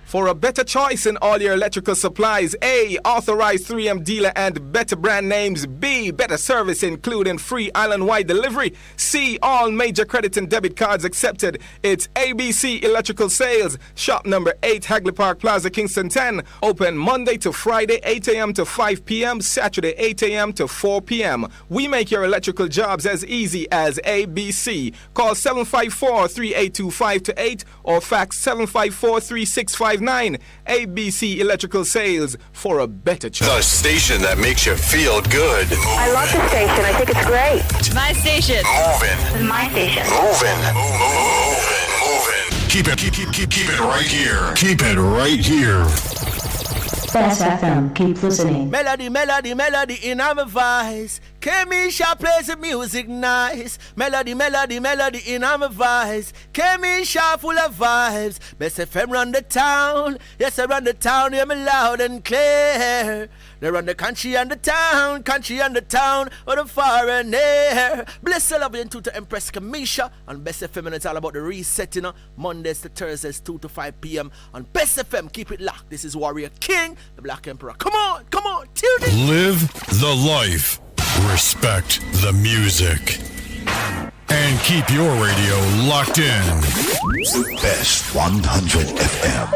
For a better choice in all your electrical supplies, A, authorized 3M dealer and better brand names. B, better service including free island-wide delivery. C, all major credit and debit cards accepted. It's ABC Electrical Sales. Shop number 8, Hagley Park Plaza, Kingston 10. Open Monday to Friday, 8 a.m. to 5 p.m. Saturday, 8 a.m. to 4 p.m. We make your electrical jobs as easy as ABC. Call 754-382-528 or fax 754-3659. ABC Electrical Sales, for a better choice. The station that makes you feel good. I love the station. I think it's great. My station. Moving. My station. Moving. Keep it right here. Keep it right here. Bess FM, keep listening. Melody in my voice. Kemisha plays the music nice. Melody in my voice. Kemisha full of vibes. Bess FM run the town. Yes, I run the town. Hear me loud and clear. They run the country and the town, or the far and near. Bless the love and to Empress Kemisha on Bess FM, and it's all about the reset, you know. Mondays to Thursdays, 2 to 5 p.m. on Bess FM. Keep it locked. This is Warrior King, the Black Emperor. Come on, tune in. Live the life. Respect the music. And keep your radio locked in. Best 100 FM.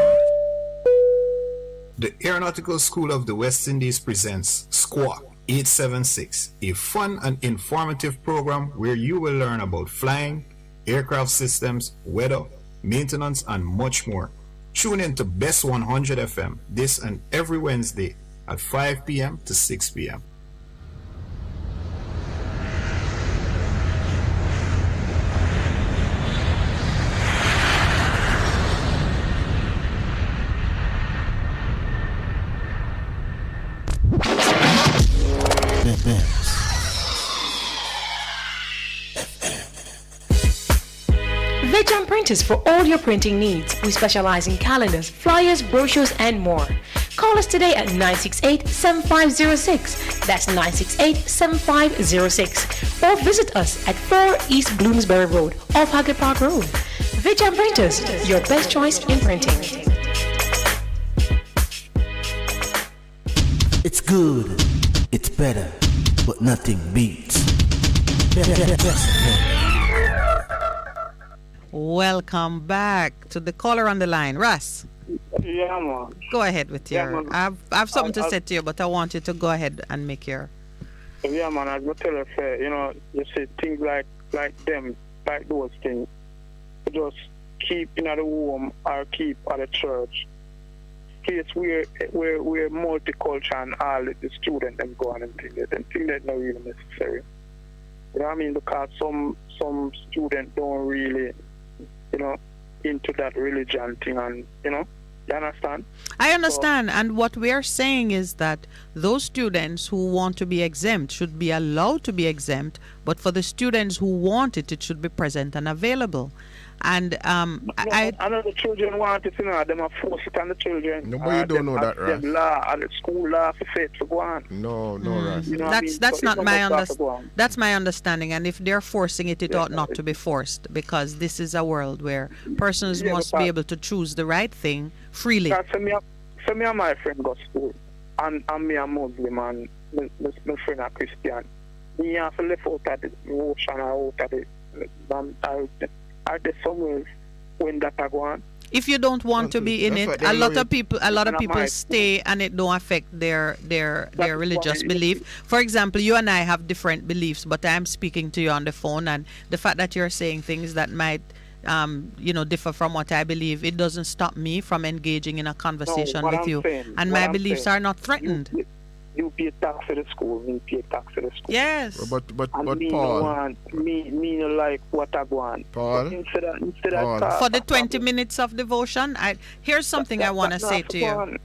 The Aeronautical School of the West Indies presents SQUA 876, a fun and informative program where you will learn about flying, aircraft systems, weather, maintenance, and much more. Tune in to Best 100 FM this and every Wednesday at 5 p.m. to 6 p.m. Vejan Printers for all your printing needs. We specialize in calendars, flyers, brochures, and more. Call us today at 968-7506. That's 968-7506. Or visit us at 4 East Bloomsbury Road, off Hagley Park Road. Vejan Printers, your best choice in printing. It's good, it's better, but nothing beats. Welcome back to the caller on the line, Russ. Yeah, man. Go ahead with your. I have something to say to you, but I want you to go ahead and make your. Yeah, man. I go tell you, you know, you see things like them, like those things. Just keep in the home or keep at the church. Case we're multicultural and all the students them go on and think that not really necessary. You know what I mean? Because some students don't really, you know, into that religion thing, and you know, you understand? I understand, and what we are saying is that those students who want to be exempt should be allowed to be exempt, but for the students who want it, it should be present and available. And I know the children want it, you know, them are forced it on the children. No, but you don't know that, right? Law, the school law for faith to go on. No, right. You know that's not my understanding. That's my understanding, and if they're forcing it, it ought not to be forced, because this is a world where persons must be able to choose the right thing freely. So me and my friend go to school, and me a Muslim, and my friend a Christian. Me have to live out of the ocean, out of the are there somewhere when that I go on. If you don't want to be in it, a lot of people stay and it don't affect their religious belief. For example, you and I have different beliefs, but I'm speaking to you on the phone, and the fact that you're saying things that might differ from what I believe, it doesn't stop me from engaging in a conversation with you. And my beliefs are not threatened. You pay tax to the school, me pay tax to the school. Yes. But me Paul. Me no like what I want. Paul. Instead Paul. For the 20 minutes of devotion, here's something I want to say to you.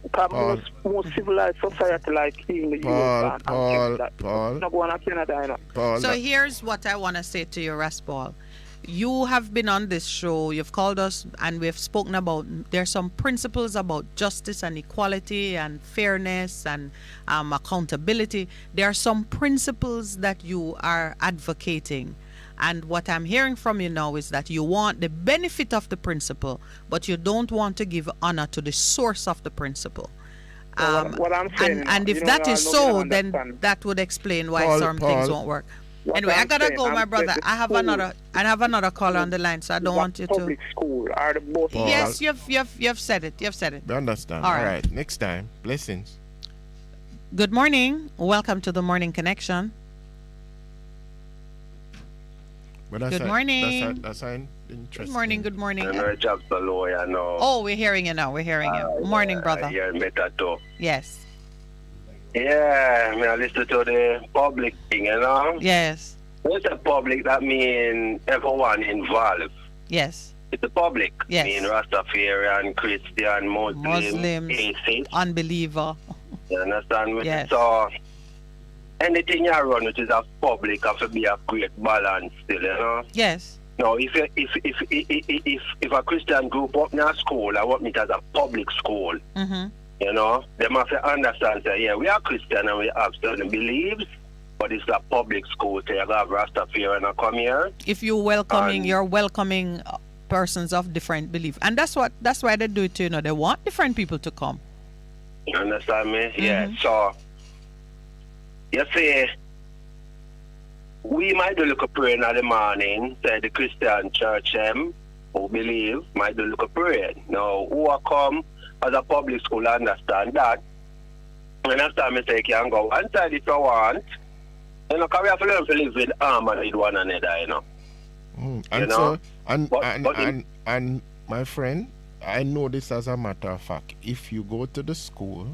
Most civilized society, like even the US Paul. No one in Canada, Paul. So here's what I want to say to you, Raspal. You have been on this show, you've called us, and we've spoken about, there's some principles about justice and equality and fairness and accountability. There are some principles that you are advocating. And what I'm hearing from you now is that you want the benefit of the principle, but you don't want to give honor to the source of the principle. What I'm saying, and if that is so, then that would explain why some things won't work. Anyway, I gotta go, my brother. I have another caller on the line, so I don't want you to. Public school are the both. Yes, you've said it. You've said it. We understand. All right. Next time, blessings. Good morning. Welcome to the Morning Connection. Good morning. That's interesting. Good morning. Good morning. Oh, we're hearing you now. We're hearing you. Morning, brother. Yeah, Yes. Yeah, I listen to the public thing, you know? Yes. When it's the public, that means everyone involved. Yes. It's the public. Yes. I mean, Rastafarian, Christian, Muslim, atheist. Unbeliever. You understand me? Yes. So, anything you run which is a public have to be a great balance still, you know? Yes. Now, if a Christian group up in a school, I want it as a public school. Mm-hmm. You know, they must understand that, yeah, we are Christian and we have certain beliefs, but it's a public school, so you have Rastafarian and come here. If you're welcoming persons of different belief. And that's why they do it too, they want different people to come. You understand me? Mm-hmm. Yeah, so, you see, we might do look a prayer in the morning, say the Christian church, who believe, might do look a prayer. Now, who are come as a public school, understand that. Understand me say you can go one side if you want. You know, because we have to learn to live with harmony with one another, you know. And my friend, I know this as a matter of fact. If you go to the school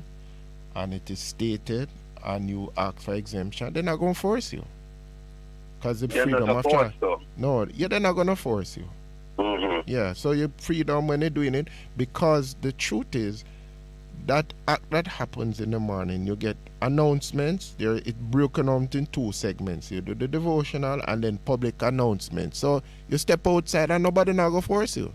and it is stated and you ask for exemption, they're not going to force you. Because the freedom of choice. No, they're not going to force you. Mm-hmm. Yeah, so your freedom when you're doing it, because the truth is that happens in the morning. You get announcements. It's broken out in two segments. You do the devotional and then public announcements. So you step outside and nobody now go force you.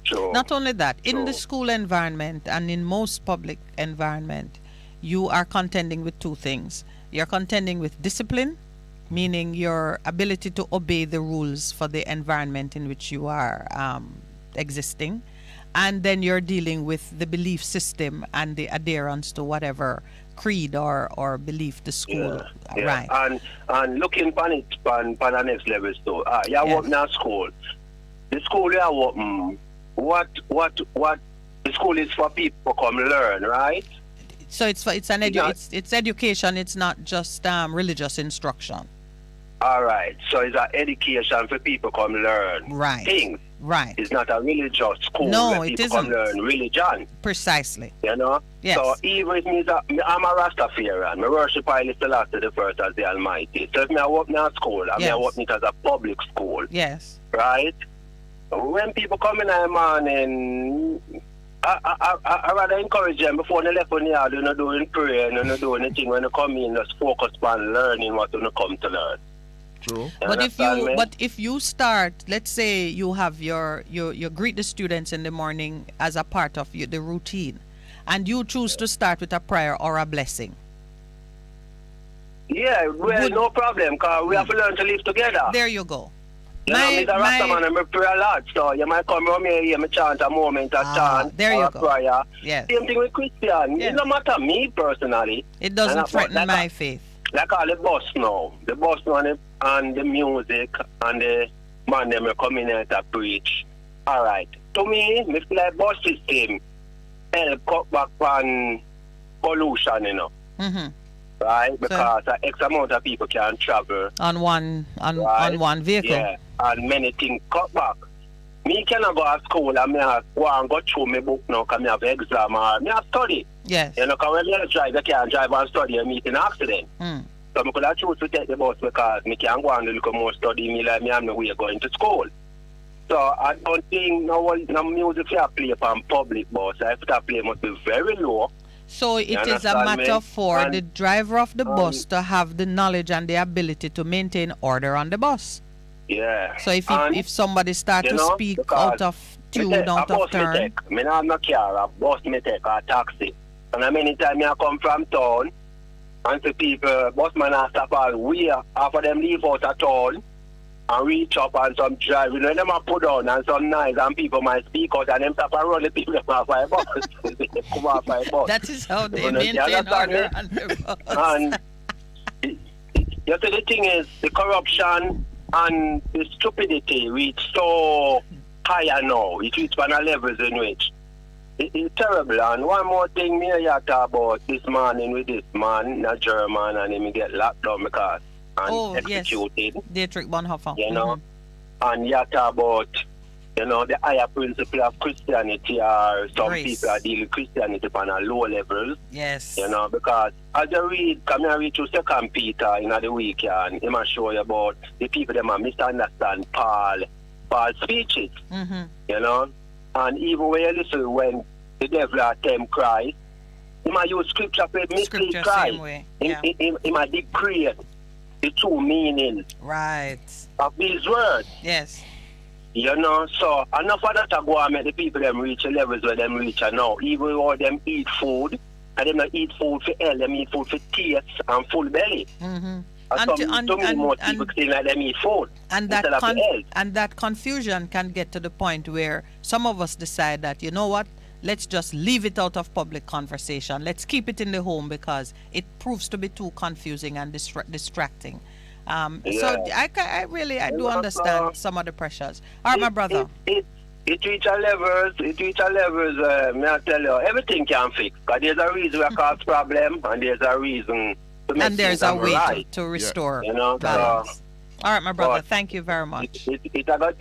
Sure. Not only that, in the school environment and in most public environment, you are contending with two things. You're contending with discipline, meaning your ability to obey the rules for the environment in which you are existing. And then you're dealing with the belief system and the adherence to whatever creed or belief the school, right? And looking upon it on the next level, so work in a school. The school you work, what the school is for people to come learn, right? So it's education. It's not just religious instruction. All right. So it's an education for people to come learn things. Right. It's not a religious school. No, where it people isn't. come learn religion. Precisely. You know? Yes. So even if I'm a Rastafarian, I worship Haile Selassie the First as the Almighty. So if I work in a school, I work it as a public school. Yes. Right? When people come in the morning, I rather encourage them before they left on the yard, they're not doing prayer, they're not doing anything. When they come in, just focus on learning what they come to learn. True. But if you start, let's say you have you greet the students in the morning as a part of the routine, and you choose to start with a prayer or a blessing. Yeah, well, no problem, because we have to learn to live together. There you go. You know, I'm a Rastaman and I pray a lot, so you might come around me and chant a moment, chant, there or you a go. prayer. Yes. Same thing with Christian. Yes. It no matter me personally. It doesn't threaten my faith. Like all the bus now. The bus now and the music and the man them come in here to preach. All right. To me feel like bus system help cut back on pollution, Mm-hmm. Right? Because X amount of people can travel on one vehicle. Yeah, and many things cut back. Me cannot go to school and me go and go through my book now because I have exam or me have study. Yes. Because when you drive, you can't drive and study and meet an accident. So I could have choose to take the bus because I can't go and look more study me like me and my way going to school. So I don't think no music you play upon public bus. I have to play must be very low. So it is a matter for the driver of the bus to have the knowledge and the ability to maintain order on the bus. Yeah. So if somebody start to speak out of tune, out of turn. Me not have no car, a bus me take, a taxi. And many times I come from town and see people, busman has stop all way after them leave out of town and reach up and some drive. You know, them are put down and some nice and people might speak out and them stop and run the people them off by bus. They come off by bus. That is how they maintain order on the bus. And you see the thing is, the corruption and the stupidity reach so higher now. It reaches on a levels in which it's terrible. And one more thing me here talk about this morning with this man, a German, and him get locked down because executed. Yes. Dietrich Bonhoeffer. You know, and you talk about, the higher principle of Christianity, or some people are dealing with Christianity on a low levels. Yes. Because as I read, come and read through 2 Peter in the weekend, he must show you about the people that might misunderstand Paul's speeches. And even when you listen when the devil attempt Christ, he might use scripture to mislead Christ. He might decrease the true meaning of these words. Yes. So enough of that to go and make the people them reach the levels where them reach now. Even though them eat food, and them not eat food for hell, them eat food for taste and full belly. And most people say like them eat food and that confusion can get to the point where some of us decide that, you know what, let's just leave it out of public conversation. Let's keep it in the home because it proves to be too confusing and distracting. So I really do understand some of the pressures. All right, my brother. It reaches levels, may I tell you, everything can fix. Because there's a reason we cause problem and there's a reason to make and there's a way right. to restore balance. All right, my brother, thank you very much. It's a good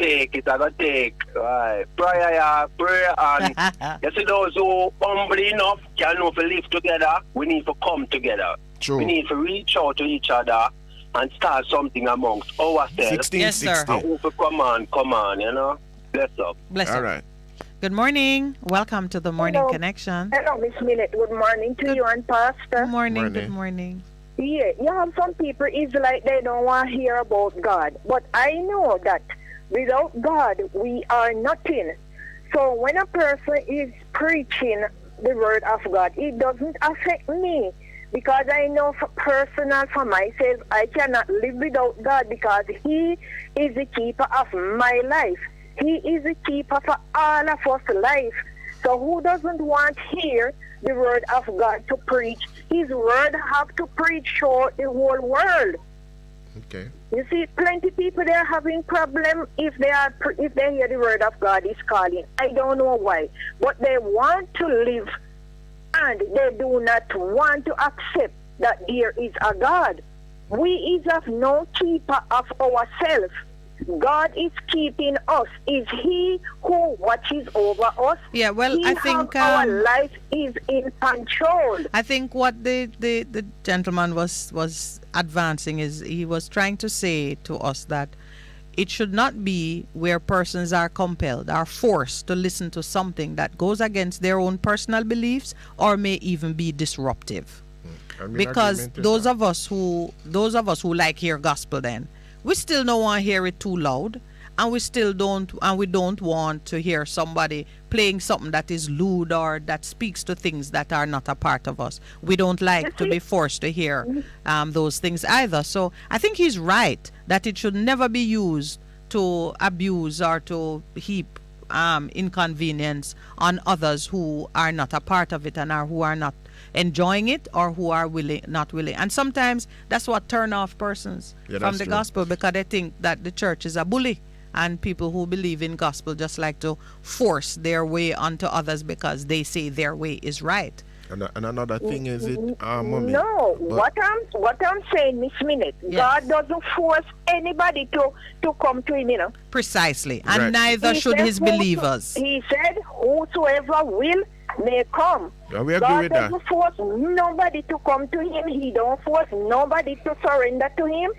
take. Right. Prayer and you see those who humble enough can know to live together, we need to come together. True. We need to reach out to each other and start something amongst ourselves. Yes, sir. And we come on, Bless up. Bless up. All right. Good morning. Welcome to the Morning Connection. Hello, Miss Minett. Good morning to you and Pastor. Good morning. Good morning. Yeah, you have some people, it's like they don't want to hear about God. But I know that without God, we are nothing. So when a person is preaching the word of God, it doesn't affect me. Because I know for myself, I cannot live without God because He is the keeper of my life. He is the keeper for all of us life. So who doesn't want to hear the word of God to preach? His word have to preach throughout the whole world. Okay. You see, plenty people they are having problem if they hear the word of God is calling. I don't know why, but they want to live. And they do not want to accept that there is a God. We is of no keeper of ourselves. God is keeping us. Is He who watches over us? Yeah, well, I think our life is in control. I think what the gentleman was advancing is he was trying to say to us that it should not be where persons are compelled, are forced to listen to something that goes against their own personal beliefs or may even be disruptive. Because those of us who like hear gospel, then we still don't want to hear it too loud, and we don't want to hear somebody playing something that is lewd or that speaks to things that are not a part of us. We don't like to be forced to hear those things either. So I think he's right that it should never be used to abuse or to heap inconvenience on others who are not a part of it and who are not enjoying it or who are not willing. And sometimes that's what turn off persons from the gospel, because they think that the church is a bully And people who believe in gospel just like to force their way onto others because they say their way is right. And another thing is it, Mommy. No, what I'm saying, Miss Minett, Yes. God doesn't force anybody to come to him, you know. Precisely. And Right. neither He should said his believers. He said, whosoever will may come. Yeah, we agree God with that. doesn't force nobody to come to him. He don't force nobody to surrender to him.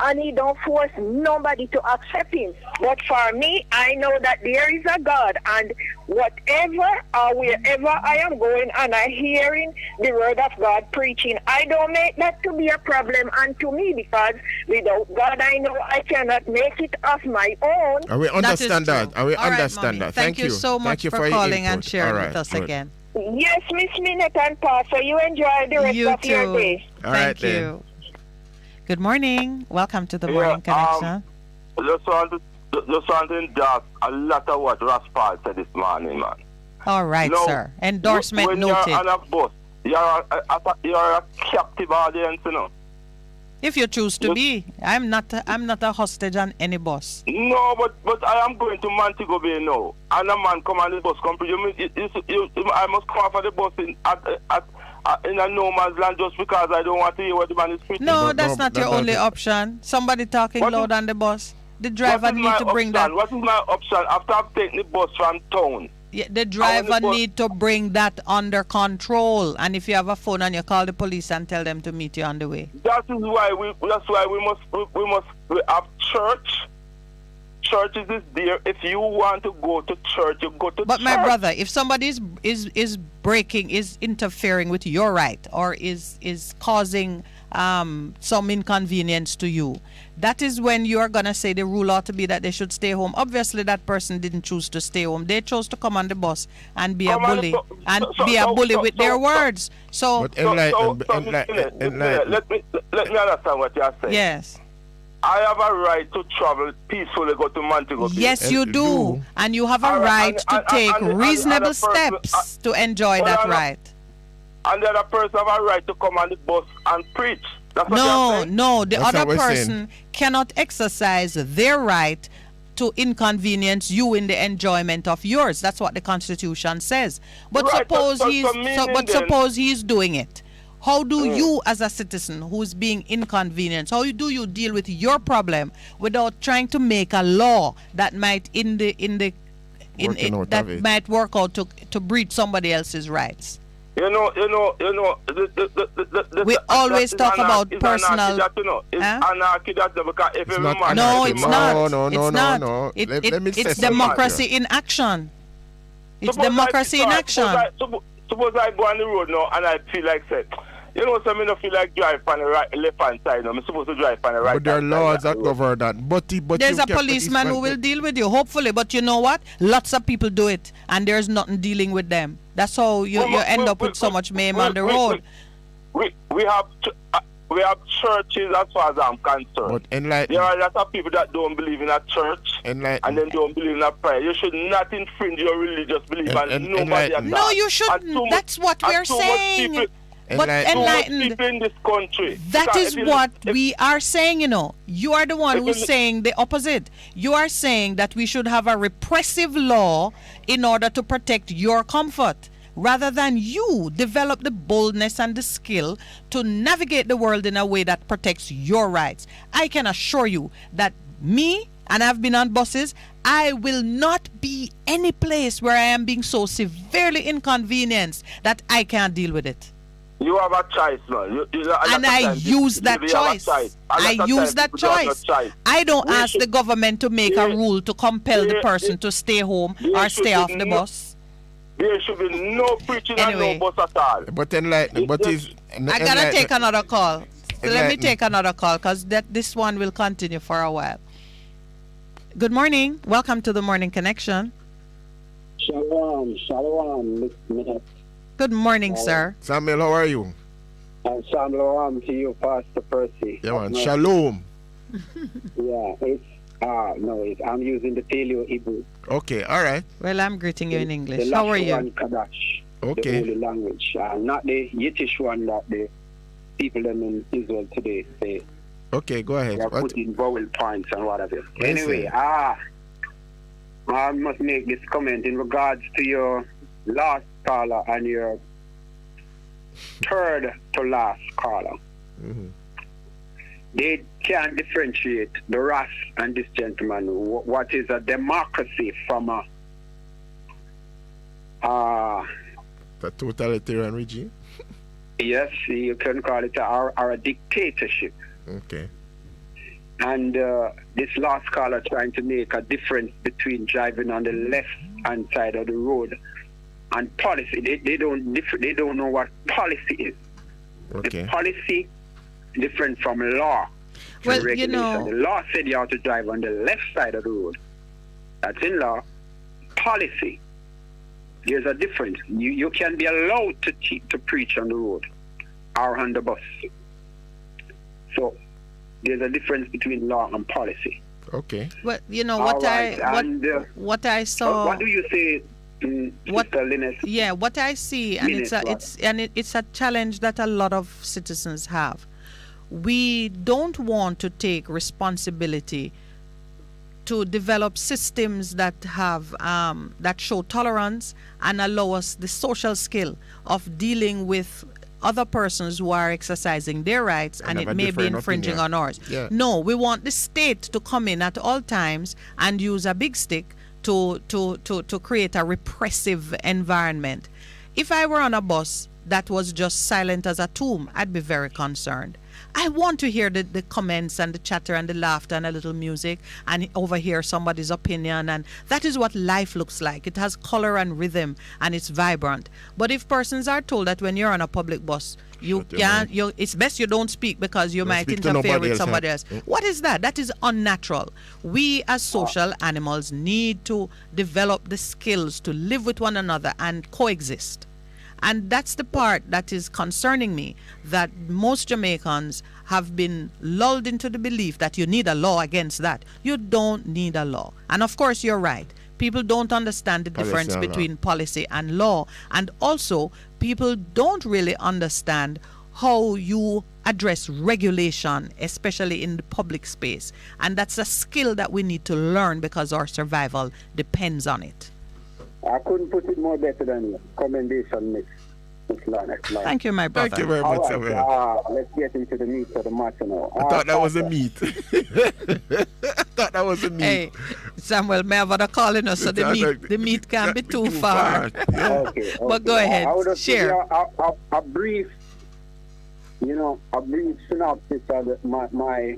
And he don't force nobody to accept him. But for me, I know that there is a God, and whatever or wherever I am going and I hearing the word of God preaching, I don't make that to be a problem unto me, because without God, I know I cannot make it of my own. And we understand that. And we All right, understand Mommy. that. Thank you so much you for your calling and input. sharing All right, with us good. again. Yes, Miss Minett and Pastor, you enjoy the rest You of your too. day. All right, Thank you. then. Good morning. Welcome to the Morning Connection. Just want to endorse a lot of what Raspal said this morning, man. All right, No, sir. Endorsement when noted. you're on a bus, you're a captive audience, you know. If you choose to be, I'm not a hostage on any bus. No, but I am going to Montego Bay now, and a man come on the bus. I must come off of the bus in a no man's land just because I don't want to hear what the man is preaching. No, that's not your only option. Somebody talking loud on the bus. The driver need to bring that. What is my option after I've taken the bus from town? Yeah, the driver need to bring that under control. And if you have a phone and you call the police and tell them to meet you on the way. That's why we must have church. Churches is there. If you want to go to church, you go to church. But my brother, if somebody is breaking, is interfering with your right, or is causing some inconvenience to you, that is when you are gonna say the rule ought to be that they should stay home. Obviously, that person didn't choose to stay home. They chose to come on the bus and be a bully with their words. So, let me understand what you are saying. Yes. I have a right to travel peacefully, go to Montego Bay. Yes, you do. And you have a right to take reasonable steps to enjoy that right. And the other person have a right to come on the bus and preach. That's what you're saying? No, the That's other what we're person saying. cannot exercise their right to inconvenience you in the enjoyment of yours. That's what the Constitution says. But Right, suppose he's doing it. How do you, as a citizen who's being inconvenienced, how do you deal with your problem without trying to make a law that might might work out to breach somebody else's rights? We always talk about personal. It's anarchy that because if every man. No, it's not. No. It's democracy in action. It's democracy in action. Suppose I go on the road now and I feel like say, I don't feel like drive on the left hand side. I'm supposed to drive on the right. But there are laws that govern that. But there's a policeman who will deal with you, hopefully. But you know what? Lots of people do it, and there's nothing dealing with them. That's how you end up with so much mayhem on the road. We have churches, as far as I'm concerned. There are a lot of people that don't believe in a church and then don't believe in a prayer. You should not infringe your religious belief and nobody at No, you shouldn't. That's what we're saying. But enlightened. People in this country. That is what we are saying, You are the one who's saying the opposite. You are saying that we should have a repressive law in order to protect your comfort, rather than you develop the boldness and the skill to navigate the world in a way that protects your rights. I can assure you that me, and I've been on buses, I will not be any place where I am being so severely inconvenienced that I can't deal with it. You have a choice, man. And I use that choice. I use that choice. I don't ask the government to make a rule to compel the person to stay home or stay off the bus. There should be no preaching and no bus at all. But is... I gotta take another call. So let me take another call because this one will continue for a while. Good morning. Welcome to the Morning Connection. Shalom, Minett. Good morning, sir. Samuel, how are you? Shalom to you, Pastor Percy. Yeah, man. Shalom. I'm using the Paleo Hebrew. Okay, all right. Well, I'm greeting you in English. How are you? Kadash, okay. The holy language, not the Yiddish one that the people them in Israel today say. Okay, go ahead. They are putting vowel points and whatever. Anyway, I must make this comment in regards to your last caller and your third to last caller. Mm-hmm. They can't differentiate the Ras and this gentleman. What is a democracy from the totalitarian regime? Yes, you can call it a dictatorship. Okay. And this last caller trying to make a difference between driving on the left-hand side of the road and policy. They don't know what policy is. Okay. The policy different from law. Well, regulation. The law said you have to drive on the left side of the road. That's in law. Policy. There's a difference. You can be allowed to preach on the road or on the bus. So there's a difference between law and policy. Okay. Well, what I saw. What do you say, Sister Linus? Yeah, what I see, and Minett, it's a challenge that a lot of citizens have. We don't want to take responsibility to develop systems that have that show tolerance and allow us the social skill of dealing with other persons who are exercising their rights and it may be infringing on ours. Yeah. No, we want the state to come in at all times and use a big stick to create a repressive environment. If I were on a bus that was just silent as a tomb, I'd be very concerned. I want to hear the comments and the chatter and the laughter and a little music and overhear somebody's opinion, and that is what life looks like. It has color and rhythm and it's vibrant. But if persons are told that when you're on a public bus, it's best you don't speak because you might interfere with somebody else. What is that? That is unnatural. We as social animals need to develop the skills to live with one another and coexist. And that's the part that is concerning me, that most Jamaicans have been lulled into the belief that you need a law against that. You don't need a law. And of course, you're right. People don't understand the difference between policy and law. And also, people don't really understand how you address regulation, especially in the public space. And that's a skill that we need to learn because our survival depends on it. I couldn't put it more better than you. Commendation, Miss Lana. Thank you, my brother. Thank you very much, right, let's get into the meat of the matter now. I thought that was a meat. Hey, Samuel, may I have other calling us so the meat can be too far. Yeah. Okay. But go ahead, I would have share. A brief synopsis of my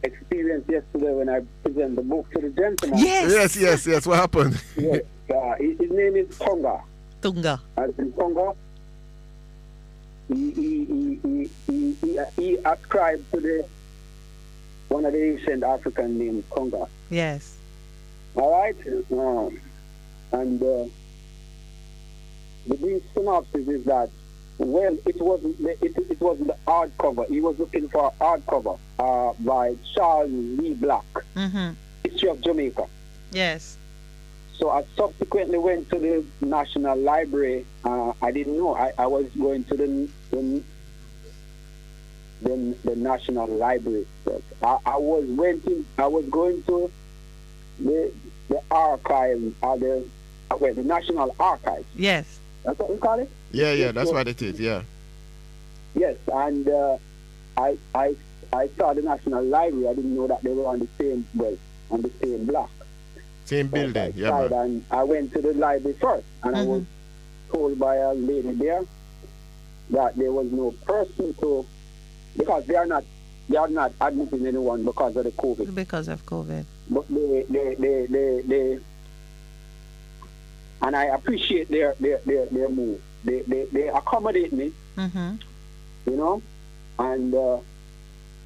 experience yesterday when I presented the book to the gentleman. Yes. What happened? Yes. His name is Tonga. As in Tonga. He ascribed to one of the ancient African names, Tonga. Yes. All right. And the brief synopsis is that, well, it wasn't the hardcover. He was looking for a hardcover by Charles Lee Black, History of Jamaica. Yes. So I subsequently went to the National Library. I didn't know. I was going to the National Library. I was going to the archive, the National Archives. Yes. That's what we call it? Yeah, that's what it is, yeah. Yes, and I saw the National Library. I didn't know that they were on the same block. Same building, yeah, man. And I went to the library first, and I was told by a lady there that there was no person because they are not admitting anyone because of the COVID. Because of COVID. But they and I appreciate their move. They accommodate me, and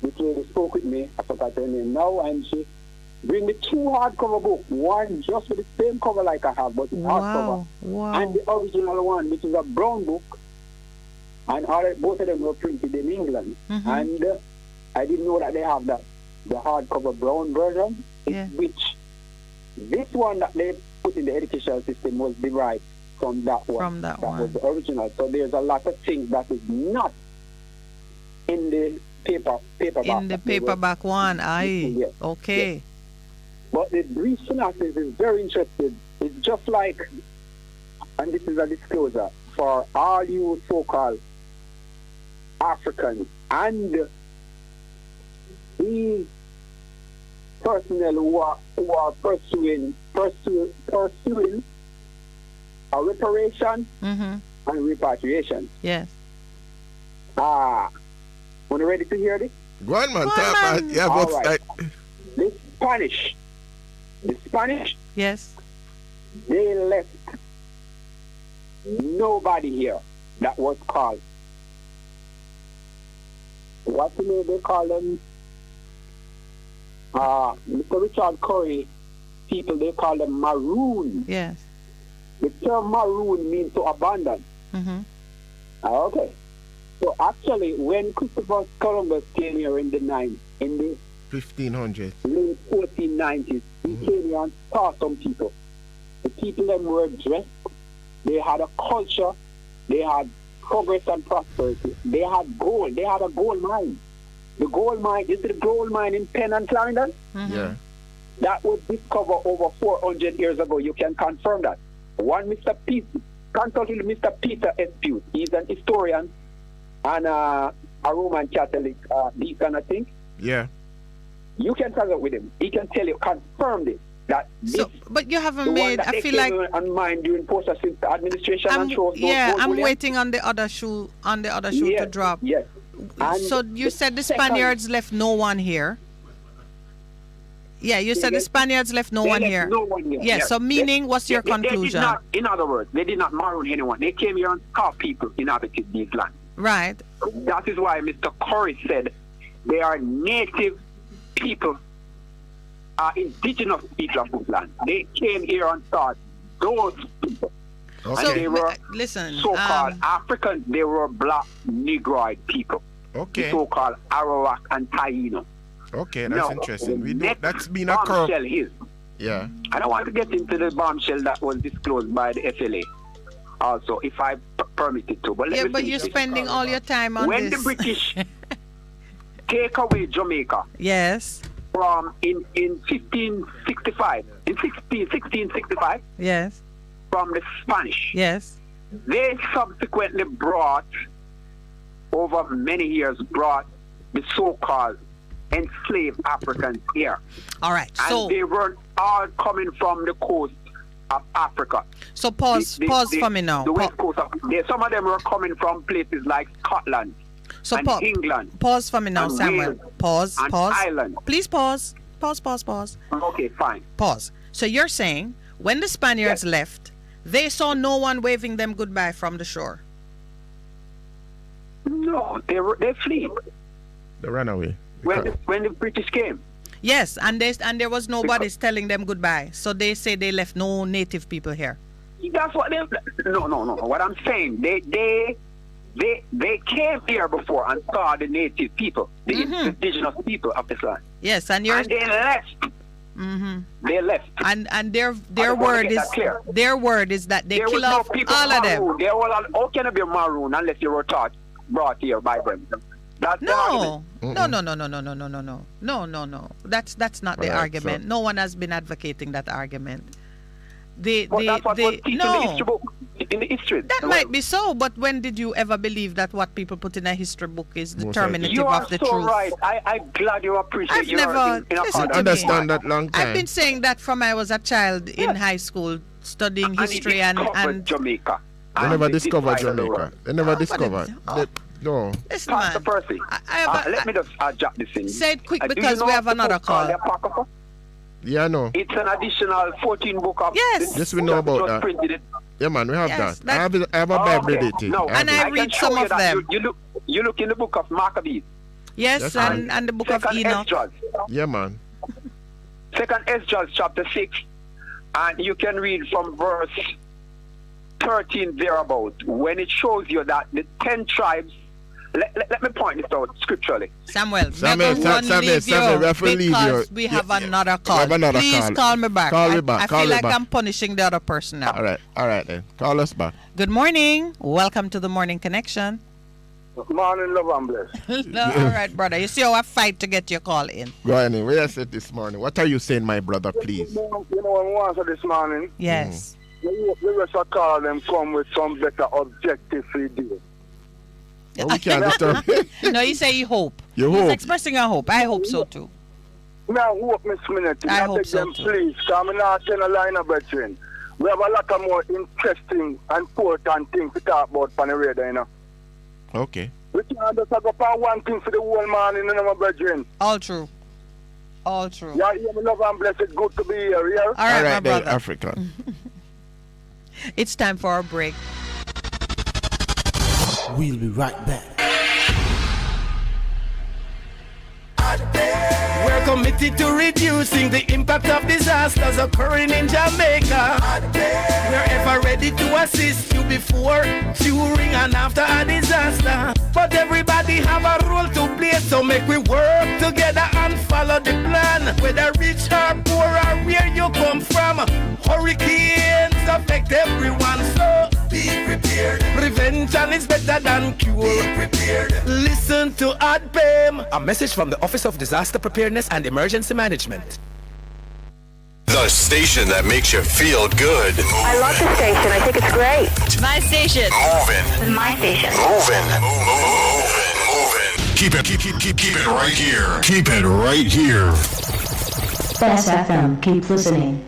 this lady spoke with me. I forgot her name now, and she bring me 2 hardcover books. One just with the same cover like I have, but hardcover. Wow. And the original one, which is a brown book. And both of them were printed in England. And I didn't know that they have the hardcover brown version, which this one that they put in the educational system was derived from that one. That was the original. So there's a lot of things that is not in the paperback. In the paperback one, aye. Yes. Okay. Yes. But the brief synopsis is very interesting. It's just like, and this is a disclosure for all you so-called Africans and the personnel who are pursuing a reparation and repatriation. Yes. When you ready to hear this? Go on, man. Yeah, all but right. The Spanish, yes, they left nobody here that was called. What do they call them? Mr. Richard Curry people, they call them maroon. Yes. The term maroon means to abandon. Okay. So actually, when Christopher Columbus came here in the 1500s, late 1490s, he came here and saw some people. The people them were dressed. They had a culture. They had progress and prosperity. They had gold. They had a gold mine. The gold mine, is the gold mine in Penn and Clarendon? Yeah. That was discovered over 400 years ago. You can confirm that. One Mr. Pete, consult with Mr. Peter S. Pugh. He's an historian and a Roman Catholic deacon, I think. Yeah. You can consult with him. He can tell you, confirm this. That this, but you haven't made. I feel like on mine during post-assist administration and shows. I'm waiting on the other shoe. To drop. Yes. And so you said the Spaniards left no one here. Yeah, you said the Spaniards left no one here. No one here. Yes. So meaning, what's your conclusion? In other words, they did not maroon anyone. They came here and saw people inhabited these lands. Right. That is why Mr. Curry said they are native people, indigenous people of this land. They came here and saw those people. Okay. And they were so-called Africans. They were black Negroid people. Okay. The so-called Arawak and Taino. Okay, that's interesting. That's been a bombshell is. Yeah. I don't want to get into the bombshell that was disclosed by the FLA. Also, if I permitted to. But but you're spending all your time on when this. The British take away Jamaica. Yes. From in 1565. In 1665. Yes. From the Spanish. Yes. They subsequently brought, over many years, the so-called enslaved Africans here. All right. And they were all coming from the coast of Africa. So pause for me now. The west coast some of them were coming from places like Scotland and England. Pause for me now, Samuel. Wales, pause. Ireland. Please pause. Pause. Okay, fine. Pause. So you're saying when the Spaniards left, they saw no one waving them goodbye from the shore? No, they fled. They ran away. When the British came. Yes, and there was nobody telling them goodbye. So they say they left no native people here. That's what they. No. What I'm saying, they came here before and saw the native people, the indigenous people of this land. Yes, and they left. They left. And their word is that they kill off all of them. They all. How can it be maroon unless you were brought here by them? No. That's not the argument. No one has been advocating that argument. That's what was teaching in the history. That might be so, but when did you ever believe that what people put in a history book is determinative of the truth? You are so right. I'm glad you appreciate I've never understand that long time. I've been saying that from I was a child in high school studying history and Jamaica. They never discovered Jamaica. They never discovered. No. Listen, Pastor Percy, let me just jot this in. Say it quick because we have another call. Yeah, I know. It's an additional 14 book of... Yes, we know about that. Printed it. Yeah, man, we have that. I have a Bible edited. No, and I read some of them. You look in the book of Maccabees. Yes, and the book of Enoch. Yeah, man. 2nd Esdras chapter 6, and you can read from verse 13 thereabout, when it shows you that the 10 tribes... Let me point this out scripturally. Samuel, we have to leave you. We have another call. Please call me back. I feel like I'm punishing the other person now. All right then. Call us back. Good morning. Welcome to the Morning Connection. Morning, love and bless. No, all right, brother. You see how I fight to get your call in. Go ahead. Where I said this morning. What are you saying, my brother, please? You know what I answer this morning? Yes. The rest of call them come with some better objective for you. Oh, we can't disturb. No, you say you hope. You He's hope. expressing a hope. I hope so too. Now, hope, Miss Minett. I hope so them, too. please, come and ask in a line of brethren. We have a lot of more interesting and important things to talk about on the radio, you know. Okay. We can't just go for one thing for the whole morning, you know, my brethren. All true. All true. Yeah, me love and bless it. Good to be here, yeah? All right, my then, brother. African. It's time for our break. We'll be right back. We're committed to reducing the impact of disasters occurring in Jamaica. We're ever ready to assist you before, during, and after a disaster. But everybody have a role to play, so make we work together and follow the plan. Whether rich or poor or where you come from, hurricanes affect everyone, so be prepared. Prevention is better than cure. Be prepared. Listen to ADPEM. A message from the Office of Disaster Preparedness and Emergency Management. The station that makes you feel good. I love the station. I think it's great. My station. Moving. My station. Moving. Keep it right here. Keep it right here. Bess FM, keep listening.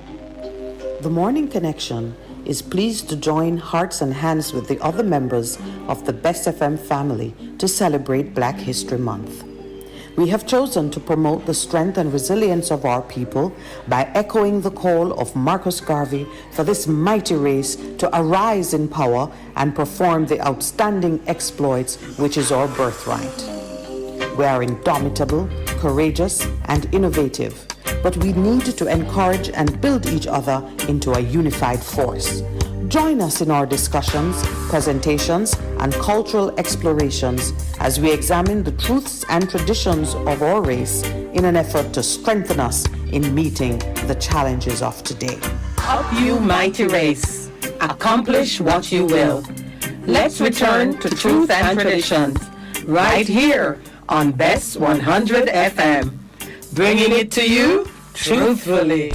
The Morning Connection is pleased to join hearts and hands with the other members of the Bess FM family to celebrate Black History Month. We have chosen to promote the strength and resilience of our people by echoing the call of Marcus Garvey for this mighty race to arise in power and perform the outstanding exploits which is our birthright. We are indomitable, courageous, and innovative, but we need to encourage and build each other into a unified force. Join us in our discussions, presentations, and cultural explorations as we examine the truths and traditions of our race in an effort to strengthen us in meeting the challenges of today. Up you mighty race, accomplish what you will. Let's return to truth and traditions, right here on Bess 100 FM. Bringing it to you truthfully.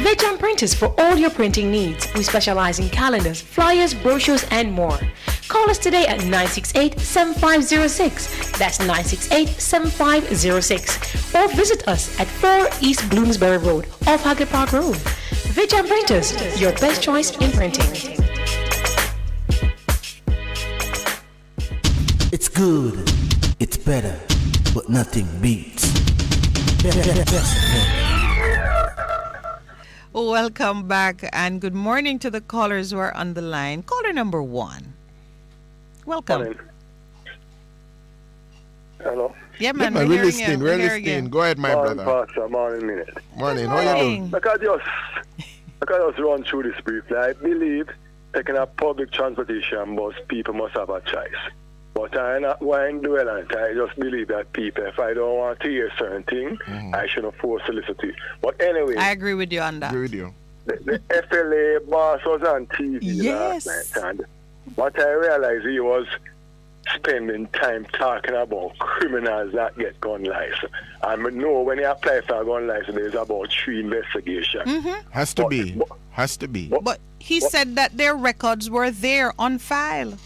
Veg Printers for all your printing needs. We specialize in calendars, flyers, brochures, and more. Call us today at 968-7506. That's 968-7506. Or visit us at 4 East Bloomsbury Road, off Hagley Park Road. Veg Printers, your best choice in printing. It's good, it's better, but nothing beats. Welcome back and good morning to the callers who are on the line. Caller number 1. Welcome. Morning. Hello. Yeah, man, we're hearing listening. you. We're hearing listening. you. Go ahead, my Morning, brother. Pastor. Morning, Minett. Morning. How you doing? I can just run through this briefly. I believe taking a public transportation bus, people must have a choice. But I not want to dwell on it. I just believe that people, if I don't want to hear certain things, I shouldn't force to listen to it. But anyway, I agree with you on that. Agree with you. The FLA boss was on TV last night, and what I realized he was spending time talking about criminals that get gun license. And I know when you apply for a gun license, there's about 3 investigations. Has to be. But he said that their records were there on file.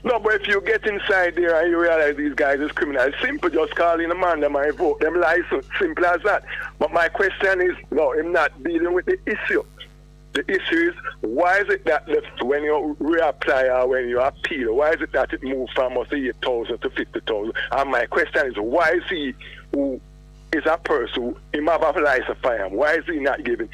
No, but if you get inside there and you realize these guys is criminals, it's simple, just calling a man them and revoke them license. Simple as that. But my question is, no, I'm not dealing with the issue. The issue is, why is it that when you reapply or when you appeal, why is it that it moved from 8,000 to 50,000? And my question is, why is he who is a person who have a license firearm? Why is he not giving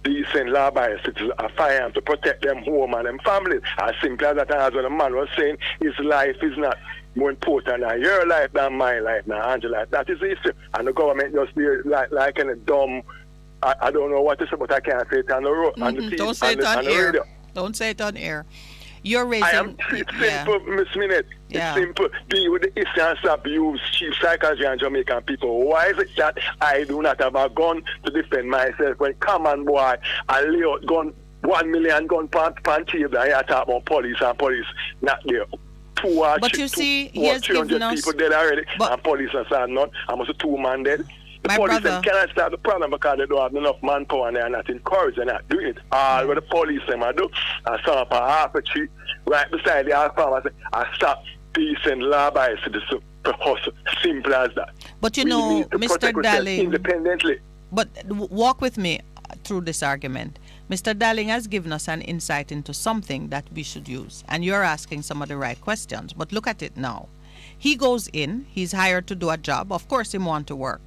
decent law-abiding citizens a firearm to protect them home and them families? As simple as that, as when a man was saying his life is not more important than your life than my life now, Angela. That is the issue. And the government just be like in a dumb, I don't know what to say, but I can't say it on the road. On the TV, Don't say it on the air. radio. Don't say it on air. You're raising. It's simple, Miss Minett. It's simple. Deal with the issue and stop use cheap psychology and Jamaican people. Why is it that I do not have a gun to defend myself when common boy I lay out gun 1 million gun pan table and I talk about police and police not there. But you see, he has 300 people dead already and police are saying none. Almost 2 man dead. The police cannot start the problem because they don't have enough manpower and they are not encouraged. They're not doing it. All what the police them I do, I saw up a half a tree right beside the half farm. I stop decent law-abiding citizens to hustle. Simple as that. But you know, Mr. Darling, independently. But walk with me through this argument. Mr. Darling has given us an insight into something that we should use. And you're asking some of the right questions. But look at it now. He goes in, he's hired to do a job. Of course, he wants to work.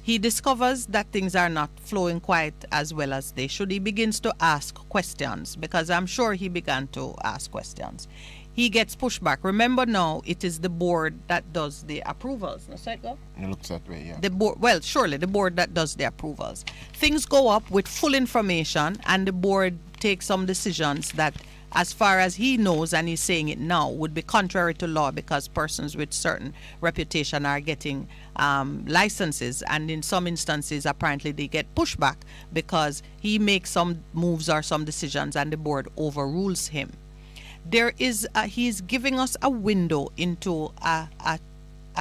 He discovers that things are not flowing quite as well as they should. He begins to ask questions because I'm sure he began to ask questions. He gets pushback. Remember now, it is the board that does the approvals. No, so it go? It looks that way, yeah. The board, well, surely the board that does the approvals. Things go up with full information and the board takes some decisions that, as far as he knows, and he's saying it now, would be contrary to law because persons with certain reputation are getting licenses, and in some instances apparently they get pushback because he makes some moves or some decisions and the board overrules him. There is he's giving us a window into a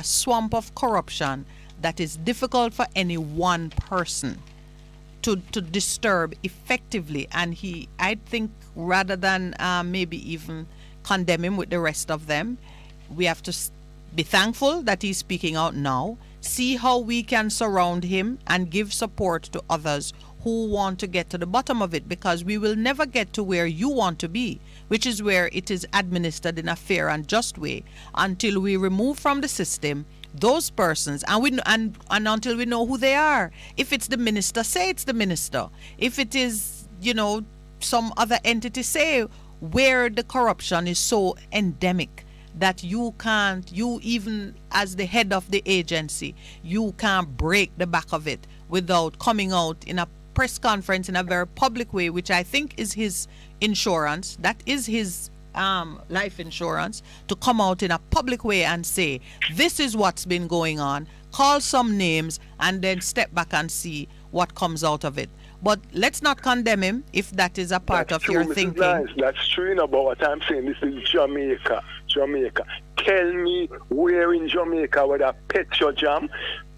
swamp of corruption that is difficult for any one person to disturb effectively, and I think rather than maybe even condemn him with the rest of them, we have to be thankful that he's speaking out now, see how we can surround him and give support to others who want to get to the bottom of it, because we will never get to where you want to be, which is where it is administered in a fair and just way, until we remove from the system those persons and until we know who they are. If it's the minister, say it's the minister. If it is, some other entity, say where the corruption is so endemic that you even as the head of the agency, you can't break the back of it without coming out in a press conference in a very public way, which I think is his insurance. That is his life insurance, to come out in a public way and say, this is what's been going on, call some names, and then step back and see what comes out of it. But let's not condemn him if that is a part of your thinking. Nice. That's true about what I'm saying. This is Jamaica. Tell me where in Jamaica where that Petro Jam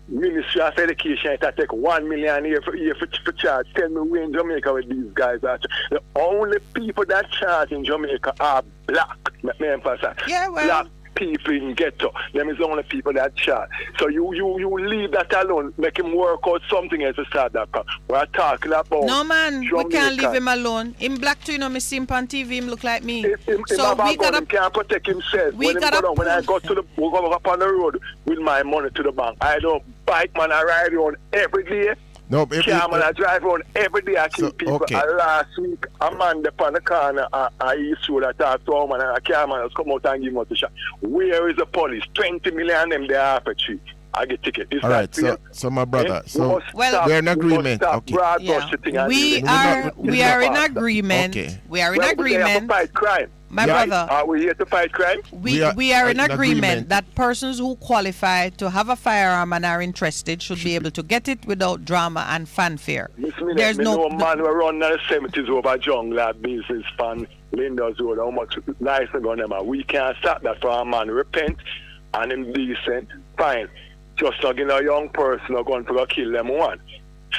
Ministry of Education it take 1 million a year for charge. Tell me where in Jamaica where these guys are. The only people that charge in Jamaica are black. Let me emphasize. Yeah, well. Black people in ghetto. Them is the only people that charge. So you leave that alone. Make him work out something else to start that. We're talking about no man, Jamaica. We can't leave him alone. Him black too, me see him on TV, him look like me. So we gotta can't protect himself. When I go to go up on the road with my money to the bank, I don't bike man, I ride on every day. No, I drive on every day. I kill people. Okay. Last week, a man upon the corner, I used to talk to a man, and a car man has come out and give him a shot. Where is the police? 20 million them they are for cheap. I get ticket. All right, so my brother, so we're in agreement. Okay. Yeah. We are in agreement. Okay. We are in agreement. Fight crime. My brother, are we here to fight crime? We are in agreement that persons who qualify to have a firearm and are interested should be able to get it without drama and fanfare. There's no man who run in the 70s over jungle business fan Linda's Road. How much nicer gun them are. We can't stop that for a man. Repent and him decent. Fine. Just not a young person are going to kill them one.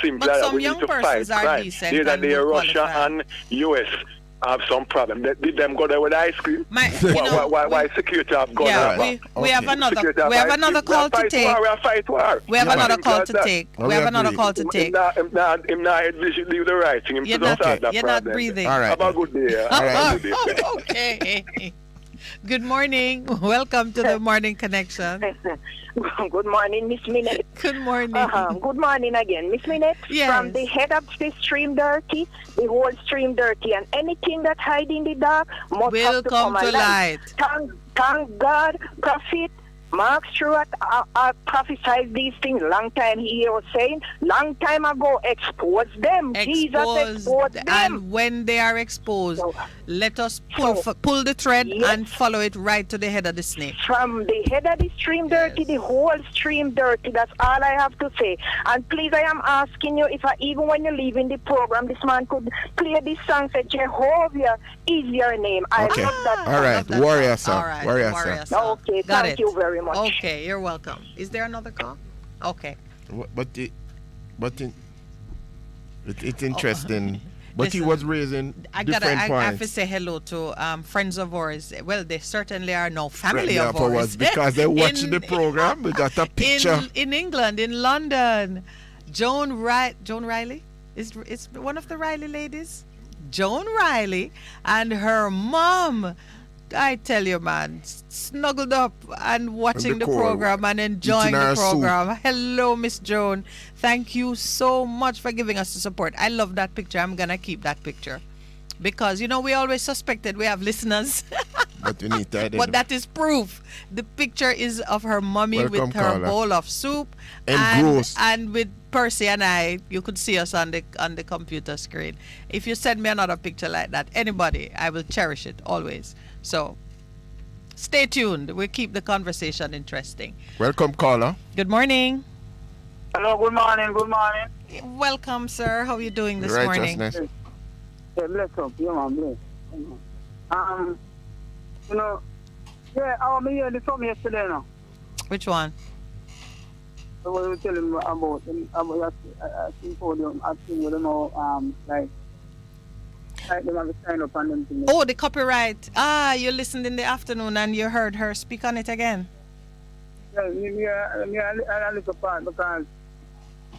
Simple but that some we young need to persons fight are crime. decent. Either they Russia and US have some problem. Did them go there with ice cream? Why security have gone there? We have another call to take. We have another call to take. We have another call to take. Him not leave the right thing. You're not breathing. All right. Have a good day. All right. Okay. Good morning. Welcome to the Morning Connection. Good morning, Miss Minett. Good morning. Good morning again, Miss Minett. Yes. From the head of the stream dirty, the whole stream dirty, and anything that hide in the dark must have to come to light. Thank God, Prophet Mark Stewart prophesied these things long time. He was saying, long time ago, expose them. Jesus exposed them. And when they are exposed, Let us pull the thread and follow it right to the head of the snake. From the head of the stream dirty, the whole stream dirty. That's all I have to say. And please, I am asking you, if even when you're leaving the program, this man could play this song, say Jehovah is your name. I love that. All right, warrior song. All right, warrior song. Okay, Got thank it. you very much. Okay, you're welcome. Is there another call? Okay. It's interesting. But Listen, he was raising I different points. have to say hello to friends of ours. Well, they certainly are now family of ours. Because they watch the program. We got a picture. In England, in London. Joan Riley? Is one of the Riley ladies? Joan Riley and her mom. I tell you, man, snuggled up and watching the program and enjoying the program. Hello, Miss Joan. Thank you so much for giving us the support. I love that picture. I'm going to keep that picture. Because, we always suspected we have listeners. But we need to But that is proof. The picture is of her mommy with her bowl of soup. And with Percy and I, you could see us on the computer screen. If you send me another picture like that, anybody, I will cherish it always. So, stay tuned. We'll keep the conversation interesting. Welcome, caller. Good morning. Hello, good morning, good morning. Welcome, sir. How are you doing this morning? Yeah, bless up. Yeah, man, bless. I was here the song yesterday now. Which one? So we were telling me about I think podium, I think we don't know, like them have to sign up on them things. Oh, the copyright. You listened in the afternoon and you heard her speak on it again. Yeah, I look apart because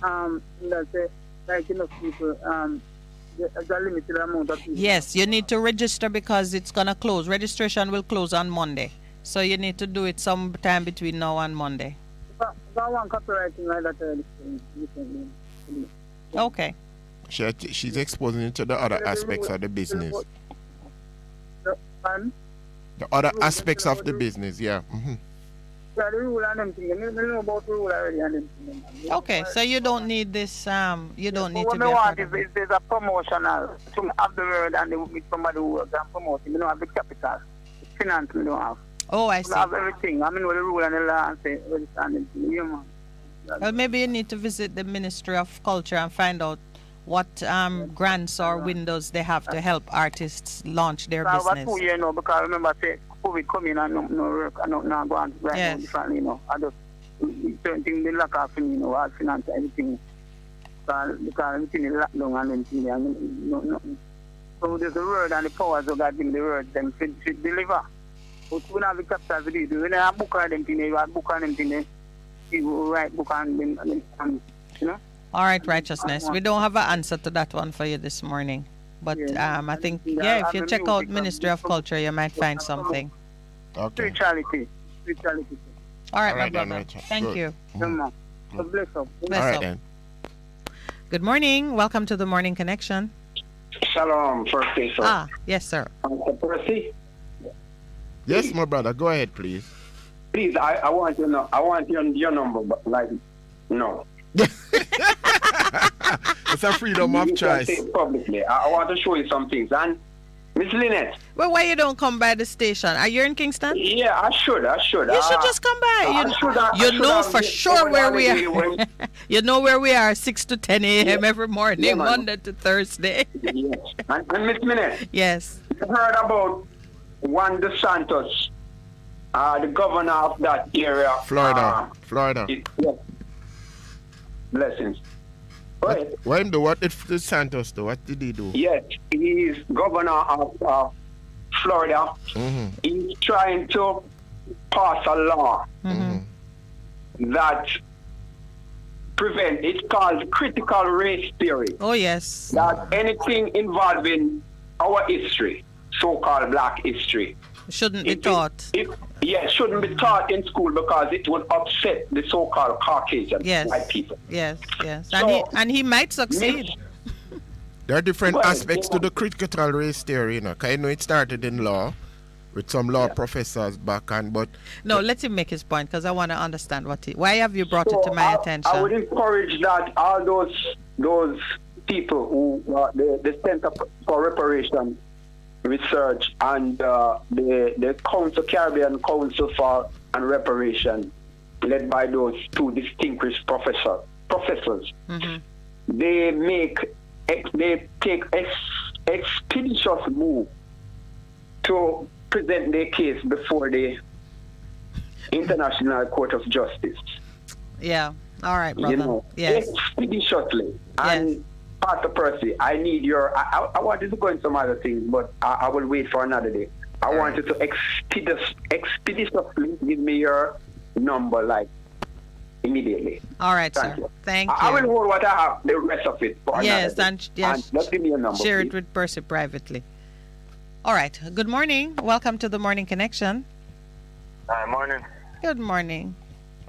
that's it. Like enough people, there's a limited amount of people. Yes, you need to register because it's gonna close. Registration will close on Monday, so you need to do it sometime between now and Monday. If I want copywriting like that, okay. She's exposing it to the other aspects of the business. The other aspects of the business, yeah. Mm-hmm. Yeah, the rule and them things. I know about the rule already and them things. Okay, so you don't need this. You don't need to be. What I want is there's a promotional to have the word and with somebody who works and promoting. We don't have the capital, the finance we don't have. Oh, I see. We have everything. I mean, with the rule and the law and say, well, well, maybe you need to visit the Ministry of Culture and find out what grants or windows they have to help artists launch their business. About 2 years now, because I remember say COVID coming and no work and not go on right now differently, I just certain things they lack of me, all finance everything. Because everything is locked down and everything and nothing. So there's the word and the powers of God give the word them to deliver. But we don't have the capital to do it. We don't have book on them things, you have book on them things, you write book on them, All right, righteousness. We don't have an answer to that one for you this morning. But I think, if you check out Ministry of Culture, you might find something. Okay. Spirituality. All right, my brother. Thank you. Bless up. All right, then. Good morning. Welcome to the Morning Connection. Shalom, first day, sir. Yes, sir. Percy? Yes, my brother. Go ahead, please. Please, I want you to know. I want your number, but no. It's a freedom of choice. Say it publicly. I want to show you some things. And Miss Minett. Well, why you don't come by the station? Are you in Kingston? Yeah, I should. You should just come by. You know for sure where we are. You know where we are, 6 to 10 a.m. every morning, Monday to Thursday. Yes. And Miss Minett. Yes. You heard about Juan DeSantos, the governor of that area. Florida. Yes. Blessings. What did DeSantos do? What did he do? Yes, he is governor of Florida. Mm-hmm. He's trying to pass a law that prevent. It's called critical race theory. Oh yes. That anything involving our history, so-called black history, shouldn't be taught. It shouldn't be taught in school because it would upset the so-called Caucasian white people. Yes. And he might succeed. There are different aspects to the critical race theory, Because I know it started in law with some law professors back on, but... No, let him make his point because I want to understand why have you brought it to my attention? I would encourage that all those people who the Center for Reparation research and the Council Caribbean Council for and Reparation, led by those two distinguished professors. They take expeditious move to present their case before the International Court of Justice. Yeah. All right, brother. You know, yes. Expeditiously. And Pastor Percy, I need your. I wanted to go into some other things, but I will wait for another day. I want you to expeditiously give me your number, like, immediately. All right, Thank sir. you. Thank you. I will hold what I have, the rest of it. For yes, another day. And just give me your number. Share please. it with Percy privately. All right. Good morning. Welcome to the Morning Connection. Hi, morning. Good morning.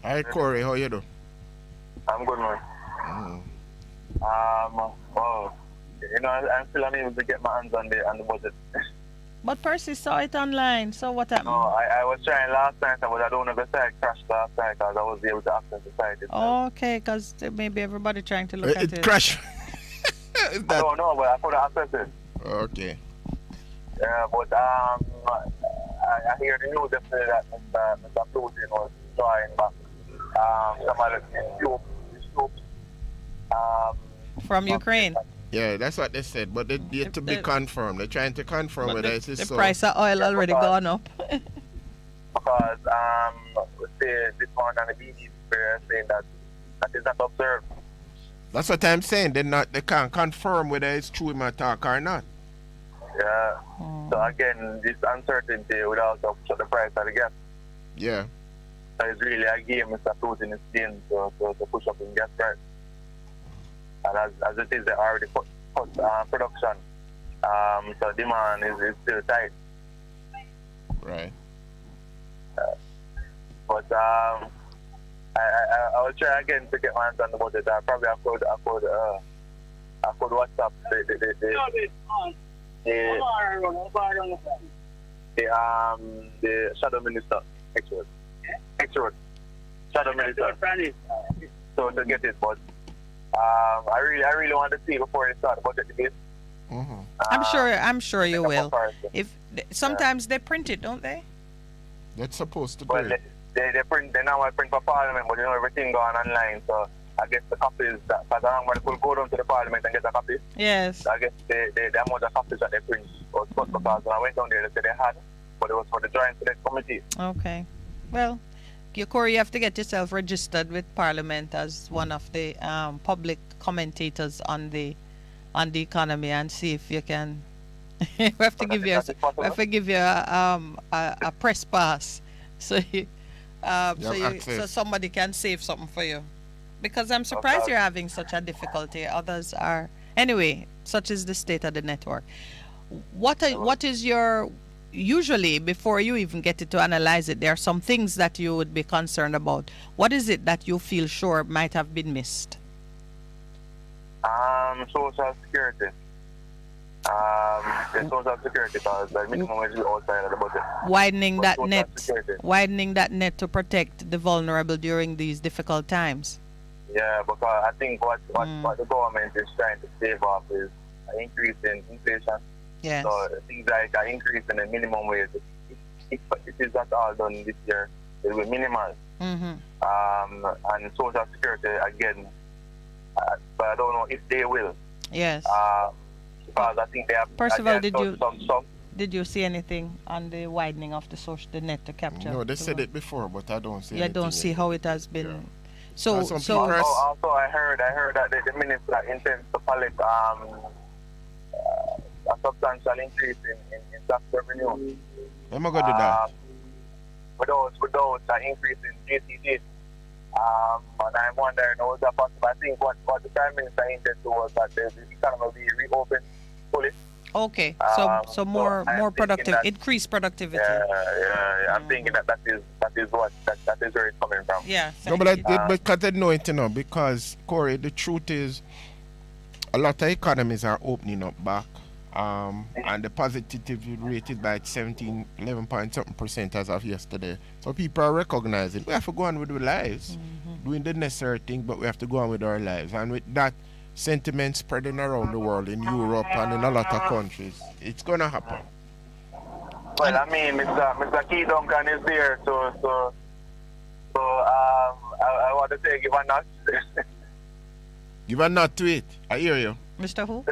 Hi, Corey. How you doing? I'm good, man. You know, I'm still unable to get my hands on the budget. But Percy saw it online, so what happened? No, I was trying last night, but I don't know if the site crashed last night because I was able to access the site. Okay, because maybe everybody trying to look at it. It crashed. I don't know, but I couldn't access it. Okay. Yeah, but I hear the news yesterday that Mr. Putin was trying back some of the troops from Ukraine. Yeah, that's what they said, but they yet to be confirmed. They're trying to confirm whether it's so. The price of oil already gone up. Because this morning on the BBC are saying that is not observed. That's what I'm saying. They can't confirm whether it's true in my talk or not. Yeah. So again, this uncertainty would also upset the price of the gas. Yeah. So it's really a game Mr. Putin is playing to push up in gas price. And as it is, they already put production. So demand is still tight. Right. But I will try again to get my hands on the budget. I could WhatsApp the shadow minister, X-Road. Shadow minister. So to get it, but I really want to see before they start the budget debate. I'm sure you will. If sometimes they print it, don't they? That's supposed to be. Well, they print. They now print for Parliament, but you know everything going online. So I guess the copies that because I'm going to go down to the Parliament and get a copy. Yes. So I guess the amount of copies that they print was supposed because when I went down there, they said they had, but it was for the Joint Select Committee. Okay. Well, Corey, you have to get yourself registered with Parliament as one of the public commentators on the economy and see if you can. we have to give you a press pass, so so somebody can save something for you. Because I'm surprised you're having such a difficulty. Others are anyway. Such is the state of the network. What is your usually before you even get it to analyze it? There are some things that you would be concerned about. What is it that you feel sure might have been missed? Social security. The social security because the minimum wage is outside of the budget. Widening that net to protect the vulnerable during these difficult times. Yeah, because I think what the government is trying to save off is an increase in inflation. Yes. So things like an increase in the minimum wage, if it is not all done this year, it will be minimal. And social security again, but I don't know if they will. Yes. Because I think they have. Percival, did you see anything on the widening of the net to capture? No, they said it before, but I don't see. I don't see how it has been. Yeah. So also I heard that the minister intends to collect a substantial increase in tax revenue. I'm going to do that. Without an increase in GCD. And I'm wondering how is that possible. I think what the Prime Minister intended to was that the economy will be reopened fully. Okay, so more productive, increased productivity. Yeah. I'm thinking that is where it's coming from. Yeah. No, but because I know it, because Corey, the truth is, a lot of economies are opening up back, and the positivity rate is by 11 point something percent as of yesterday. So people are recognizing we have to go on with our lives, doing the necessary thing, but we have to go on with our lives, and with that sentiment spreading around the world in Europe and in a lot of countries, it's gonna happen. Well, I mean, Mr. Key Duncan is there, so I want to say give a nod. Give a nod to it. I hear you. Mr. Who?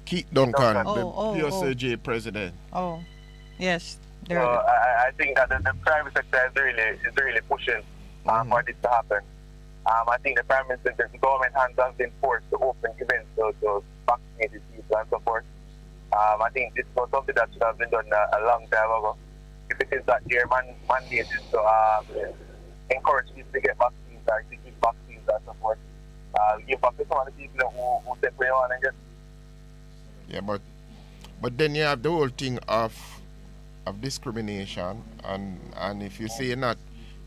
Keith Duncan, the PSAJ president. Oh, yes. So I think that the private sector is really pushing for this to happen. I think the Prime Minister, the government hands has been forced to open events to vaccinate the people and so forth. I think this was something that should have been done a long time ago. If it is that their mandate is to encourage people to get vaccines or to give vaccines and so forth, give back to some of the people who take away on and get. Yeah, but then you have the whole thing of discrimination, and if you say not.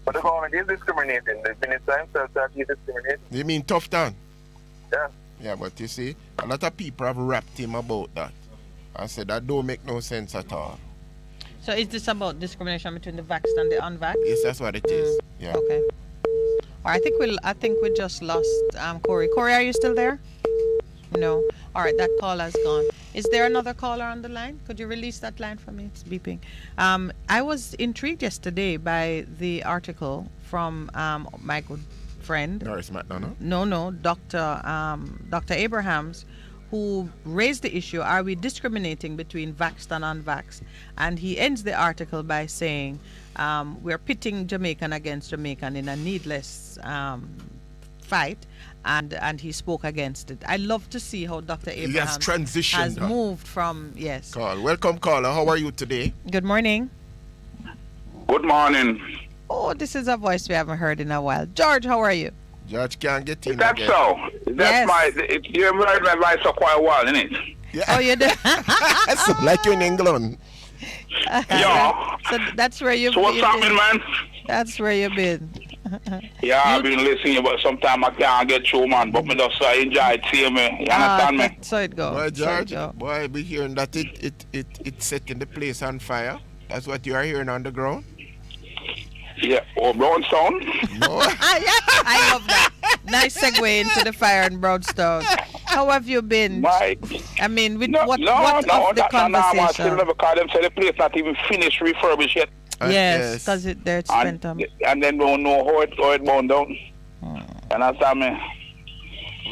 But the government is discriminating. The minister himself said he's discriminating. You mean tough down? Yeah. Yeah, but you see, a lot of people have rapped him about that. I said that don't make no sense at all. So is this about discrimination between the vaxxed and the unvaxxed? Yes, that's what it is. Yeah. Okay. I think we just lost Corey. Corey, are you still there? No. All right, that call has gone. Is there another caller on the line? Could you release that line for me? It's beeping. I was intrigued yesterday by the article from my good friend. Norris McDonough? No, Dr. Abrahams, who raised the issue, are we discriminating between vaxxed and unvaxxed? And he ends the article by saying, we're pitting Jamaican against Jamaican in a needless fight. And he spoke against it. I love to see how Dr. Abraham has moved from, yes. Welcome, caller. How are you today? Good morning. Good morning. Oh, this is a voice we haven't heard in a while. George, how are you? George can't get in. That's so. That's yes. You haven't heard my voice for quite a while, isn't it? Yeah. Oh, you do? Like you're in England. Yeah. So that's where you've been. So what's happening, man? That's where you've been. Yeah, I've been listening, but sometimes I can't get through, man. But me just enjoy it, see me. You understand me? So it goes. Boy, George, I be hearing that it's setting the place on fire. That's what you are hearing on the ground? Yeah, or Brownstone? No. I love that. Nice segue into the fire in Brownstone. How have you been? I mean, with what of the conversation? I still never call them, say the place not even finished refurbished yet. Yes, because they're spent on. And then don't know how it burned down. Understand me?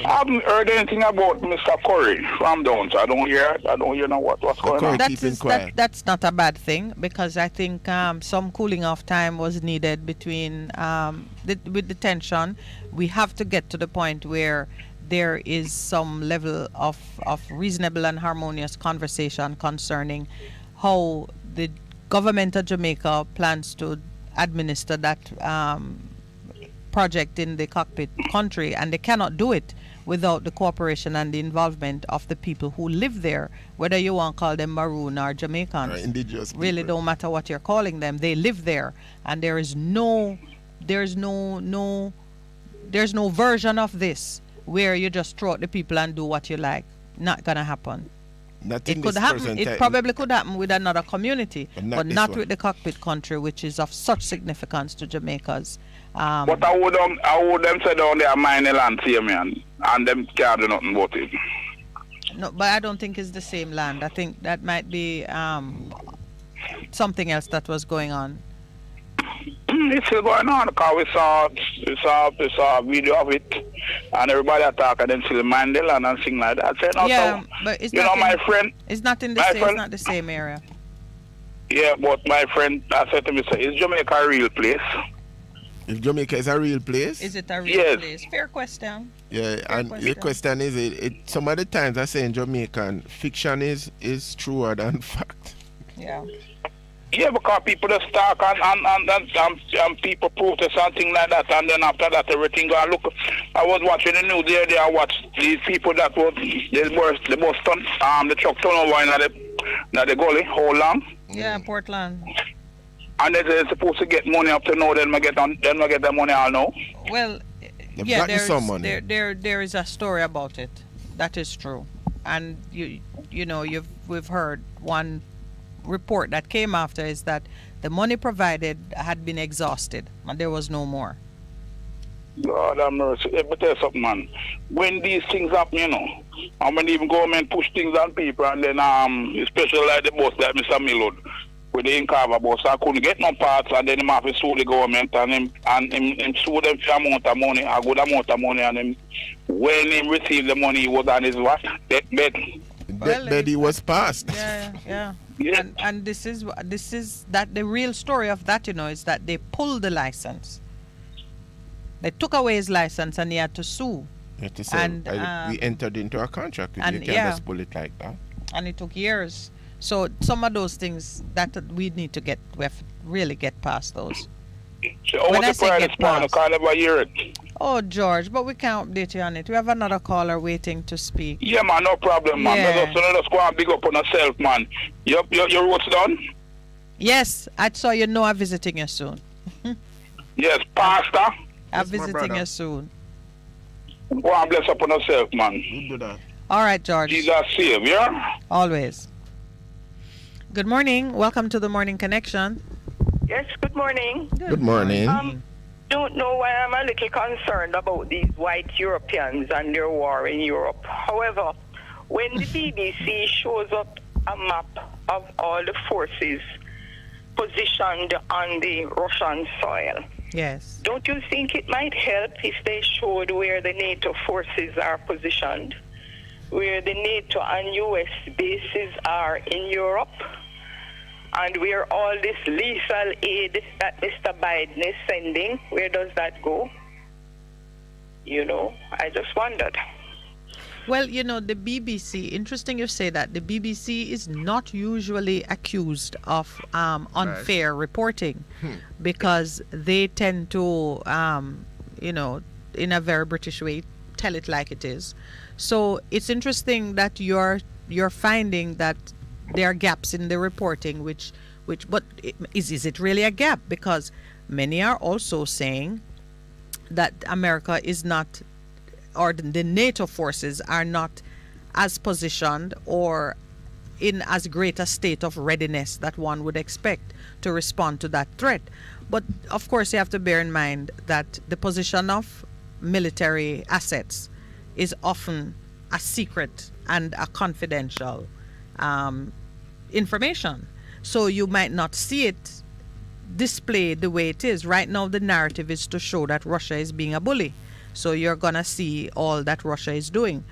I haven't heard anything about Mr. Curry from down, so I don't hear what's going on. That's not a bad thing, because I think some cooling off time was needed between with the tension. We have to get to the point where there is some level of reasonable and harmonious conversation concerning how the government of Jamaica plans to administer that project in the cockpit country, and they cannot do it without the cooperation and the involvement of the people who live there, whether you want to call them Maroon or Jamaicans. Or indigenous people. Really don't matter what you're calling them. They live there, and there's no version of this where you just throw out the people and do what you like. Not gonna happen. It could happen. It probably could happen with another community, but not with the cockpit country, which is of such significance to Jamaica's. But I would them say down there mine the land, see me, and them can't do nothing about it. No, but I don't think it's the same land. I think that might be something else that was going on. It's still going on, because we saw a video of it, and everybody attack and then see the Mandela and things like that. Yeah, but it's not my friend. It's not in the same. It's not the same area. Yeah, but my friend, I said to me, is Jamaica a real place? If Jamaica is a real place? Is it a real place? Fair question. Yeah, the question is, it some of the times I say in Jamaican, fiction is truer than fact. Yeah. Yeah, because people just talk and people protest and things like that, and then after that everything go. Look, I was watching the news the other day. I watched these people that was the bus the truck turnover in the gully, how long? Yeah, Portland. And they're supposed to get money up to now, then we get the money all now. Well, yeah, there is a story about it. That is true, and we've heard one report that came after is that the money provided had been exhausted and there was no more. God have mercy. But tell you something, man. When these things happen, and when even government push things on people, and then especially like the boss like Mr. Millwood, with the Incava bus. I couldn't get no parts, and then him have to sue the government, and him sue them for amount of money, a good amount of money, and him, when he received the money, he was on his what? Deathbed. Deathbed he was passed. Yeah. And this is that the real story of that, is that they pulled the license. They took away his license, and he had to sue. And we entered into a contract. You can't just pull it like that. And it took years. So some of those things that we need to really get past those. So when I say get past, I never hear it. Oh, George, but we can't update you on it. We have another caller waiting to speak. Yeah, man, no problem, man. Yeah. Let us go and big up on yourself, man. Your road's done? Yes, I saw you know I'm visiting you soon. Yes, Pastor. I'm visiting you soon. Go and bless up on yourself, man. We'll do that. All right, George. Jesus save, yeah? Always. Good morning. Welcome to the Morning Connection. Yes, good morning. Good morning. Don't know why I'm a little concerned about these white Europeans and their war in Europe. However, when the BBC shows up a map of all the forces positioned on the Russian soil, yes, don't you think it might help if they showed where the NATO forces are positioned, where the NATO and US bases are in Europe, and where all this lethal aid that Mr. Biden is sending, where does that go? I just wondered. Well, the BBC, interesting you say that. The BBC is not usually accused of unfair reporting because they tend to, in a very British way, tell it like it is. So it's interesting that you're finding that there are gaps in the reporting, but is it really a gap? Because many are also saying that America is not, or the NATO forces are not as positioned or in as great a state of readiness that one would expect to respond to that threat. But of course, you have to bear in mind that the position of military assets is often a secret and a confidential information. So you might not see it displayed the way it is. Right now, the narrative is to show that Russia is being a bully. So you're going to see all that Russia is doing.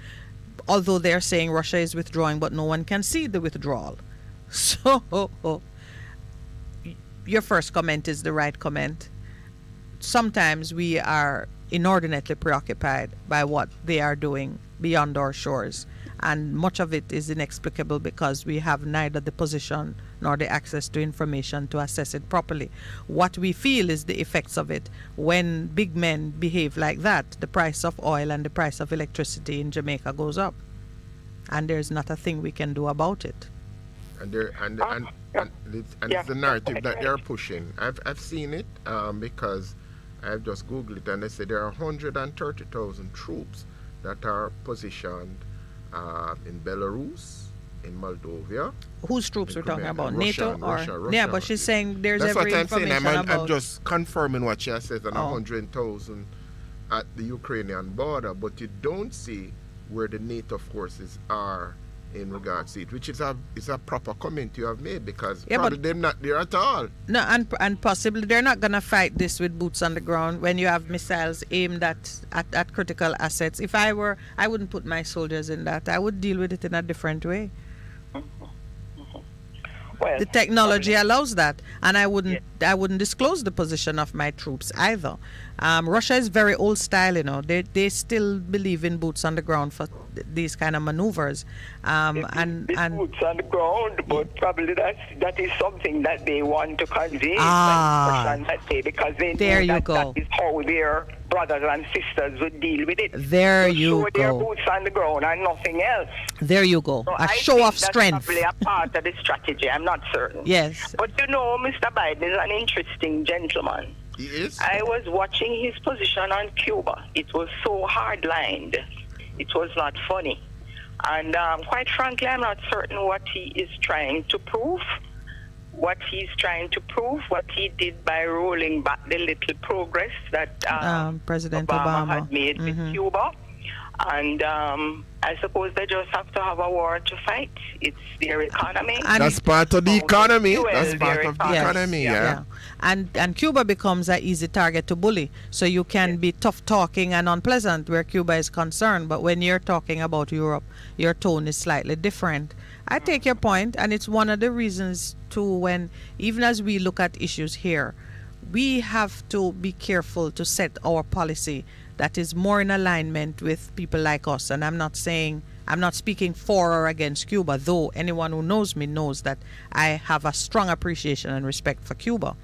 Although they're saying Russia is withdrawing, but no one can see the withdrawal. So your first comment is the right comment. Sometimes we are inordinately preoccupied by what they are doing beyond our shores. And much of it is inexplicable because we have neither the position nor the access to information to assess it properly. What we feel is the effects of it. When big men behave like that, the price of oil and the price of electricity in Jamaica goes up. And there's not a thing we can do about it. And it's the narrative that they're pushing. I've seen it because I've just Googled it, and they say there are 130,000 troops that are positioned in Belarus, in Moldova. Whose troops we're talking about? Russia, NATO? Russia. Yeah, but she's saying there's That's every what I'm saying. information about... I'm just confirming what she has said, and 100,000 at the Ukrainian border, but you don't see where the NATO forces are in regards to it, which is a proper comment you have made, because probably they're not there at all. No, and possibly they're not going to fight this with boots on the ground when you have missiles aimed at critical assets. If I were, I wouldn't put my soldiers in that. I would deal with it in a different way. Well, the technology allows that, and I wouldn't disclose the position of my troops either. Russia is very old style, They still believe in boots on the ground for these kind of maneuvers. And boots on the ground, but probably that is something that they want to convey that day, because they know that is how their brothers and sisters would deal with it. There you show their boots on the ground and nothing else. There you go. So a show of strength. That's probably a part of the strategy. I'm not certain. Yes. But Mr. Biden is an interesting gentleman. He is. I was watching his position on Cuba. It was so hard-lined. It was not funny. And quite frankly, I'm not certain what he is trying to prove. What he's trying to prove, what he did by rolling back the little progress that President Obama Obama had made with Cuba. And I suppose they just have to have a war to fight. It's their economy. And that's part of the economy. That's part of the economy, yeah. And Cuba becomes an easy target to bully. So you can be tough talking and unpleasant where Cuba is concerned. But when you're talking about Europe, your tone is slightly different. I take your point, and it's one of the reasons too when, even as we look at issues here, we have to be careful to set our policy that is more in alignment with people like us. And I'm not speaking for or against Cuba, though anyone who knows me knows that I have a strong appreciation and respect for Cuba.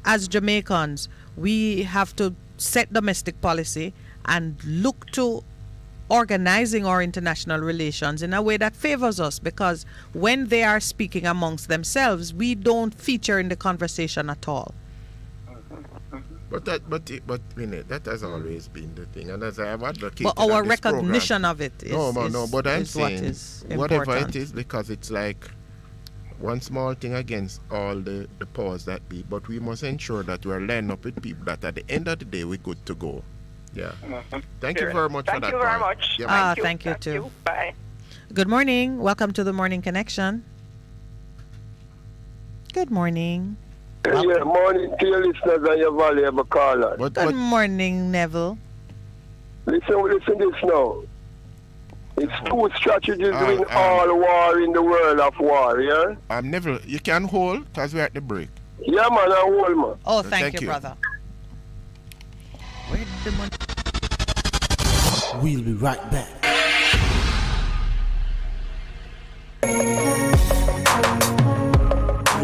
As Jamaicans, we have to set domestic policy and look to organizing our international relations in a way that favors us, because when they are speaking amongst themselves, we don't feature in the conversation at all. But Minett, that has always been the thing, and as I have advocated. But our recognition of it is but I'm saying whatever it is, because it's like one small thing against all the powers that be. But we must ensure that we're lining up with people that at the end of the day we're good to go. Yeah. Thank you very much for that. Thank you very much. Yeah, thank you too. Bye. Good morning. Welcome to the Morning Connection. Good morning. Yeah, morning to your listeners and your valuable callers. Good morning, Neville. Listen this now. It's two strategies win all war in the world of war, yeah? Neville, you can hold because we're at the break. Yeah, man, I hold, man. Oh, thank you, brother. Where did the money? We'll be right back.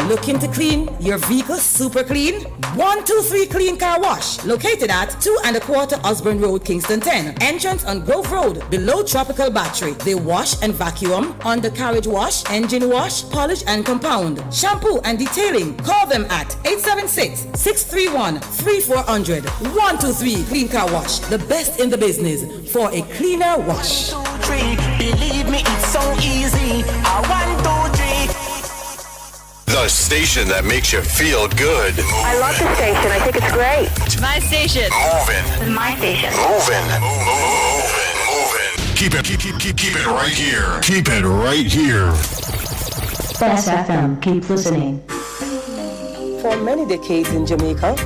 Looking to clean your vehicle super clean? 123 Clean Car Wash, located at 2 1/4 Osborne Road, Kingston 10. Entrance on Grove Road, below Tropical Battery. They wash and vacuum, undercarriage wash, engine wash, polish and compound, shampoo and detailing. Call them at 876-631-3400. 123 Clean Car Wash, the best in the business for a cleaner wash. 1, 2, 3, believe me, it's so easy. 1, 2, 3. The station that makes you feel good. I love the station. I think it's great. My station. Moving. My station. Moving. Keep it right here. Keep it right here. Bess FM, keep listening. For many decades in Jamaica,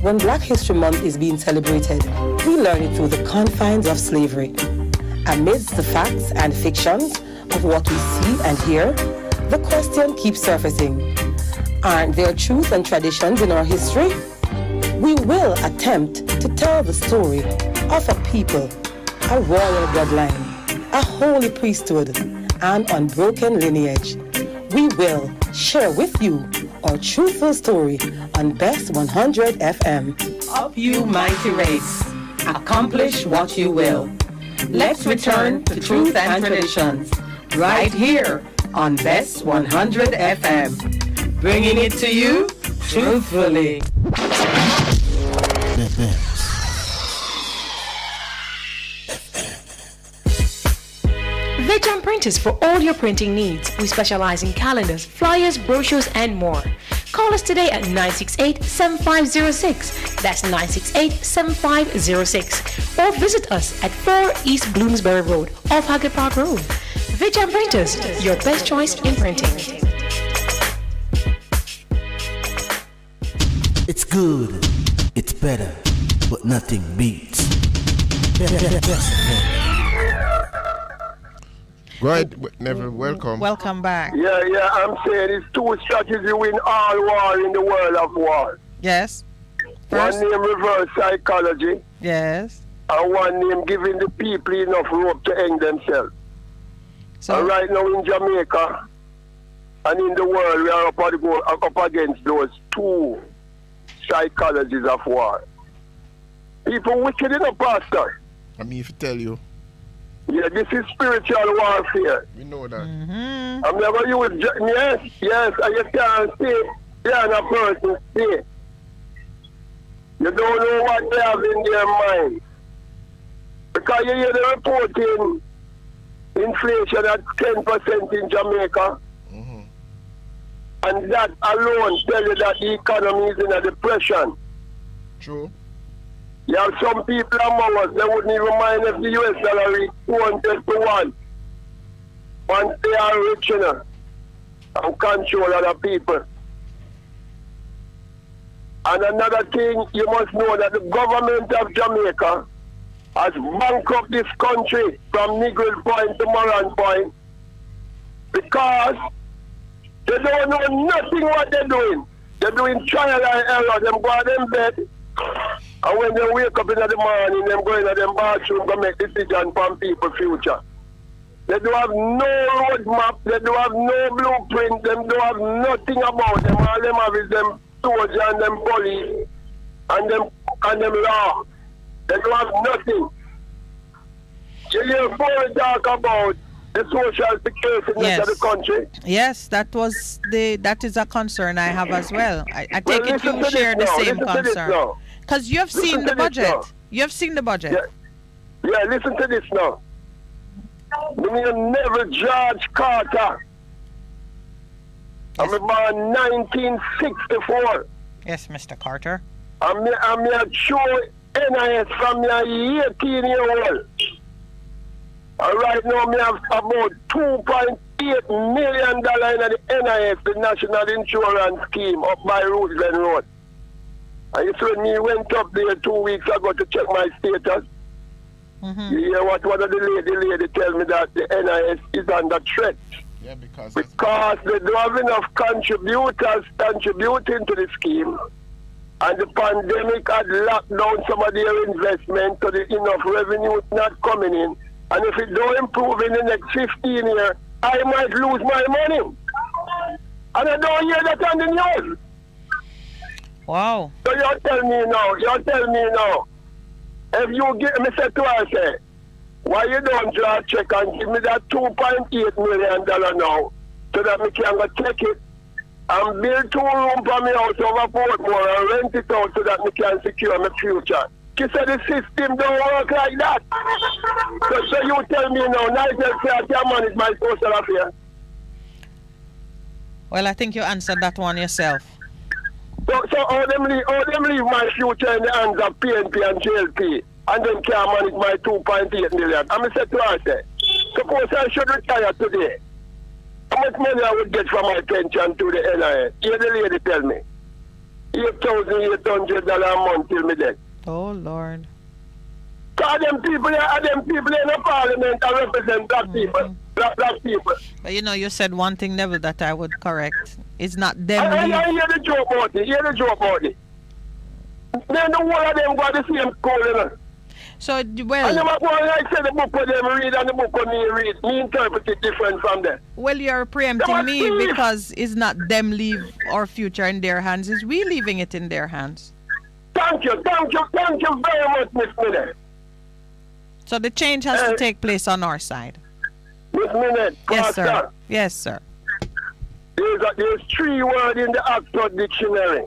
when Black History Month is being celebrated, we learn it through the confines of slavery. Amidst the facts and fictions of what we see and hear, the question keeps surfacing. Aren't there truth and traditions in our history? We will attempt to tell the story of a people, a royal bloodline, a holy priesthood, an unbroken lineage. We will share with you our truthful story on Bess 100 FM. Up you mighty race, accomplish what you will. Let's return to truth and traditions, right here on Bess 100 FM, bringing it to you truthfully. Veg Printers for all your printing needs. We specialize in calendars, flyers, brochures, and more. Call us today at 968-7506. That's 968-7506. Or visit us at 4 East Bloomsbury Road, off Haggard Park Road. Veg Printers, your best choice in printing. It's good, it's better, but nothing beats. Go ahead, Neville, welcome. Welcome back. Yeah, I'm saying it's two strategies win all war in the world of war. Yes. One name reverse psychology. Yes. And one name giving the people enough rope to hang themselves. So and right now in Jamaica and in the world, we are up against those two psychologies of war. People wicked in a pastor. I mean, if I tell you. Yeah, this is spiritual warfare. We know that. Mm-hmm. I'm never use yes, and you can't see. Yeah, and a person see. You don't know what they have in their mind. Because you hear the reporting inflation at 10% in Jamaica. Mm-hmm. And that alone tells you that the economy is in a depression. True. You have some people among us, they wouldn't even mind if the US dollar reached 200 to 1. Once they are rich, you know, and control other people. And another thing, you must know that the government of Jamaica has bankrupt this country from Negril Point to Moran Point because they don't know nothing what they're doing. They're doing trial and error. Them go to them bed, and when they wake up in the morning, them go into them bathroom to make decisions from people's future. They don't have no roadmap. They don't have no blueprint. They don't have nothing about them. All them have is them soldiers and them police and them law. They don't have nothing. You hear before we talk about the social security of the country. Yes, that is a concern I have as well. I take it you share the same concern. Because you have seen the budget. You have seen the budget. Yeah, listen to this now. My name Neville George Carter. I'm born 1964. Yes, Mr. Carter. I'm a true NIS from me 18 year old. And right now I have about $2.8 million in the NIS, the National Insurance Scheme, up by Roosevelt Road. And you see when me went up there 2 weeks ago to check my status. You hear what one of the lady tell me that the NIS is under threat. Yeah, because they don't have enough contributors contributing to the scheme. And the pandemic had locked down some of their investment, so the enough revenue not coming in. And if it don't improve in the next 15 years, I might lose my money. And I don't hear that on the news. Wow. So you tell me now, if you give me say to her, say, why you don't draw a check and give me that $2.8 million now so that me can go take it and build 2 rooms for me house over Portmore and rent it out so that me can secure my future. She said the system don't work like that. So you tell me now, Nigel say I can manage my social affairs. Well, I think you answered that one yourself. So how them leave my future in the hands of PNP and JLP and then can manage my $2.8 million. I'm going to say to her, say, suppose I should retire today. How much money I would get from my pension to the NIS? Hear the lady tell me. $8,800 a month till me dead. Oh, Lord. So are them people in the parliament that represent black people. Black people. But you know, you said one thing, Neville, that I would correct. It's not them. I hear the joke about it. Then the whole of them got the same school, you know. So, well... And I said the book for them read and the book for me read. Me interpret it different from them. Well, you're preempting me because it's not them leave our future in their hands. It's we leaving it in their hands. Thank you very much, Miss Minett. So the change has to take place on our side. Miss Minett. Yes, sir. Yes, sir. There's 3 words in the Oxford Dictionary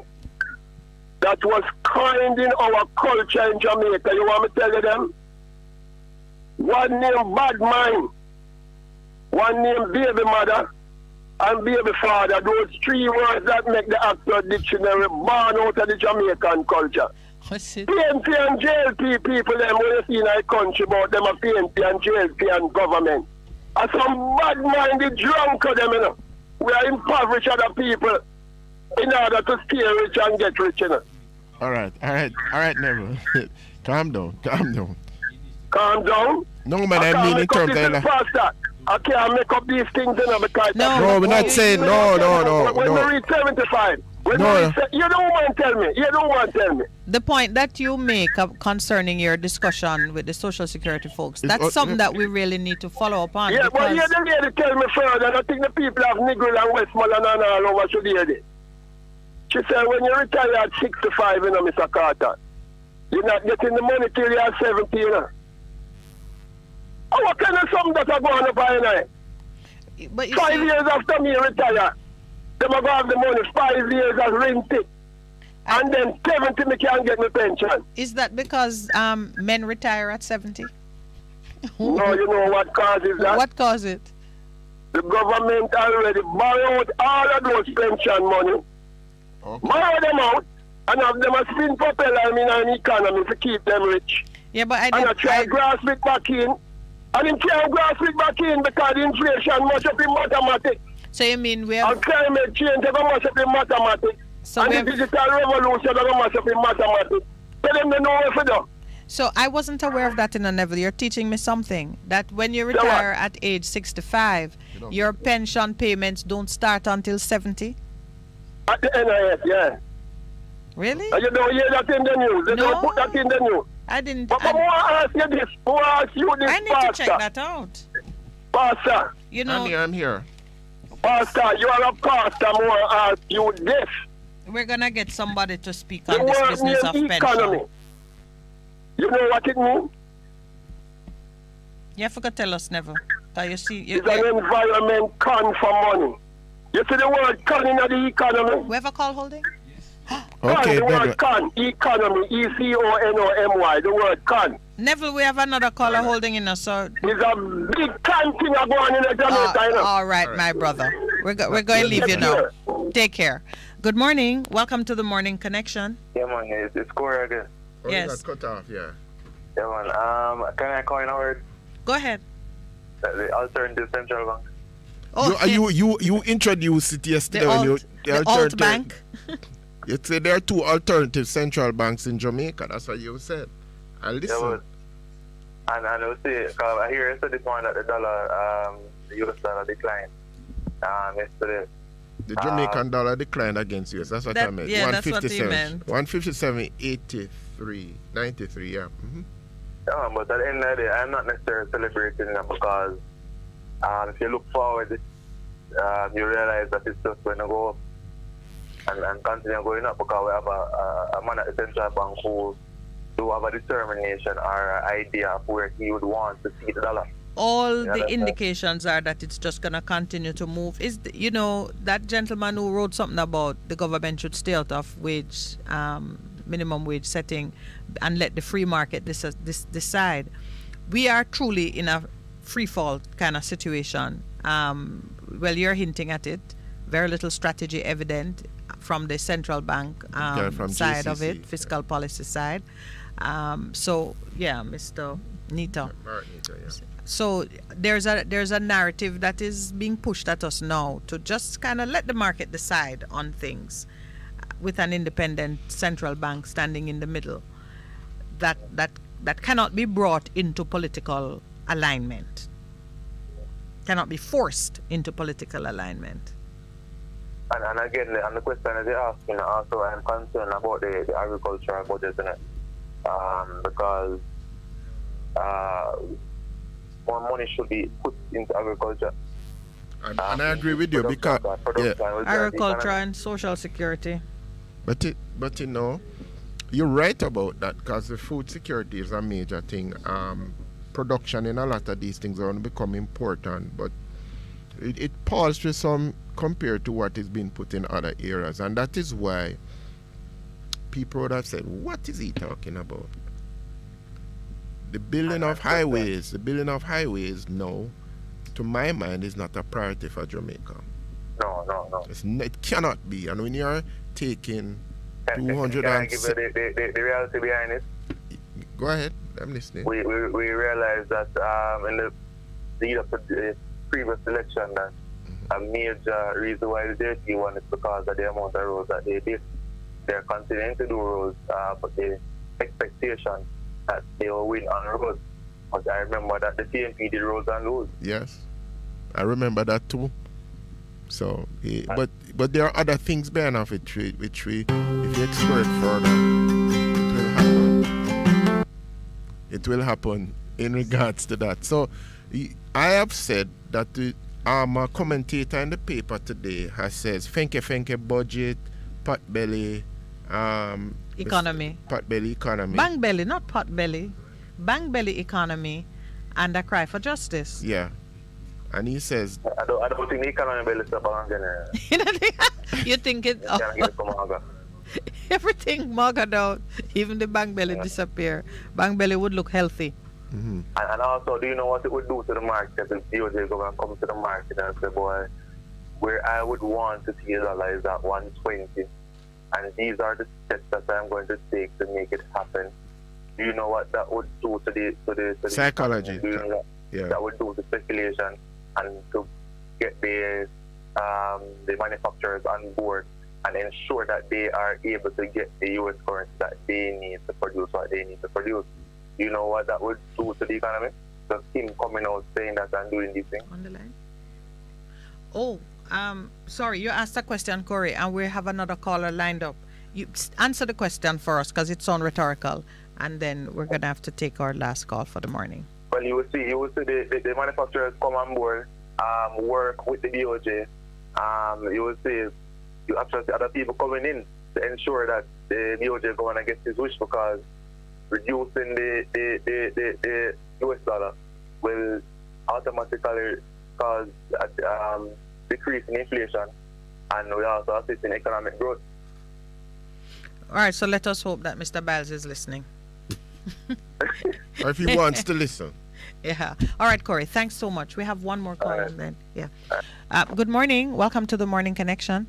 that was coined in our culture in Jamaica. You want me to tell you them? One name bad mind, one name baby mother, and baby father. Those 3 words that make the Oxford Dictionary born out of the Jamaican culture. What's it? PNP and JLP people, them when you see in our country about them are PNP and JLP and government. And some bad-minded drunk of them, you know. We are impoverish other people in order to stay rich and get rich, you know. All right, Neville. Calm down. Calm down? No, man, I mean in terms of... I can't make up these things, you know, because... No, we're not saying... No. When we reach 75... you don't want to tell me. The point that you make concerning your discussion with the Social Security folks, that's something that we really need to follow up on. Yeah, but the lady tell me further, and I think the people of Negril and Westmoreland and all over should hear this. She said, when you retire at 65, you know, Mr. Carter, you're not getting the money till you're 70, you know. Oh, what kind of something that are going up by night? 5 years after me retire, they will have the money 5 years as rented. And then 70 me can get my pension. Is that because men retire at 70? No, you know what causes that? What causes it? The government already borrowed all of those pension money. Okay. Borrow them out and have them a spin propeller in an economy to keep them rich. Yeah, but I try grasp it back in. And him can't grasp it back in because inflation much up in mathematics. So you mean we have... And climate change is much up in mathematics. So and the digital revolution is much up in mathematics. Tell them they know what to do. So I wasn't aware of that in a Neville. You're teaching me something. That when you retire at age 65, your pension payments don't start until 70? At the NIS, yeah. Really? And you don't hear that in the news. They don't put that in the news. I didn't. But I want to ask you this. I want to ask you this, I need Pastor. to check that out. Pastor. You know, I'm here. Pastor, you are a pastor. I want to ask you this. We're going to get somebody to speak on this business of economy. pension. You know what it means? You have to tell us, Neville. You see, it's an environment con for money. You see the word con in the economy? We have a call holding? Okay, the word con, economy, E-C-O-N-O-M-Y, the word con. Neville, we have another caller holding in us, so... There's a big con thing going in the Jamaica, all right, my brother. We're going to leave you now. Take care. Good morning. Welcome to the Morning Connection. Yeah, man, it's Corey again. Yes. Cut off, yeah. Yeah, man. Can I coin a word? Go ahead. The alternative central bank. Oh, you introduced it yesterday the alt bank. You said there are two alternative central banks in Jamaica. That's what you said. I listen. Yeah, and I will say, because I hear you said this one that the dollar, the US dollar declined yesterday. The Jamaican dollar declined against US. That's what I meant. Yeah, that's what you meant. 157.93, 93, yeah. Yeah, but at the end of the day, I'm not necessarily celebrating that because if you look forward, you realize that it's just going to go up and continue going up because we have a man at the central bank who do have a determination or an idea of where he would want to see the dollar. All the indications are that it's just going to continue to move. That gentleman who wrote something about the government should stay out of minimum wage setting and let the free market decide. We are truly in a free fall kind of situation. Well, you're hinting at it. Very little strategy evident from the central bank side of it, fiscal policy side. Mr. Nita. So there's a narrative that is being pushed at us now to just kind of let the market decide on things, with an independent central bank standing in the middle. That cannot be brought into political alignment. Cannot be forced into political alignment. And again, the question that they ask, also I'm concerned about the agricultural budget, because more money should be put into agriculture. And I agree with you because agriculture and social security. But you're right about that because the food security is a major thing. Production in a lot of these things are going to become important, but it falls with some compared to what is being put in other areas, and that is why people would have said, what is he talking about? The building of highways, no, to my mind, is not a priority for Jamaica. No. It cannot be. And when you're taking 200 Can I give you the reality behind it? Go ahead, I'm listening. We realized that in the lead up to the previous election that a major reason why the JT won is because of the amount of roads that they did. They're continuing to do roads, but the expectation that they will win on roads. But I remember that the TNP did roads and roads. Yes, I remember that too. So, but there are other things behind of it, which we, if you explore it further, it will happen in regards to that. So, I have said that a commentator in the paper today has says, Fenke budget, pot belly, economy. Pot belly economy. Bang belly, not pot belly. Bang belly economy and a cry for justice. Yeah. And he says, I don't think the economy belly is bang. You think it? Everything muggered out. Even the bang belly disappear. Bang belly would look healthy. Mm-hmm. And also, do you know what it would do to the market if DOJ government come to the market and say, boy, where I would want to see a dollar is at 120, and these are the steps that I'm going to take to make it happen. Do you know what that would do to the psychology? Do you know that would do the speculation and to get the manufacturers on board and ensure that they are able to get the U.S. currency that they need to produce what they need to produce. Do you know what that would do to the economy? Just him coming out saying that and doing these things. On the line. Oh, sorry, you asked a question, Corey, and we have another caller lined up. You answer the question for us because it's on rhetorical, and then we're going to have to take our last call for the morning. Well, you will see the manufacturers come on board, work with the DOJ. You will see you actually see other people coming in to ensure that the DOJ going to get his wish, because reducing the US dollar will automatically cause a decrease in inflation, and we also assist in economic growth. All right, so let us hope that Mr. Biles is listening. Or if he wants to listen. Yeah. All right, Corey, thanks so much. We have one more call and then, yeah. Good morning. Welcome to the Morning Connection.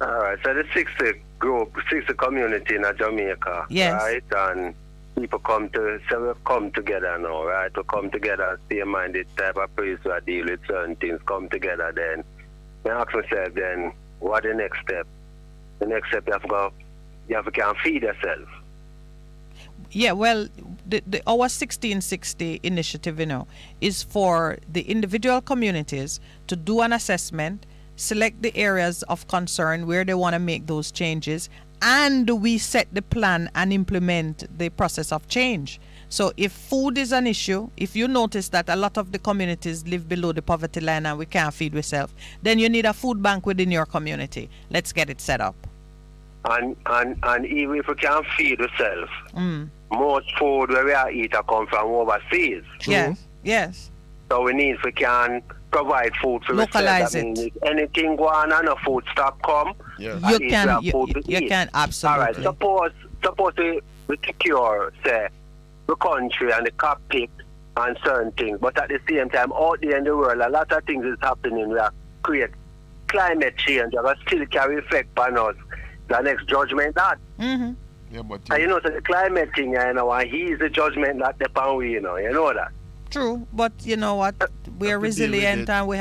All right, so the 60 group, 60 community in Jamaica, yes, right? And people come together now, right? To come together, same-minded type of place who deal with certain things, come together then. I ask myself then, what the next step? The next step you have to can feed yourself. Yeah, well, our 1660 initiative, is for the individual communities to do an assessment, select the areas of concern where they want to make those changes, and we set the plan and implement the process of change. So if food is an issue, if you notice that a lot of the communities live below the poverty line and we can't feed ourselves, then you need a food bank within your community. Let's get it set up. And even if we can't feed ourselves, most food where we are eating come from overseas. Yes, yes. So we can provide food for localize it. If anything go on and a food stop come, you can absolutely. All right, suppose we secure, say, the country and the cockpit and certain things, but at the same time, out there in the world, a lot of things is happening. We are create climate change that still carry effect on us. The next judgment that. Mm-hmm. Yeah, but and so the climate thing, and he's the judgment that depend we, you know that. True, but you know what? We are resilient and we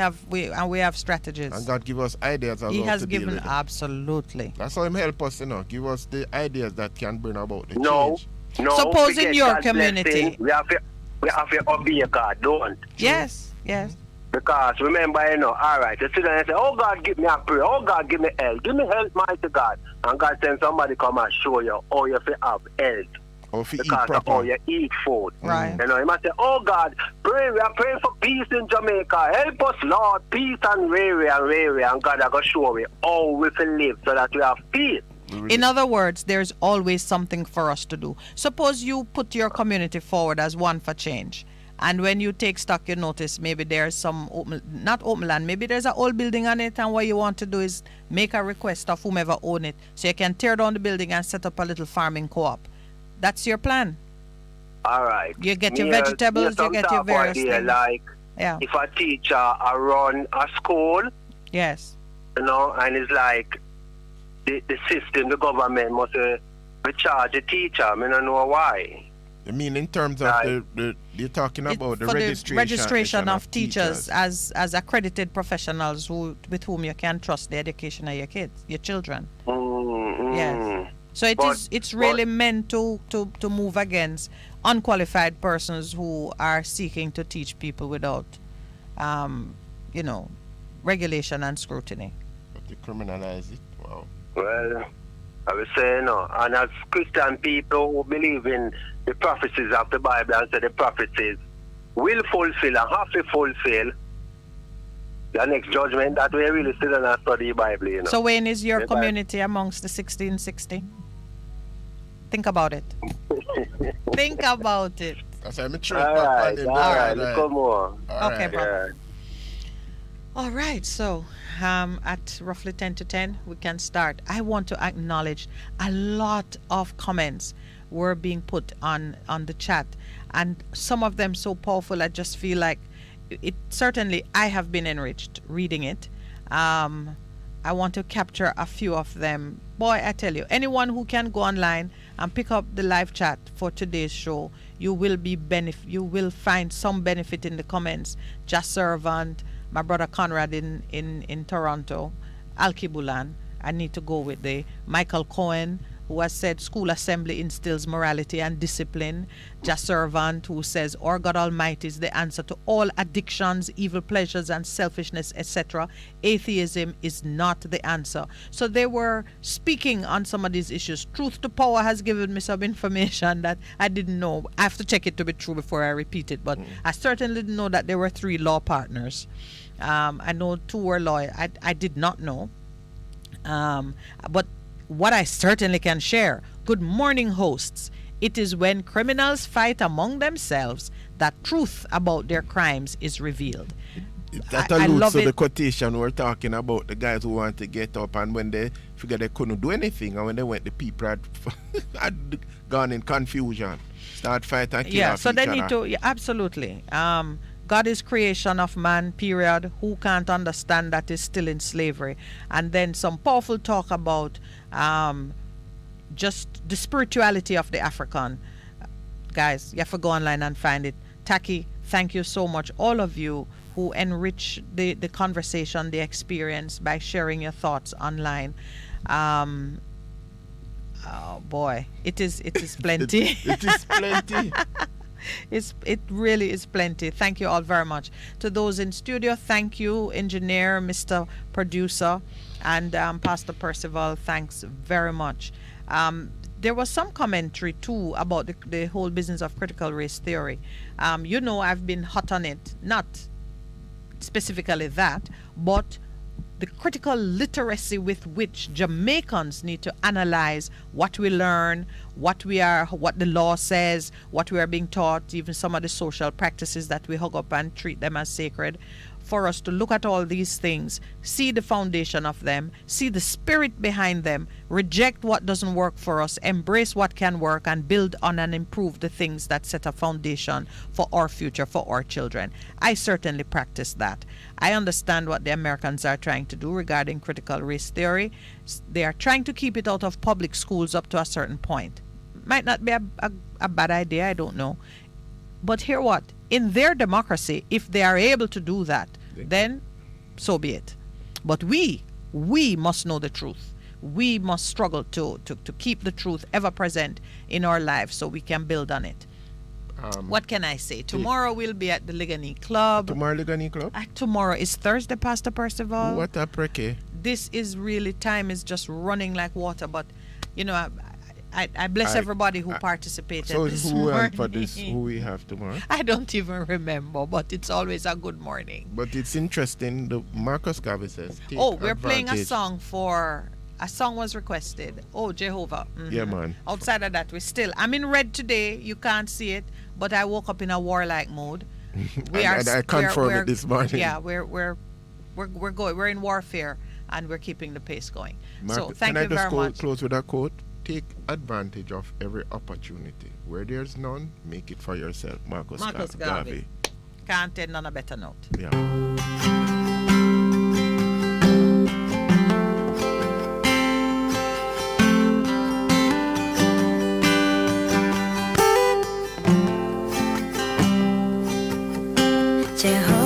have strategies. And God give us ideas. He has given absolutely. That's how Him help us, Give us the ideas that can bring about the change. No. Suppose in your community, we have to obey God, don't? Yes. Because remember, all right, you sit down and say, oh God, give me a prayer. Oh God, give me health. Give me health, mighty God. And God sends somebody come and show you how you have health. Because of how you eat food. Right. You must say, oh God, we are praying for peace in Jamaica. Help us, Lord, peace and rare. And God is going to show me how we can live so that we have peace. In other words, there's always something for us to do. Suppose you put your community forward as one for change. And when you take stock, you notice maybe there's some, not open land, maybe there's an old building on it, and what you want to do is make a request of whomever own it. So you can tear down the building and set up a little farming co-op. That's your plan. All right. You get your vegetables, you get your various things. Like, if a teacher run a school, yes, and it's like the system, the government must recharge the teacher. I don't know why. You mean in terms of you're talking about the registration of teachers as accredited professionals with whom you can trust the education of your kids, your children. Yes. So it's really meant to move against unqualified persons who are seeking to teach people without, regulation and scrutiny. But you criminalize it. Wow. Well, I would say and as Christian people who believe in the prophecies of the Bible and say the prophecies will fulfill and have to fulfill the next judgment that we really sit and study the Bible. So when is your community amongst the 1660? Think about it. Think about it. That's how I'm sure. All right. Come on. Okay, brother. All right, so at roughly 10 to 10, we can start. I want to acknowledge a lot of comments were being put on the chat, and some of them so powerful. I just feel like it certainly I have been enriched reading it. I want to capture a few of them. Boy, I tell you, anyone who can go online and pick up the live chat for today's show, you will find some benefit in the comments. Just Servant, my brother Conrad in Toronto, Alkibulan. I need to go with the Michael Cohen, who has said school assembly instills morality and discipline. Just Servant, who says our God Almighty is the answer to all addictions, evil pleasures and selfishness, etc. Atheism is not the answer. So they were speaking on some of these issues. Truth to Power has given me some information that I didn't know. I have to check it to be true before I repeat it, but I certainly didn't know that there were 3 law partners. I know 2 were lawyers. I did not know. But what I certainly can share, good morning, hosts. It is when criminals fight among themselves that truth about their crimes is revealed. That alludes to the quotation we're talking about, the guys who want to get up, and when they figured they couldn't do anything, and when they went, the people had gone in confusion, start fighting and kill so they need to, absolutely. God is creation of man, period. Who can't understand that is still in slavery? And then some powerful talk about just the spirituality of the African. Guys, you have to go online and find it. Taki, thank you so much. All of you who enrich the conversation, the experience by sharing your thoughts online. Oh boy, it is plenty. It is plenty. It really is plenty. Thank you all very much. To those in studio, thank you, engineer, Mr. Producer, and Pastor Percival, thanks very much. There was some commentary too about the whole business of critical race theory. I've been hot on it, not specifically that, but the critical literacy with which Jamaicans need to analyze what we learn, what the law says, what we are being taught, even some of the social practices that we hug up and treat them as sacred. For us to look at all these things, see the foundation of them, see the spirit behind them, reject what doesn't work for us, embrace what can work, and build on and improve the things that set a foundation for our future, for our children. I certainly practice that. I understand what the Americans are trying to do regarding critical race theory. They are trying to keep it out of public schools up to a certain point. Might not be a bad idea, I don't know. But hear what? In their democracy, if they are able to do that, then so be it. But we must know the truth. We must struggle to keep the truth ever present in our lives so we can build on it. What can I say? Tomorrow we'll be at the Ligani Club. Tomorrow Ligani Club? Tomorrow is Thursday, Pastor Percival. What a preke. This is really, time is just running like water. But, I bless everybody who participated this morning. For this, who we have tomorrow? I don't even remember, but it's always a good morning. But it's interesting. The Marcus Garvey says, we're playing a song a song was requested. Oh, Jehovah. Mm-hmm. Yeah, man. Outside of that, I'm in red today. You can't see it, but I woke up in a warlike mode. I confirmed it this morning. Yeah, we're going. We're in warfare, and we're keeping the pace going. So thank you very much. Can I just close with a quote? Take advantage of every opportunity. Where there's none, make it for yourself. Marcus Garvey. Can't end on a better note. Yeah. Jehovah.